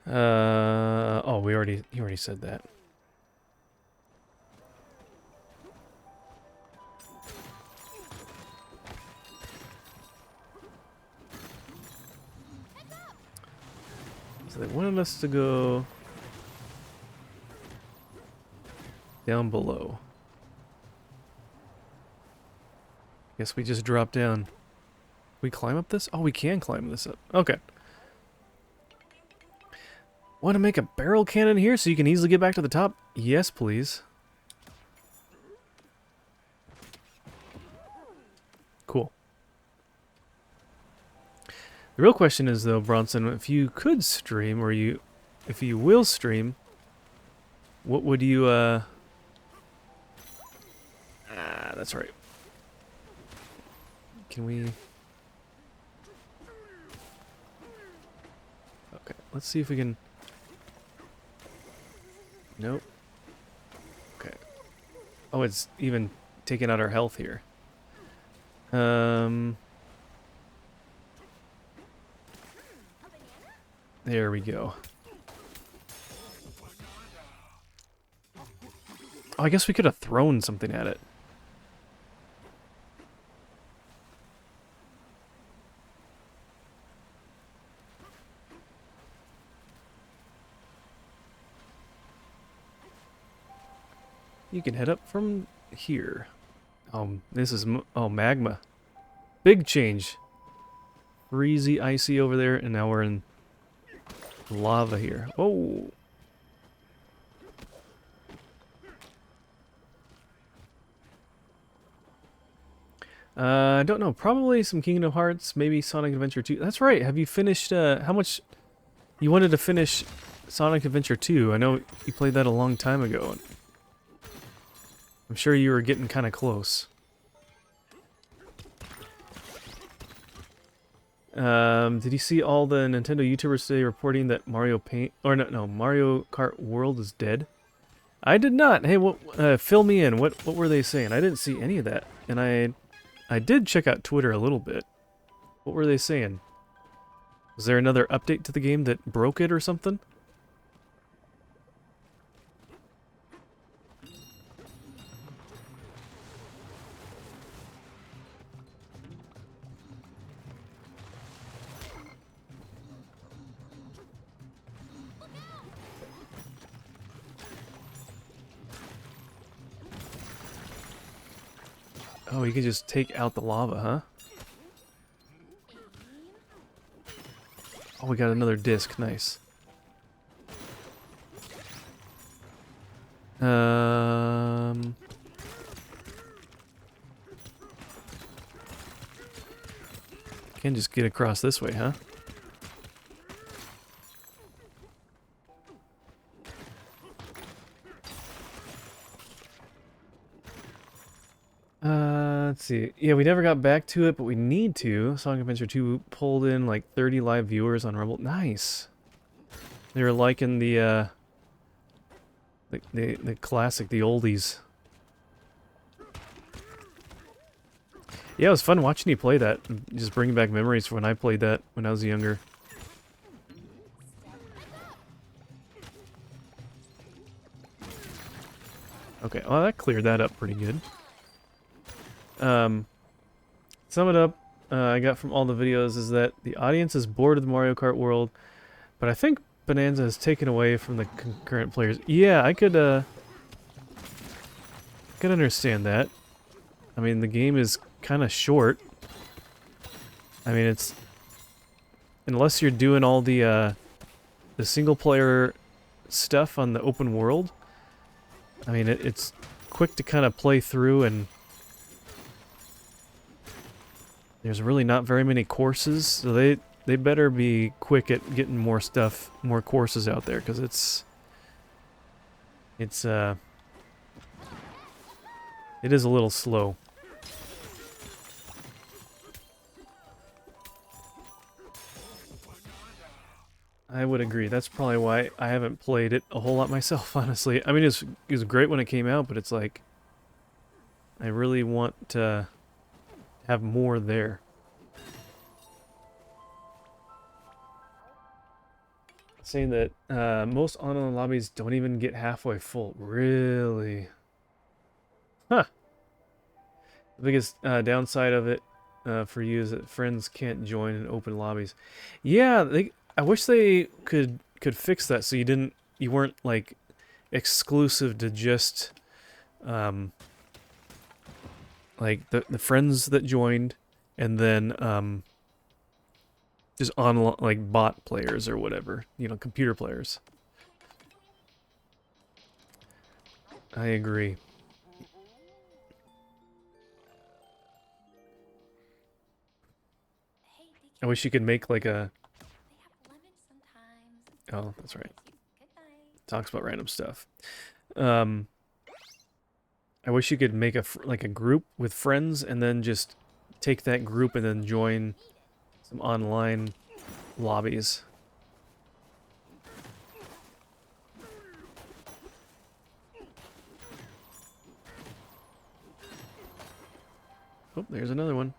Oh, you already said that. So they wanted us to go down below. Guess we just drop down. We climb up this? Oh, we can climb this up. Okay. Want to make a barrel cannon here so you can easily get back to the top? Yes, please. Cool. The real question is, though, Bronson, if you could stream, or if you will stream, what would you, that's right. Can we... Okay, let's see if we can... Nope. Okay. Oh, it's even taking out our health here. There we go. Oh, I guess we could have thrown something at it. You can head up from here. This is magma. Big change. Freezy, icy over there, and now we're in lava here. Oh. I don't know. Probably some Kingdom Hearts, maybe Sonic Adventure 2. That's right. Have you finished, how much... You wanted to finish Sonic Adventure 2. I know you played that a long time ago. I'm sure you were getting kind of close. Did you see all the Nintendo YouTubers today reporting that Mario Kart World is dead? I did not. Hey, what? Fill me in. What were they saying? I didn't see any of that, and I did check out Twitter a little bit. What were they saying? Was there another update to the game that broke it or something? Oh, you can just take out the lava, huh? Oh, we got another disc. Nice. Can just get across this way, huh? Let's see. Yeah, we never got back to it, but we need to. Sonic Adventure 2 pulled in like 30 live viewers on Rumble. Nice. They were liking the classic, the oldies. Yeah, it was fun watching you play that. Just bringing back memories from when I played that when I was younger. Okay, well that cleared that up pretty good. Sum it up, I got from all the videos is that the audience is bored of the Mario Kart world, but I think Bananza has taken away from the concurrent players. Yeah, I could understand that. I mean, the game is kind of short. I mean, it's unless you're doing all the single player stuff on the open world. I mean, it's quick to kind of play through, and there's really not very many courses, so they better be quick at getting more stuff, more courses out there, because it's it is a little slow. I would agree. That's probably why I haven't played it a whole lot myself, honestly. I mean, it was great when it came out, but it's like I really want to have more there. Saying that most online lobbies don't even get halfway full. Really? Huh. The biggest downside of it for you is that friends can't join in open lobbies. Yeah, I wish they could fix that so you weren't like exclusive to just like the friends that joined, and then just on like bot players or whatever, you know, computer players. I agree. Hey, did I you wish you could make like a. they have lemons sometimes? Oh, that's right. Good night. Talks about random stuff. Um, I wish you could make like a group with friends and then just take that group and then join some online lobbies. Oh, there's another one.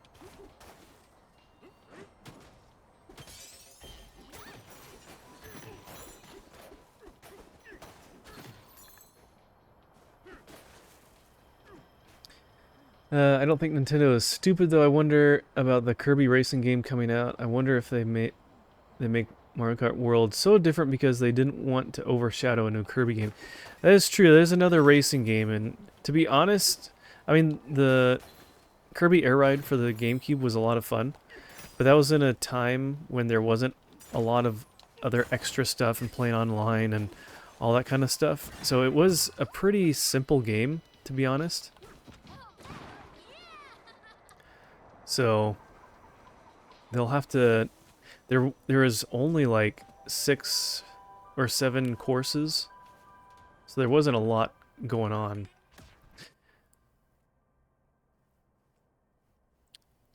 I don't think Nintendo is stupid though. I wonder about the Kirby racing game coming out. I wonder if they make Mario Kart World so different because they didn't want to overshadow a new Kirby game. That is true. There's another racing game, and to be honest, I mean the Kirby Air Ride for the GameCube was a lot of fun, but that was in a time when there wasn't a lot of other extra stuff and playing online and all that kind of stuff. So it was a pretty simple game, to be honest. So they'll have to. There is only like 6 or 7 courses, so there wasn't a lot going on.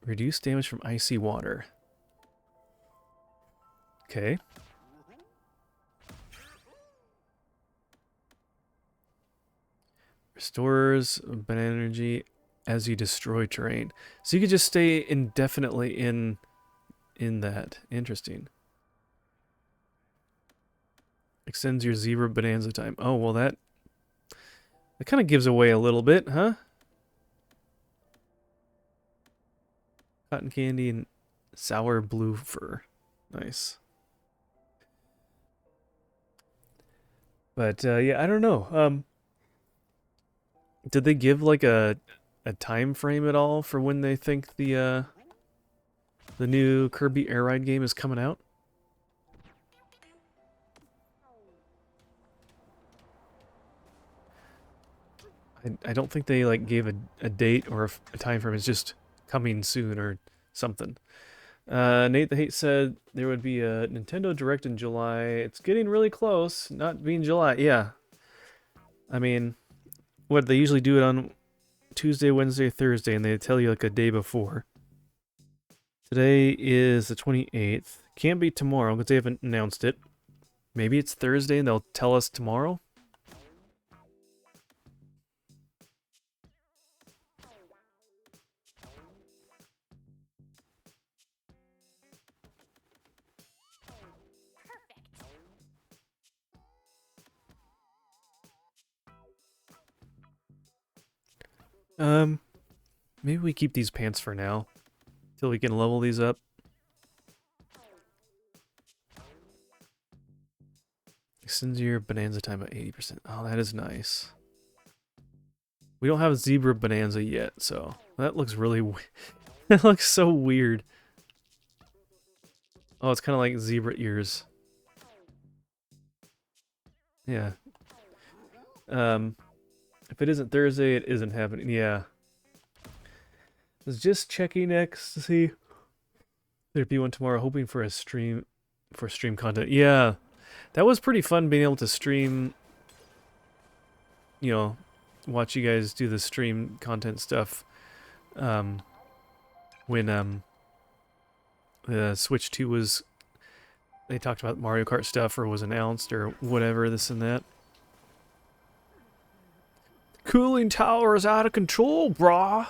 Reduce damage from icy water. Okay. Restores banana energy as you destroy terrain. So you could just stay indefinitely in that. Interesting. Extends your zebra bonanza time. Oh, well that kind of gives away a little bit, huh? Cotton candy and sour blue fur. Nice. But yeah, I don't know. Did they give like a time frame at all for when they think the new Kirby Air Ride game is coming out? I don't think they like gave a date or a time frame. It's just coming soon or something. Nate the Hate said there would be a Nintendo Direct in July. It's getting really close, not being July. Yeah. I mean, what they usually do it on Tuesday, Wednesday, Thursday, and they tell you like a day before. Today is the 28th. Can't be tomorrow because they haven't announced it. Maybe it's Thursday and they'll tell us tomorrow. Um, maybe we keep these pants for now till we can level these up. Extends your bonanza time by 80%. Oh, that is nice. We don't have zebra Bananza yet, so that looks really that looks so weird. Oh, it's kind of like zebra ears. Yeah. If it isn't Thursday, it isn't happening. Yeah. I was just checking next to see there'd be one tomorrow, hoping for a stream for stream content. Yeah. That was pretty fun being able to stream, you know, watch you guys do the stream content stuff. When the Switch 2 was, they talked about Mario Kart stuff or was announced or whatever, this and that. Cooling tower is out of control, brah.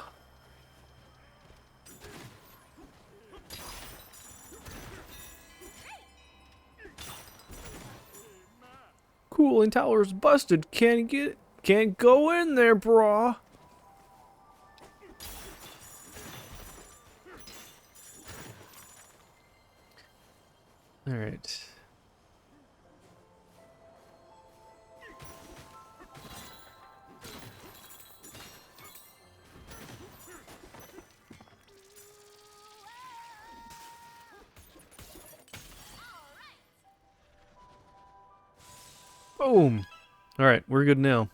Cooling tower's busted. Can't go in there, brah. All right. Boom. All right, we're good now.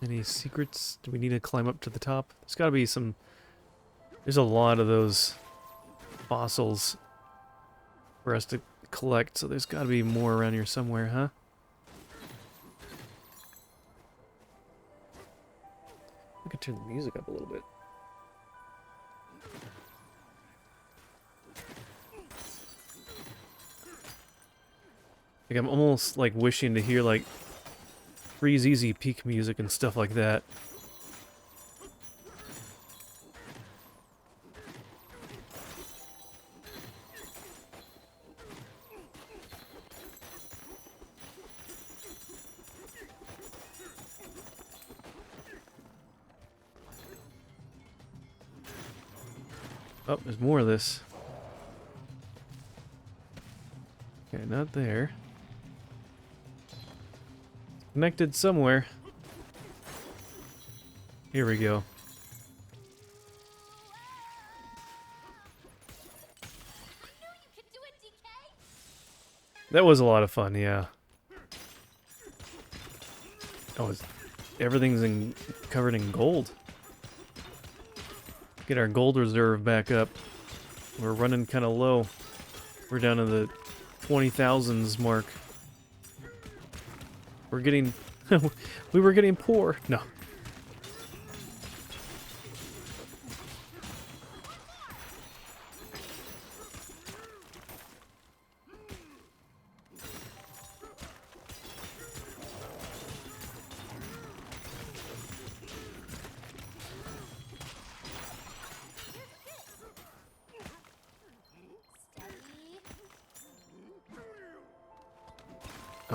Any secrets? Do we need to climb up to the top? There's got to be some. There's a lot of those fossils for us to collect, so there's got to be more around here somewhere, huh? I could turn the music up a little bit. Like, I'm almost like wishing to hear like Freeze Easy peak music and stuff like that. Oh, there's more of this. Okay, not there. Connected somewhere. Here we go. That was a lot of fun, yeah. Oh, everything's covered in gold. Get our gold reserve back up. We're running kind of low. We're down to the 20,000s mark. We're getting... we were getting poor. No.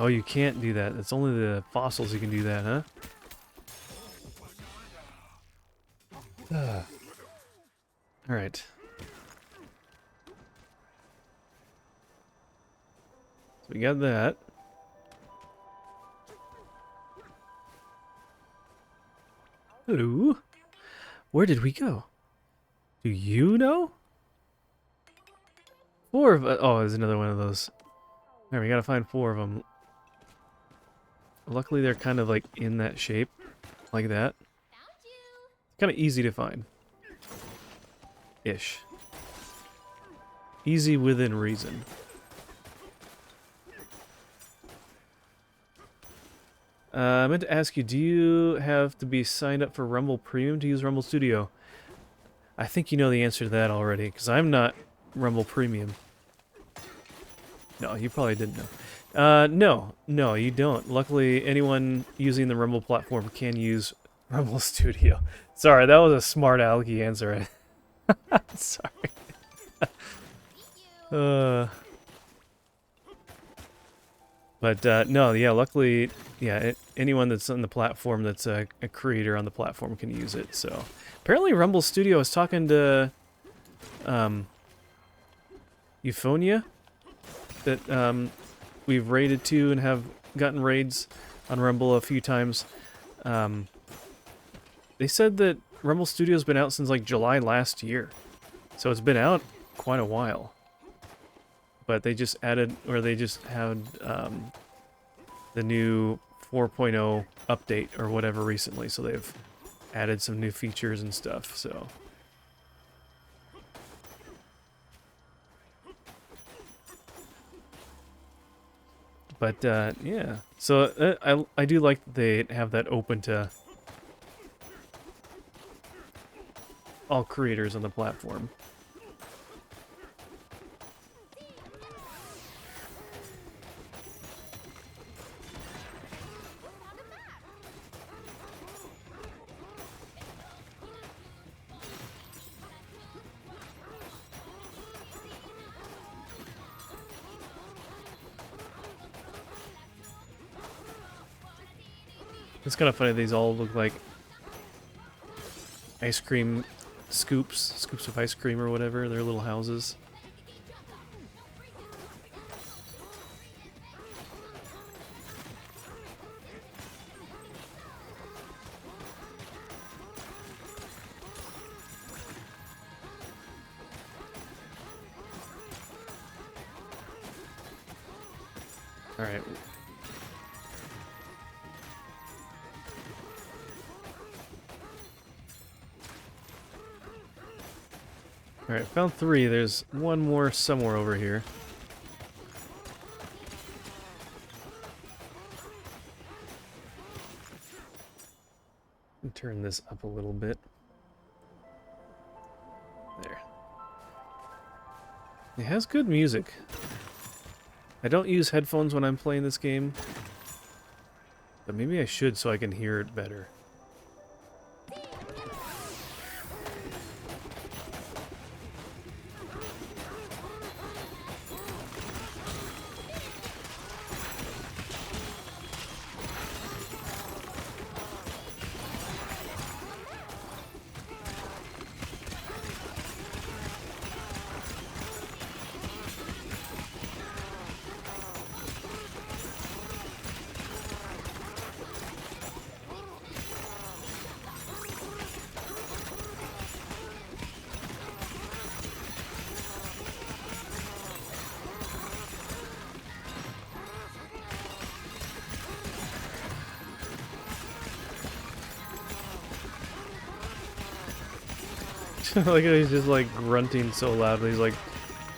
Oh, you can't do that. It's only the fossils you can do that, huh? Alright. So we got that. Hello? Where did we go? Do you know? 4 of... oh, there's another one of those. Alright, we gotta find 4 of them. Luckily, they're kind of like in that shape, like that. Kind of easy to find. Ish. Easy within reason. I meant to ask you, do you have to be signed up for Rumble Premium to use Rumble Studio? I think you know the answer to that already, because I'm not Rumble Premium. No, you probably didn't know. No, you don't. Luckily, anyone using the Rumble platform can use Rumble Studio. Sorry, that was a smart alecky answer. Sorry. But no, yeah, luckily, yeah, anyone that's on the platform that's a creator on the platform can use it. So apparently Rumble Studio is talking to Euphonia that we've raided to and have gotten raids on Rumble a few times. Um, they said that Rumble Studio's been out since like July last year, so it's been out quite a while. But they just added, or they just had the new 4.0 update or whatever recently, so they've added some new features and stuff. So. But yeah, so I do like that they have that open to all creators on the platform. It's kind of funny, these all look like ice cream scoops of ice cream or whatever, their little houses. Alright. Alright, found 3. There's one more somewhere over here. Turn this up a little bit. There. It has good music. I don't use headphones when I'm playing this game, but maybe I should so I can hear it better. Like he's just like grunting so loudly. He's like,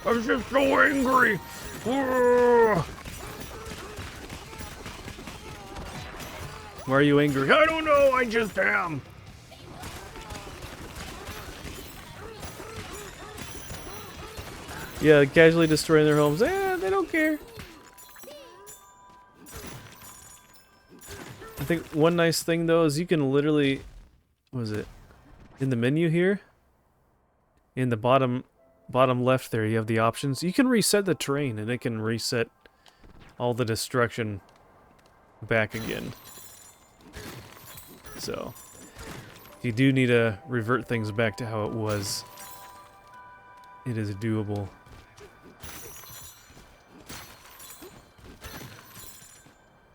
"I'm just so angry." Why are you angry? I don't know. I just am. Yeah, casually destroying their homes. They don't care. I think one nice thing though is you can literally, what is it? In the menu here, in the bottom left there, you have the options. You can reset the terrain and it can reset all the destruction back again. So, if you do need to revert things back to how it was, it is doable.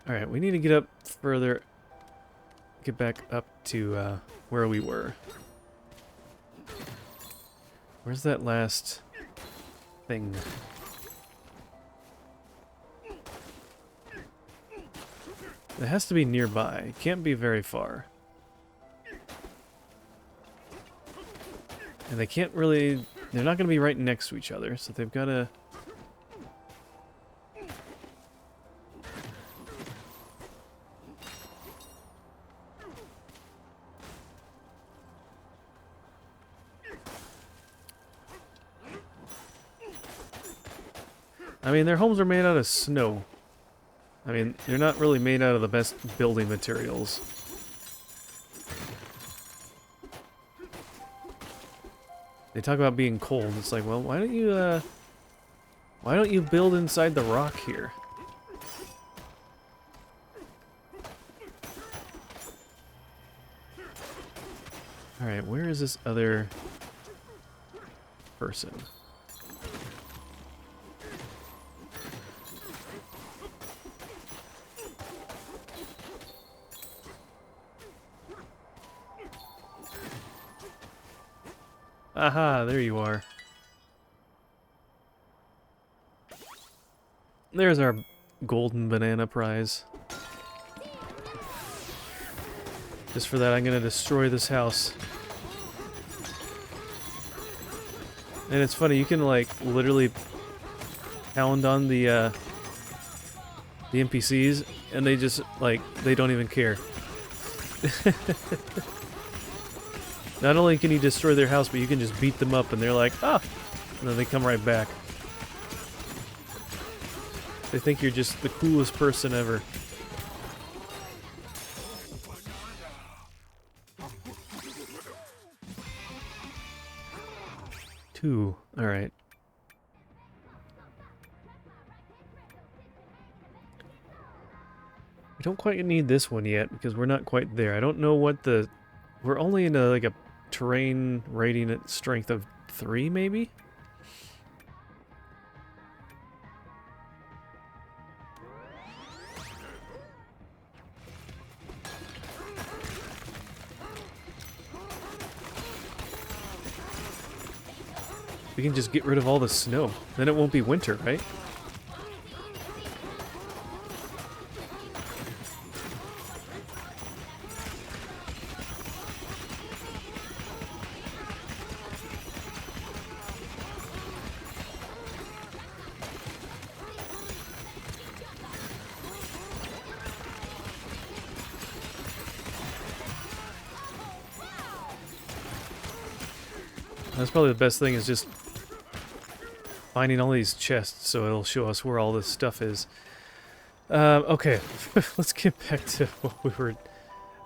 Alright, we need to get up further, get back up to where we were. Where's that last thing? It has to be nearby. It can't be very far. And they can't really... They're not going to be right next to each other, so they've got to... I mean, their homes are made out of snow. I mean, they're not really made out of the best building materials. They talk about being cold. It's like, well, why don't you build inside the rock here? Alright, where is this other person? Aha, there you are. There's our golden banana prize. Just for that, I'm gonna destroy this house. And it's funny, you can like literally pound on the NPCs, and they just like they don't even care. Not only can you destroy their house, but you can just beat them up, and they're like, ah, and then they come right back. They think you're just the coolest person ever. Two. All right. We don't quite need this one yet because we're not quite there. I don't know what the... We're only in like a terrain rating at strength of 3, maybe? We can just get rid of all the snow. Then it won't be winter, right? That's probably the best thing, is just finding all these chests so it'll show us where all this stuff is. Okay, let's get back to what we were...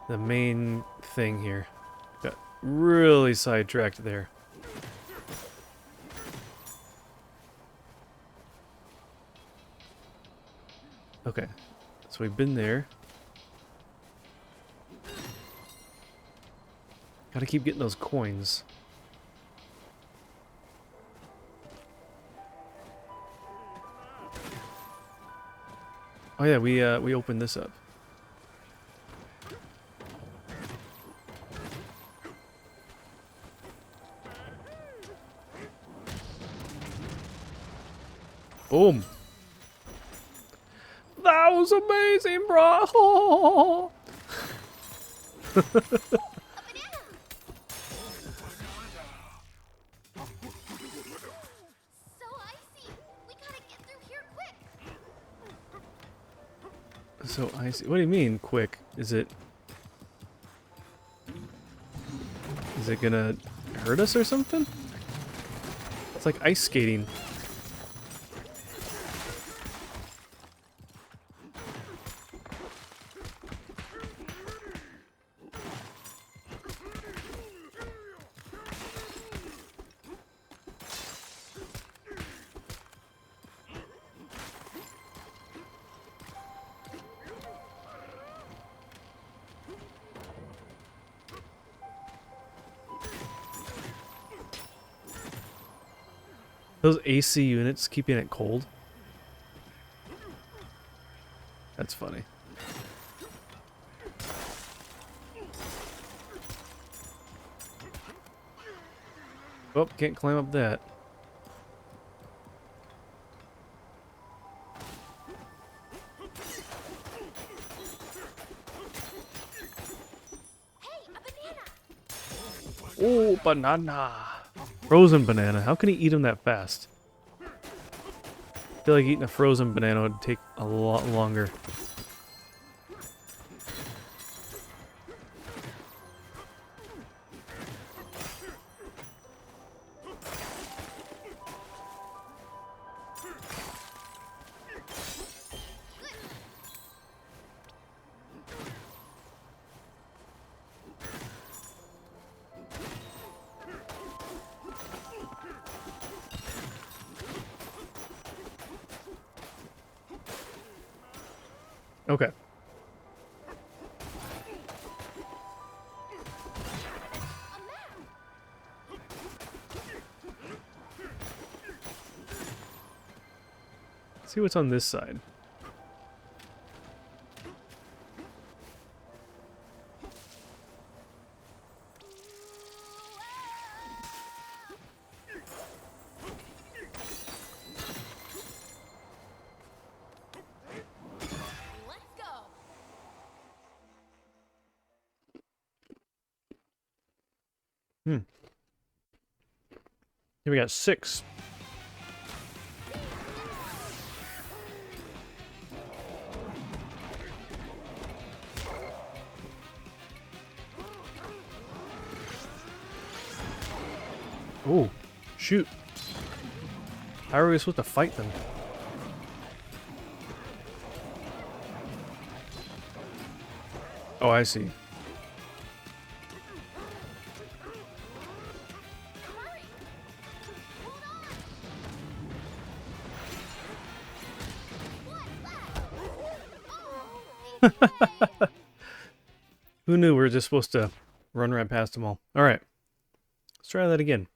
the main thing here. Got really sidetracked there. Okay, so we've been there. Gotta keep getting those coins. Oh yeah, we opened this up. Boom! That was amazing, bro! So icy. We gotta get through here quick. So I see. What do you mean, quick? Is it gonna hurt us or something? It's like ice skating. Those AC units keeping it cold. That's funny. Oh, can't climb up that. Hey, a banana. Oh, banana. Frozen banana. How can he eat them that fast? I feel like eating a frozen banana would take a lot longer. Okay. Let's see what's on this side. Here we got 6. Oh, shoot. How are we supposed to fight them? Oh, I see. Hurry! Hold on! What? Oh, okay. Who knew we were just supposed to run right past them all? Alright. Let's try that again.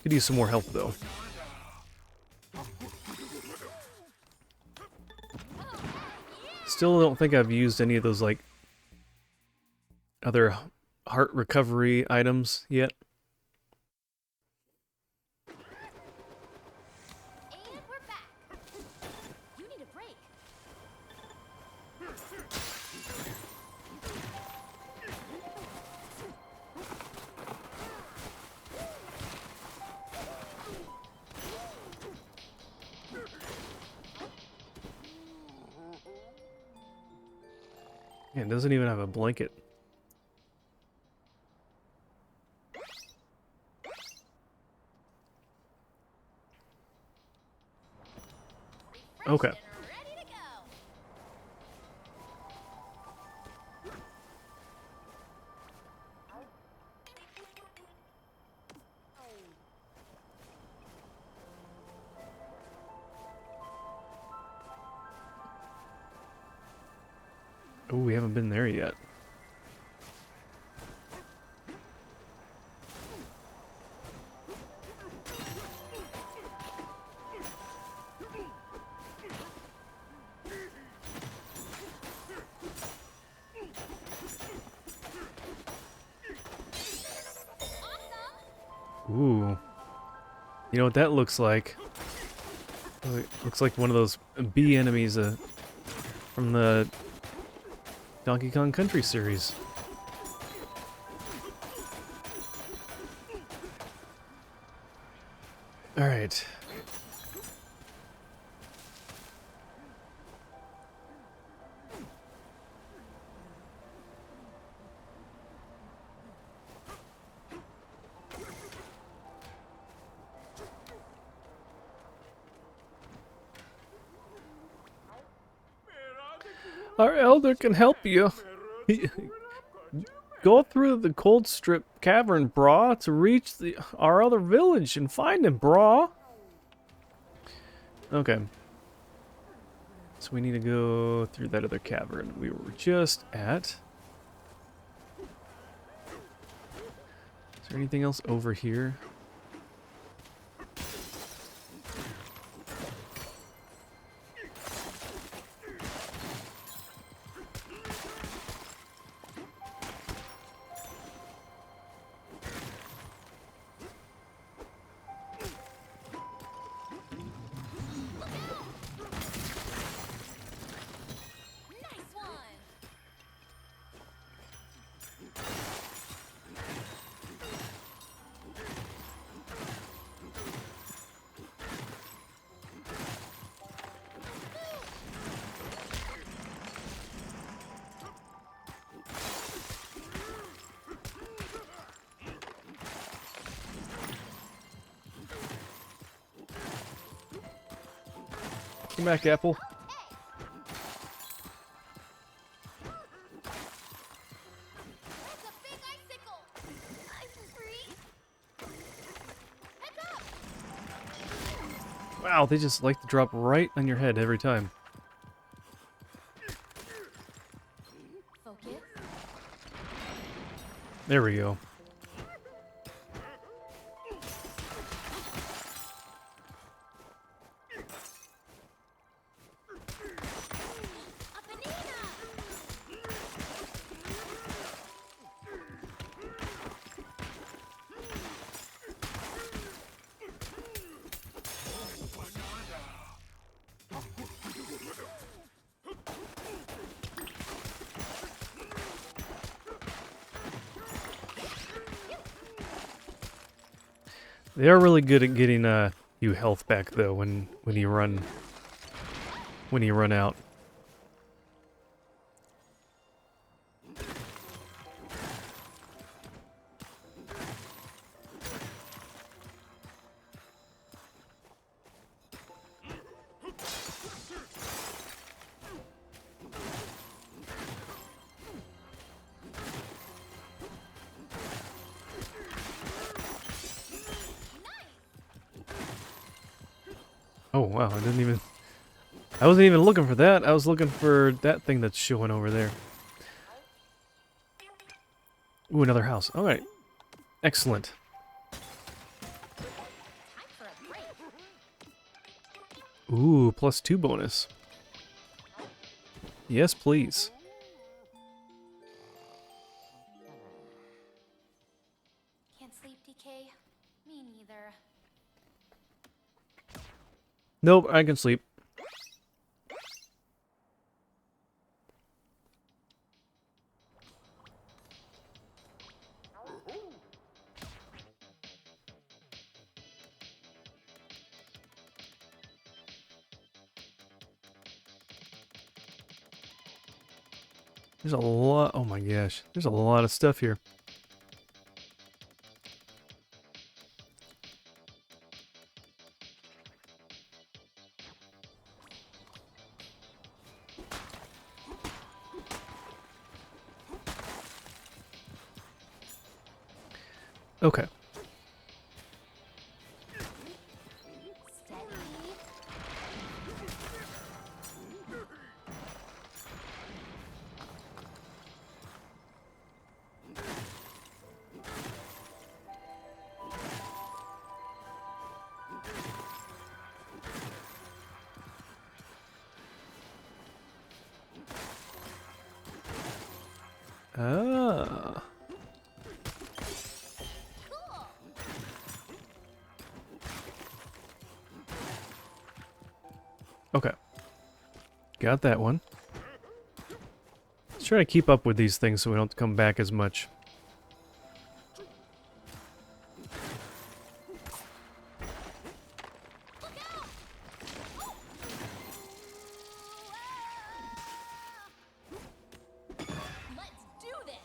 Could use some more help though. Still don't think I've used any of those like other heart recovery items yet. And we're back. You need a break. Yeah, it doesn't even have a blanket. Okay. Refreshed and ready to go. Oh, we haven't been there yet. Ooh. You know what that looks like? Oh, it looks like one of those bee enemies from the Donkey Kong Country series. Alright. Our elder can help you. Go through the cold strip cavern, brah, to reach our other village and find him, brah. Okay. So we need to go through that other cavern we were just at. Is there anything else over here? Nice one. Come back, Apple. That's a big icicle. I'm free. Heads up. Wow, they just like to drop right on your head every time. Focus. There we go. They are really good at getting you health back though when you run out. Oh wow, I wasn't even looking for that. I was looking for that thing that's showing over there. Ooh, another house. All right. Excellent. Time for a break. Ooh, +2 bonus. Yes, please. Can't sleep, DK? Me neither. Nope, I can sleep. There's a lot. Oh my gosh. There's a lot of stuff here. Okay. Steady. Ah. Cool. Okay. Got that one. Let's try to keep up with these things so we don't come back as much. Let's do this.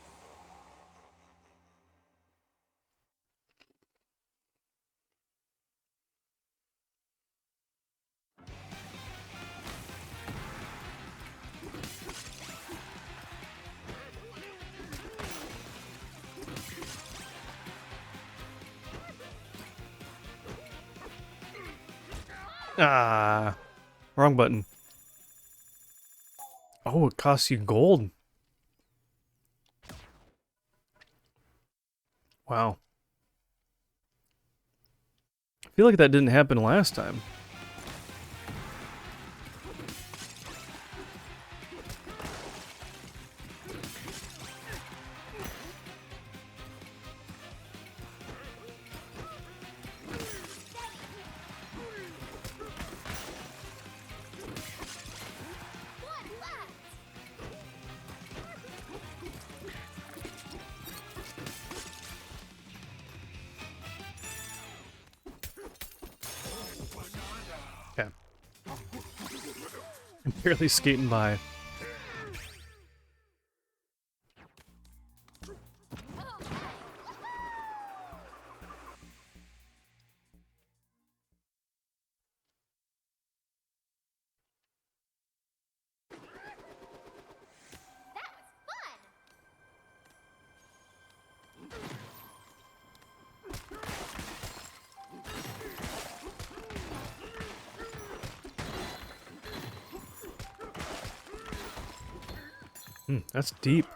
Ah. Wrong button. Oh, it costs you gold. Wow. I feel like that didn't happen last time. One left. Okay. I'm barely skating by. That was fun. That's deep.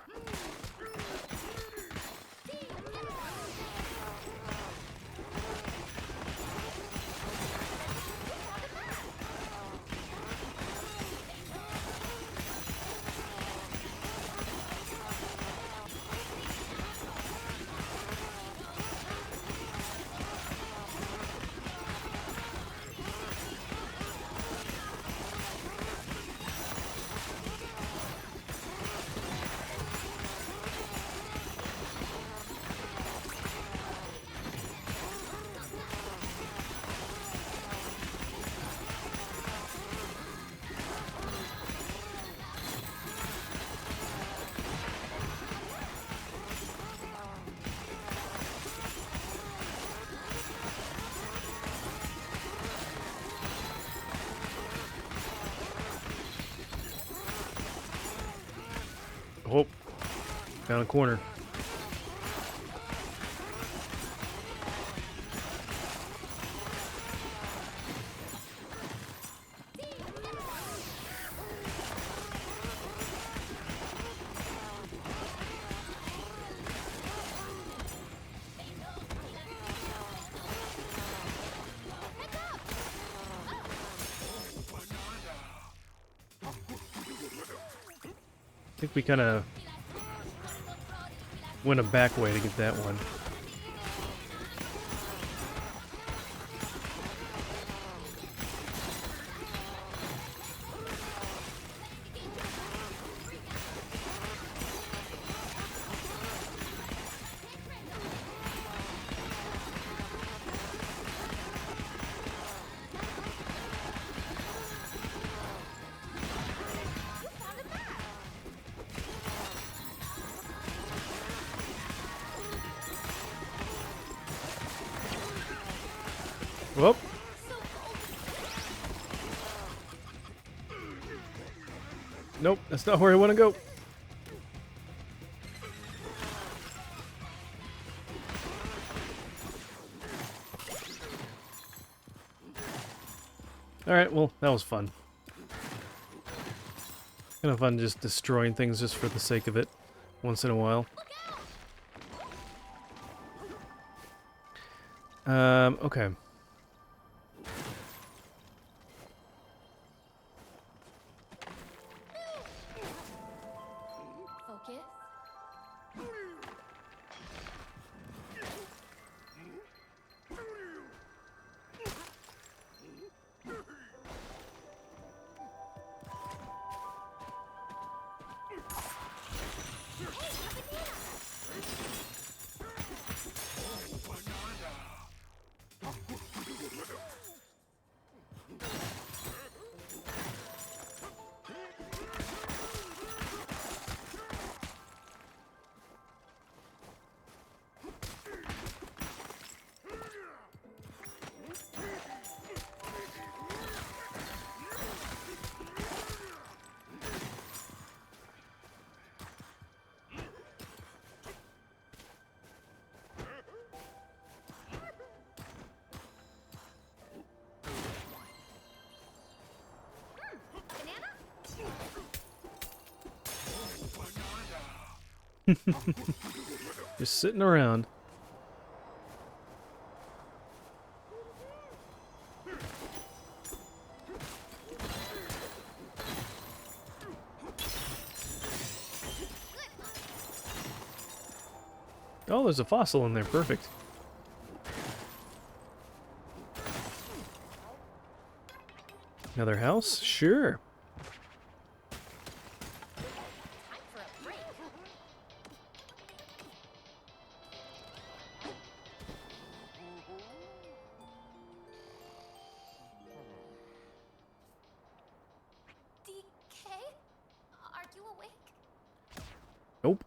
Oh, found a corner. I think we kind of went a back way to get that one. Whoop. Nope, that's not where I want to go. Alright, well, that was fun. Kind of fun just destroying things just for the sake of it, once in a while. Okay. Focus. Just sitting around. Oh, there's a fossil in there. Perfect. Another house? Sure. Time for a break. DK? Are you awake? Nope.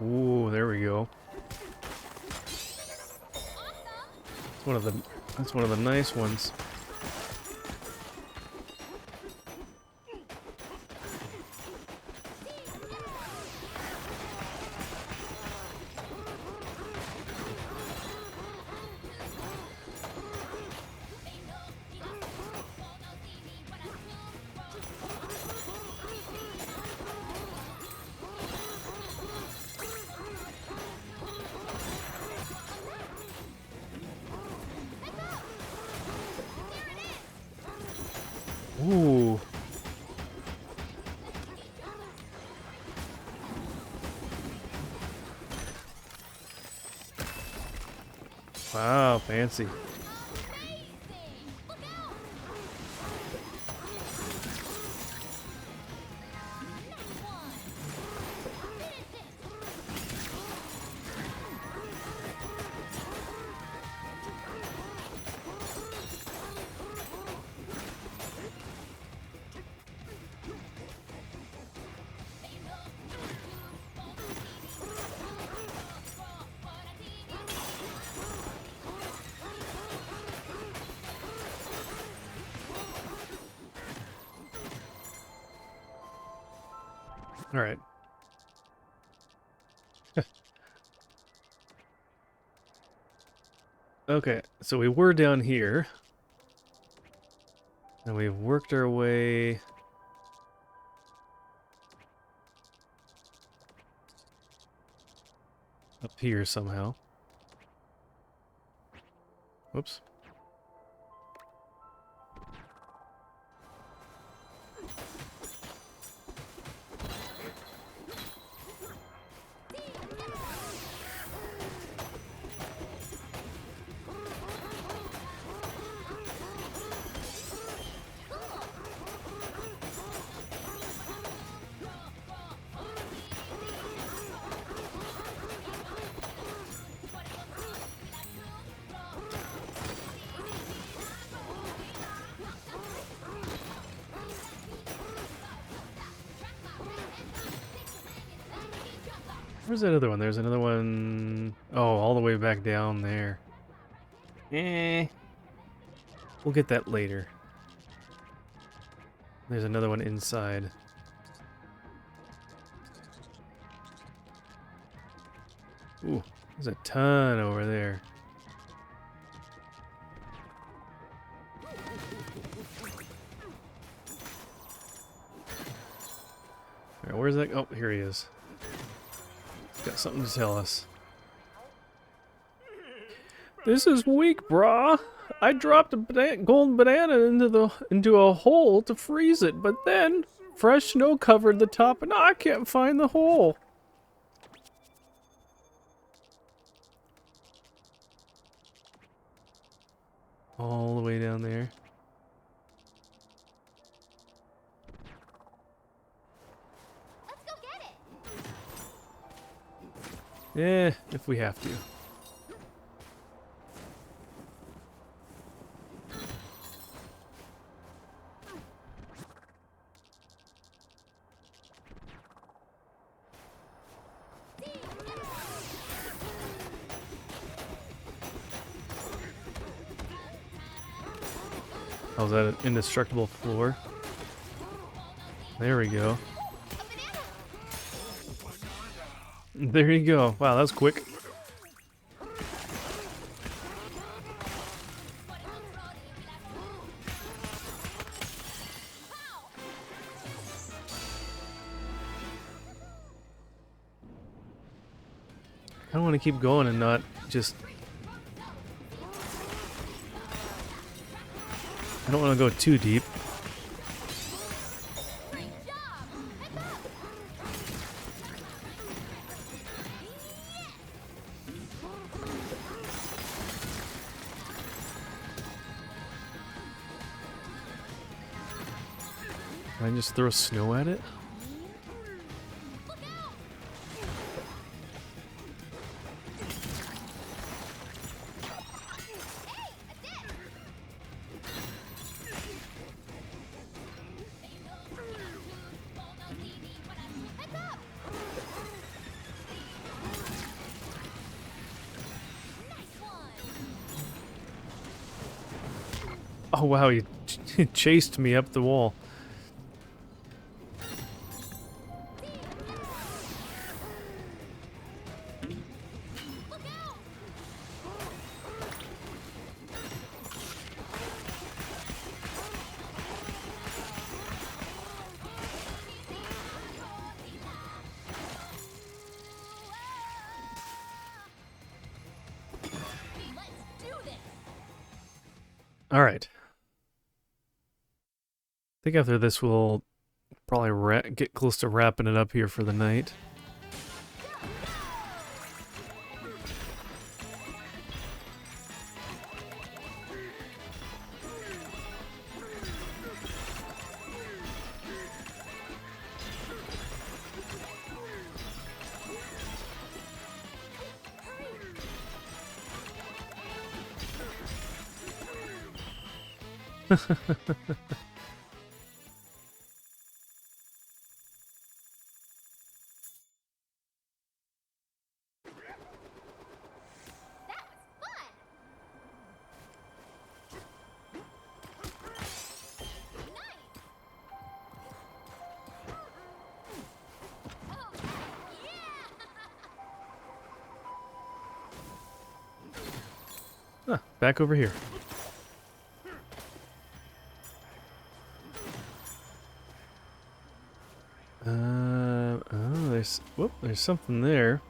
Ooh, there we go. That's one of the nice ones. Ooh. Wow, fancy. All right. Okay, so we were down here. And we've worked our way up here somehow. Whoops. Where's that other one? There's another one. Oh, all the way back down there. We'll get that later. There's another one inside. Ooh, there's a ton over there. Alright, where's that? Oh, here he is. He's got something to tell us. This is weak, brah. I dropped a gold banana into a hole to freeze it, but then fresh snow covered the top, and I can't find the hole. All the way down there. Let's go get it. If we have to. How's that an indestructible floor? There we go. There you go. Wow, that was quick. I don't want to keep going and not just... I don't want to go too deep. Can I just throw snow at it? Oh wow, he chased me up the wall. Let's do this. All right. I think after this we'll probably get close to wrapping it up here for the night. That was fun. Nice. Huh, back over here. Oh, there's something there.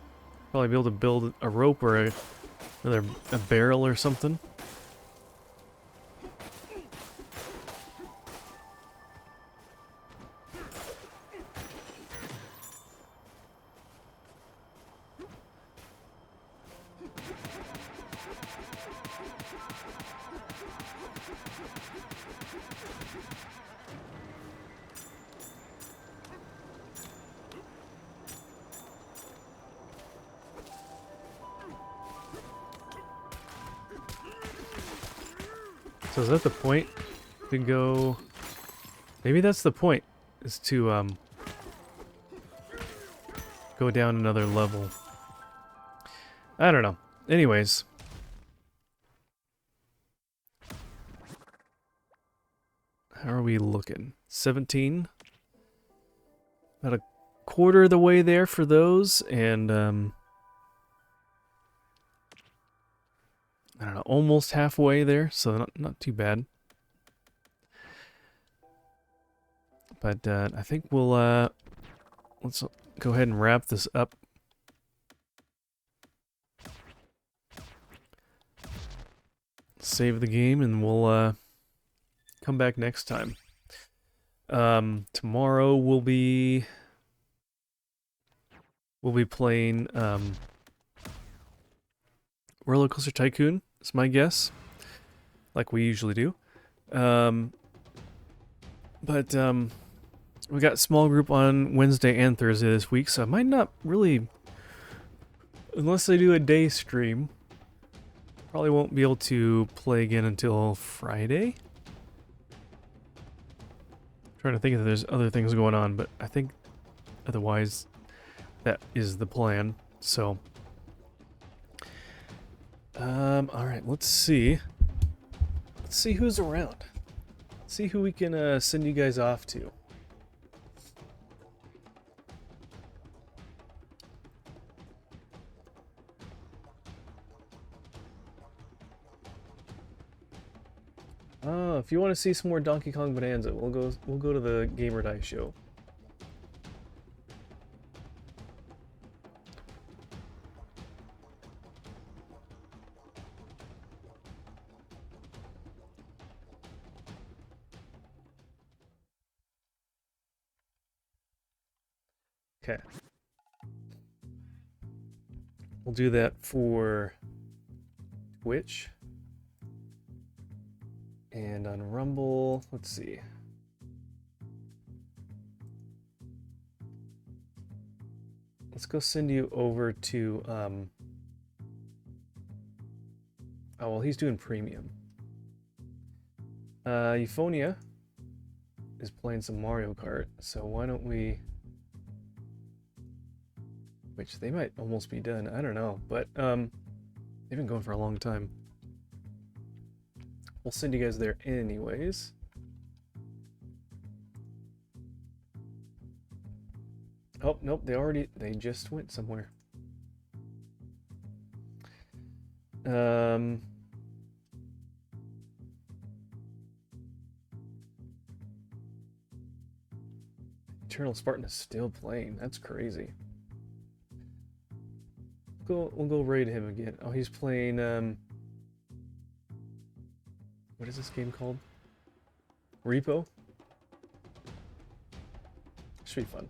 Probably be able to build a rope or a barrel or something. So is that the point to go? Maybe that's the point, is to go down another level. I don't know. Anyways. How are we looking? 17? About a quarter of the way there for those, and I don't know, almost halfway there, so not too bad. But I think we'll let's go ahead and wrap this up. Save the game, and we'll come back next time. Tomorrow we'll be playing Roller Coaster Tycoon. Is my guess, like we usually do. But we got small group on Wednesday and Thursday this week, so I might not really, unless they do a day stream, probably won't be able to play again until Friday. Trying to think if there's other things going on, but I think otherwise that is the plan. So, all right, let's see. Let's see who's around. Let's see who we can send you guys off to. Oh, if you want to see some more Donkey Kong Bonanza, we'll go to the Gamer Die show. Okay. We'll do that for Twitch. And on Rumble, let's see. Let's go send you over to, oh, well, he's doing premium. Euphonia is playing some Mario Kart, so why don't we... Which they might almost be done, I don't know, but they've been going for a long time. We'll send you guys there anyways. Oh, nope, they just went somewhere. Eternal Spartan is still playing. That's crazy. We'll go raid him again. Oh, he's playing what is this game called? Repo? Should be fun.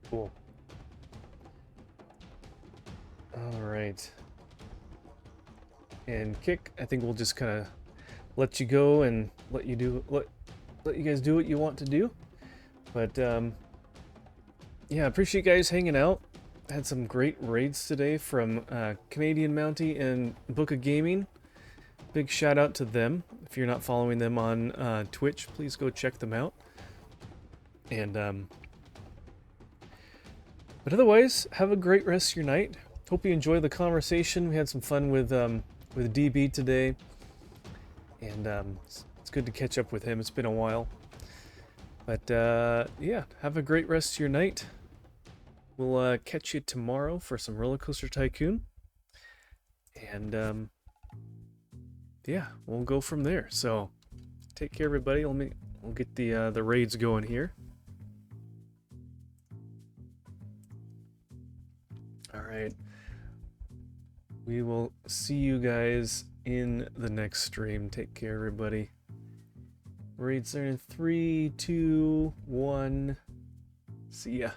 Cool. All right. And Kick, I think we'll just kind of let you go and let you guys do what you want to do. But yeah, appreciate you guys hanging out. Had some great raids today from Canadian Mountie and Book of Gaming. Big shout out to them. If you're not following them on Twitch, please go check them out. And but otherwise, have a great rest of your night. Hope you enjoyed the conversation. We had some fun with DB today, and it's good to catch up with him. It's been a while. But yeah, have a great rest of your night. We'll catch you tomorrow for some Roller Coaster Tycoon. And yeah, we'll go from there. So take care, everybody. We'll get the raids going here. All right. We will see you guys in the next stream. Take care, everybody. Raids are in 3, 2, 1. See ya.